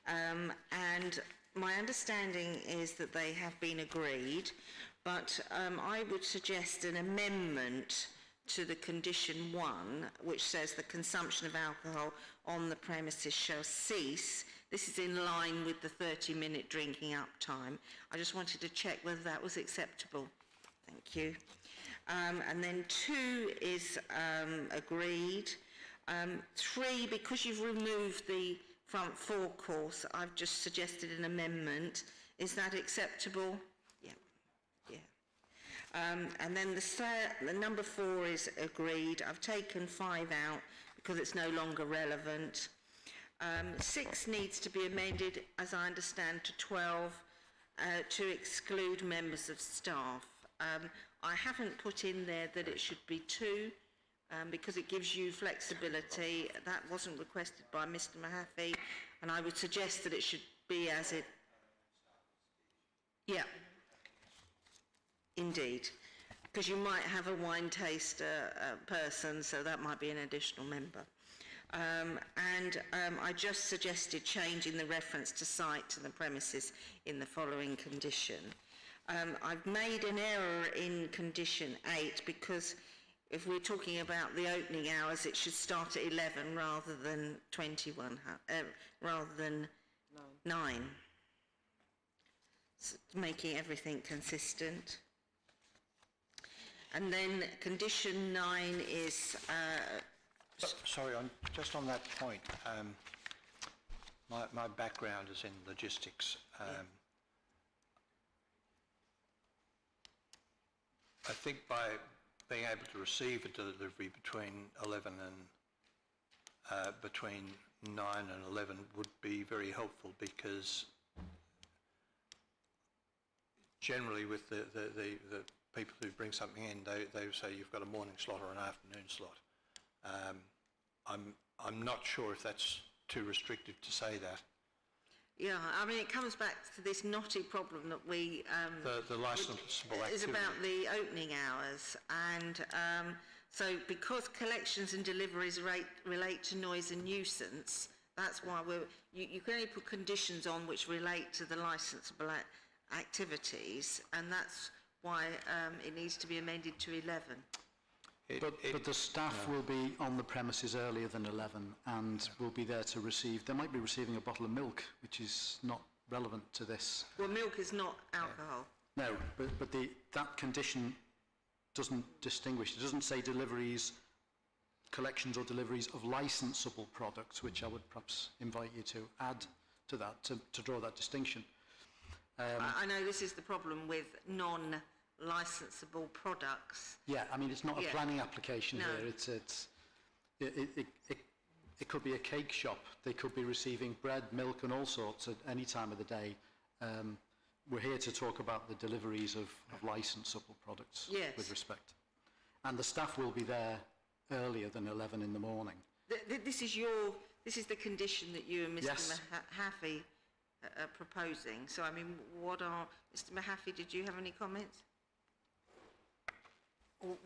And my understanding is that they have been agreed, but I would suggest an amendment to the condition 1, which says the consumption of alcohol on the premises shall cease. This is in line with the 30-minute drinking up time. I just wanted to check whether that was acceptable. Thank you. And then 2 is agreed. 3, because you've removed the front forecourse, I've just suggested an amendment. Is that acceptable? Yeah. Yeah. And then the number 4 is agreed. I've taken 5 out because it's no longer relevant. 6 needs to be amended, as I understand, to 12 to exclude members of staff. I haven't put in there that it should be 2 because it gives you flexibility. That wasn't requested by Mr. Mahaffey, and I would suggest that it should be as it... Yeah, indeed, because you might have a wine taster person, so that might be an additional member. I just suggested changing the reference to site to the premises in the following condition. I've made an error in condition 8 because if we're talking about the opening hours, it should start at 11 rather than 21, rather than 9. So making everything consistent. And then condition 9 is... Sorry, just on that point, my background is in logistics. I think by being able to receive a delivery between 9 and 11 would be very helpful, because generally with the people who bring something in, they say you've got a morning slot or an afternoon slot. I'm not sure if that's too restrictive to say that. Yeah, I mean, it comes back to this knotty problem that we... the licensable activity. is about the opening hours, and so because collections and deliveries relate to noise and nuisance, that's why you can only put conditions on which relate to the licensable activities, and that's why it needs to be amended to 11. But the staff will be on the premises earlier than 11 and will be there to receive. They might be receiving a bottle of milk, which is not relevant to this. Well, milk is not alcohol. No, but that condition doesn't distinguish. It doesn't say collections or deliveries of licensable products, which I would perhaps invite you to add to that, to draw that distinction. I know this is the problem with non-licensable products. Yeah, I mean, it's not a planning application here. It could be a cake shop. They could be receiving bread, milk and all sorts at any time of the day. We're here to talk about the deliveries of licensable products with respect. And the staff will be there earlier than 11 in the morning. This is the condition that you and Mr. Mahaffey are proposing. So, I mean, Mr. Mahaffey, did you have any comments?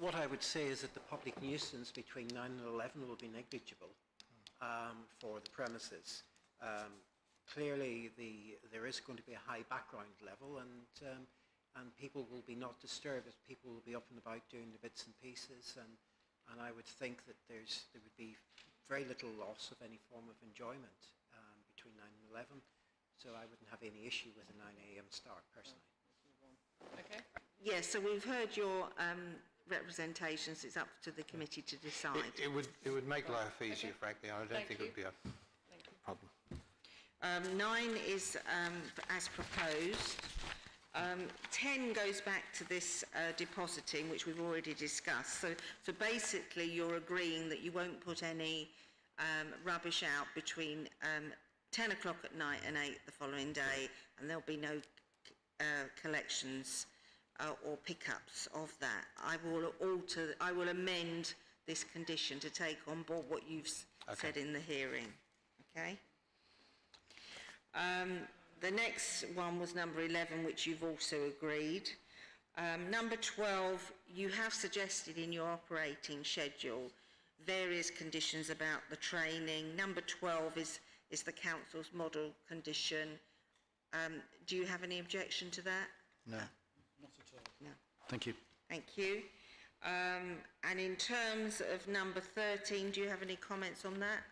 What I would say is that the public nuisance between 9 and 11 will be negligible for the premises. Clearly, there is going to be a high background level, and people will be not disturbed as people will be up and about doing the bits and pieces, and I would think that there would be very little loss of any form of enjoyment between 9 and 11, so I wouldn't have any issue with a 9 a.m. start, personally. Okay. Yes, so we've heard your representations. It's up to the committee to decide. It would make life easier, frankly. I don't think it would be a problem. 9 is as proposed. 10 goes back to this depositing, which we've already discussed. So basically, you're agreeing that you won't put any rubbish out between 10 o'clock at night and 8 the following day, and there'll be no collections or pickups of that. I will amend this condition to take on board what you've said in the hearing. Okay. The next one was number 11, which you've also agreed. Number 12, you have suggested in your operating schedule various conditions about the training. Number 12 is the council's model condition. Do you have any objection to that? No. Not at all. No. Thank you. Thank you. And in terms of number 13, do you have any comments on that?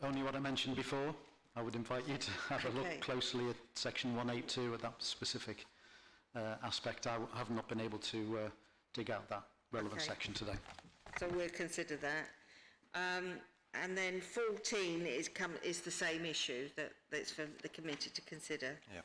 Only what I mentioned before. I would invite you to have a look closely at section 182 at that specific aspect. I have not been able to dig out that relevant section today. So we'll consider that. And then 14 is the same issue that's for the committee to consider. Yeah.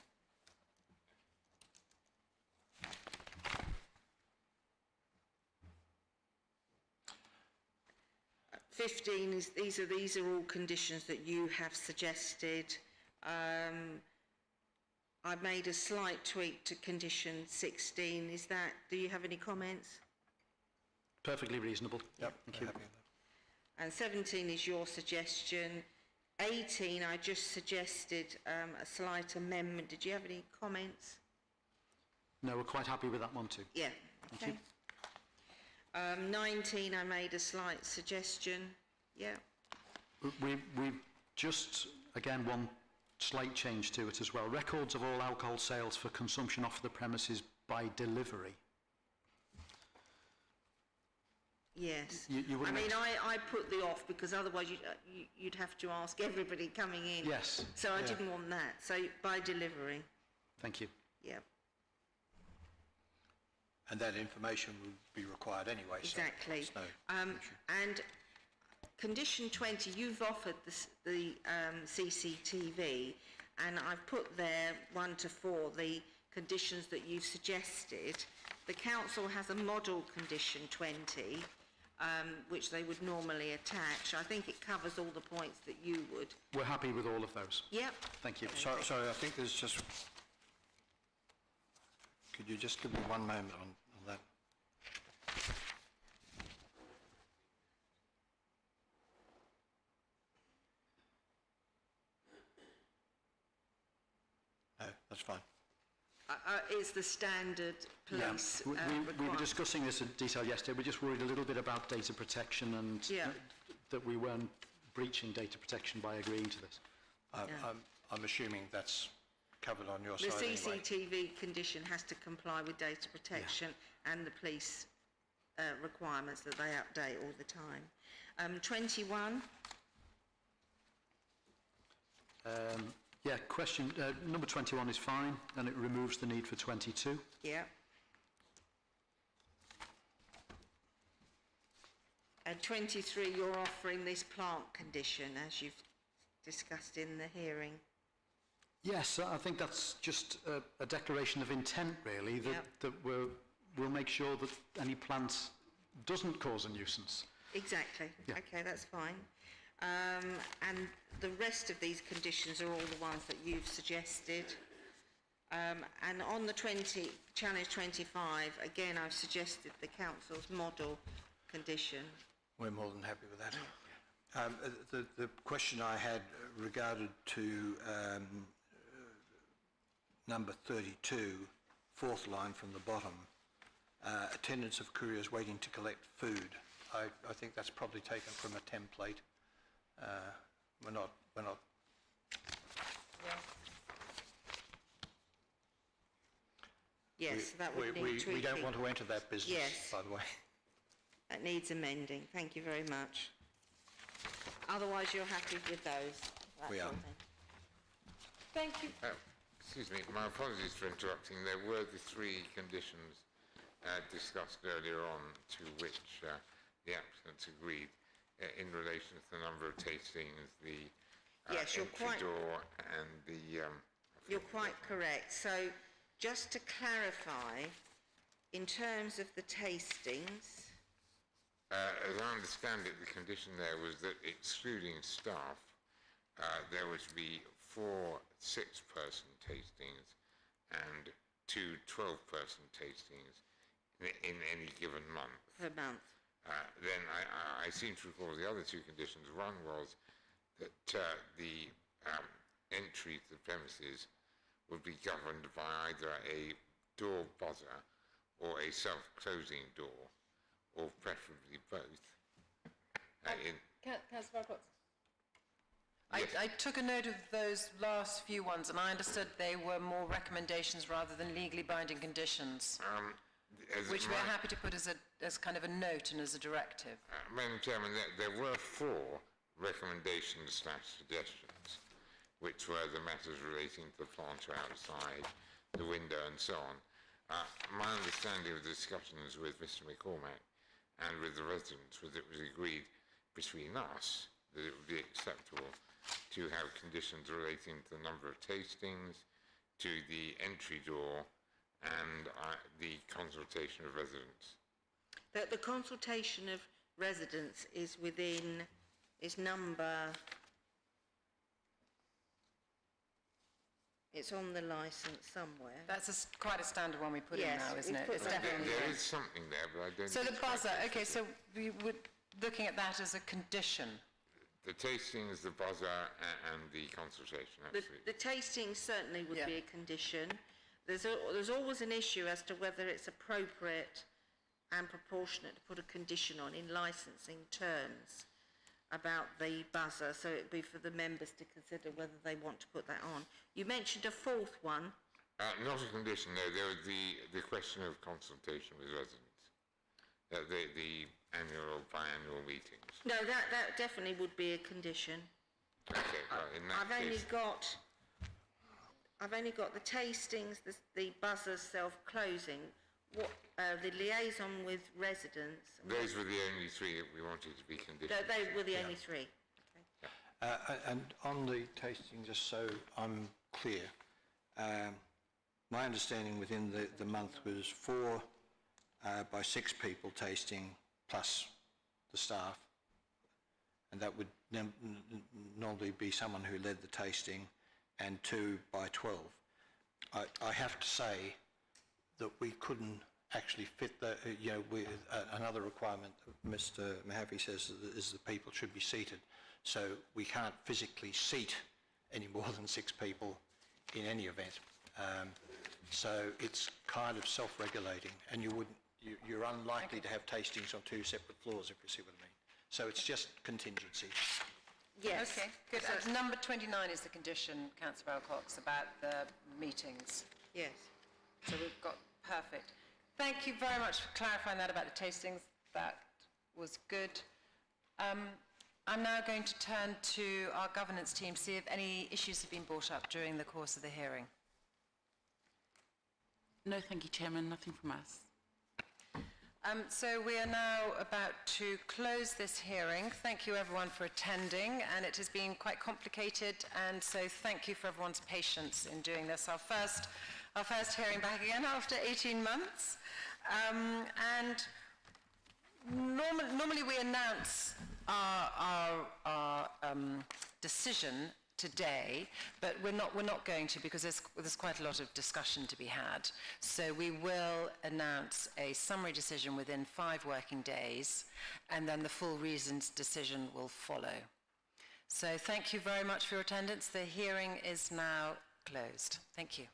15 is these are all conditions that you have suggested. I've made a slight tweak to condition 16. Do you have any comments? Perfectly reasonable. Yep. Thank you. And 17 is your suggestion. 18, I just suggested a slight amendment. Did you have any comments? No, we're quite happy with that one too. Yeah. Thank you. 19, I made a slight suggestion. Yeah. We've just, again, one slight change to it as well. Records of all alcohol sales for consumption off the premises by delivery. Yes. You I mean, I put the off because otherwise you'd have to ask everybody coming in. Yes. So I didn't want that. So by delivery. Thank you. Yeah. And that information will be required anyway. Exactly. So no and condition 20, you've offered the CCTV, and I've put there 1 to 4 the conditions that you've suggested. The council has a model condition 20, which they would normally attach. I think it covers all the points that you would. We're happy with all of those. Yep. Thank you. Sorry, I think there's just... Could you just give me one moment on that? No, that's fine. Is the standard police We were requirement. discussing this in detail yesterday. We're just worried a little bit about data protection and that we weren't breaching data protection by agreeing to this. I'm assuming that's covered on your The side anyway. CCTV condition has to comply with data protection and the police requirements that they update all the time. 21. Yeah, question, number 21 is fine, and it removes the need for 22. Yeah. And 23, you're offering this plant condition, as you've discussed in the hearing. Yes, I think that's just a declaration of intent, really, that we'll make sure that any plant doesn't cause a nuisance. Exactly. Yeah. Okay, that's fine. And the rest of these conditions are all the ones that you've suggested. And on the challenge 25, again, I've suggested the council's model condition. We're more than happy with that. The question I had regarded to number 32, fourth line from the bottom, attendance of couriers waiting to collect food. I think that's probably taken from a template. We're not. Yes, that would need tweaking. We don't want to enter that business, Yes. by the way. That needs amending. Thank you very much. Otherwise, you're happy with those? We are. Thank you. Excuse me, my apologies for interrupting. There were the three conditions discussed earlier on to which the applicants agreed in relation to the number of tastings, the Yes, you're entry quite- door and the... You're quite correct. So just to clarify, in terms of the tastings, as I understand it, the condition there was that excluding staff, there were to be 4 6-person tastings and 2 12-person tastings in any given month. per month. Then I seem to recall the other 2 conditions. One was that the entry to the premises would be governed by either a door buzzer or a self-closing door, or preferably both. I took a note of those last few ones, and I understood they were more recommendations rather than legally binding conditions, which we're happy to put as kind of a note and as a directive. Madam Chairman, there were 4 recommendations/suggestions, which were the matters relating to the planter outside, the window and so on. My understanding of the discussions with Mr. McCormack and with the residents was it was agreed between us that it would be acceptable to have conditions relating to the number of tastings, to the entry door, and the consultation of residents. The consultation of residents is within, is number, it's on the licence somewhere. That's quite a standard one we put in Yes, now, isn't we it? put It's that in. definitely There there. is something there, but I don't... So the expect buzzer, it to okay, be. so we were looking at that as a condition. The tastings, the buzzer, and the consultation, absolutely. The tasting certainly would be a condition. There's always an issue as to whether it's appropriate and proportionate to put a condition on in licensing terms about the buzzer, so it'd be for the members to consider whether they want to put that on. You mentioned a 4th one. Not a condition, no. There was the question of consultation with residents, the annual or biannual meetings. No, that definitely would be a condition. Okay, well, in that I've only got the tastings, the buzzer self-closing, the liaison with residents. Those were the only 3 that we wanted to be conditions. They were the only 3. Okay. And on the tasting, just so I'm clear, my understanding within the month was 4 by 6 people tasting plus the staff, and that would normally be someone who led the tasting, and 2 by 12. I have to say that we couldn't actually fit the, another requirement that Mr. Mahaffey says is that people should be seated. So we can't physically seat any more than 6 people in any event. So it's kind of self-regulating, and you're unlikely to have tastings on 2 separate floors, if you see what I mean. So it's just contingency. Yes. Okay, good. And number 29 is the condition, Councillor Bell-Cox, about the meetings. Yes. So we've got, perfect. Thank you very much for clarifying that about the tastings. That was good. I'm now going to turn to our governance team, see if any issues have been brought up during the course of the hearing. No, thank you, Chairman. Nothing from us. So we are now about to close this hearing. Thank you everyone for attending, and it has been quite complicated, and so thank you for everyone's patience in doing this. Our first hearing back again after 18 months. And normally we announce our decision today, but we're not going to, because there's quite a lot of discussion to be had. So we will announce a summary decision within 5 working days, and then the full reasons decision will follow. So thank you very much for your attendance. The hearing is now closed. Thank you.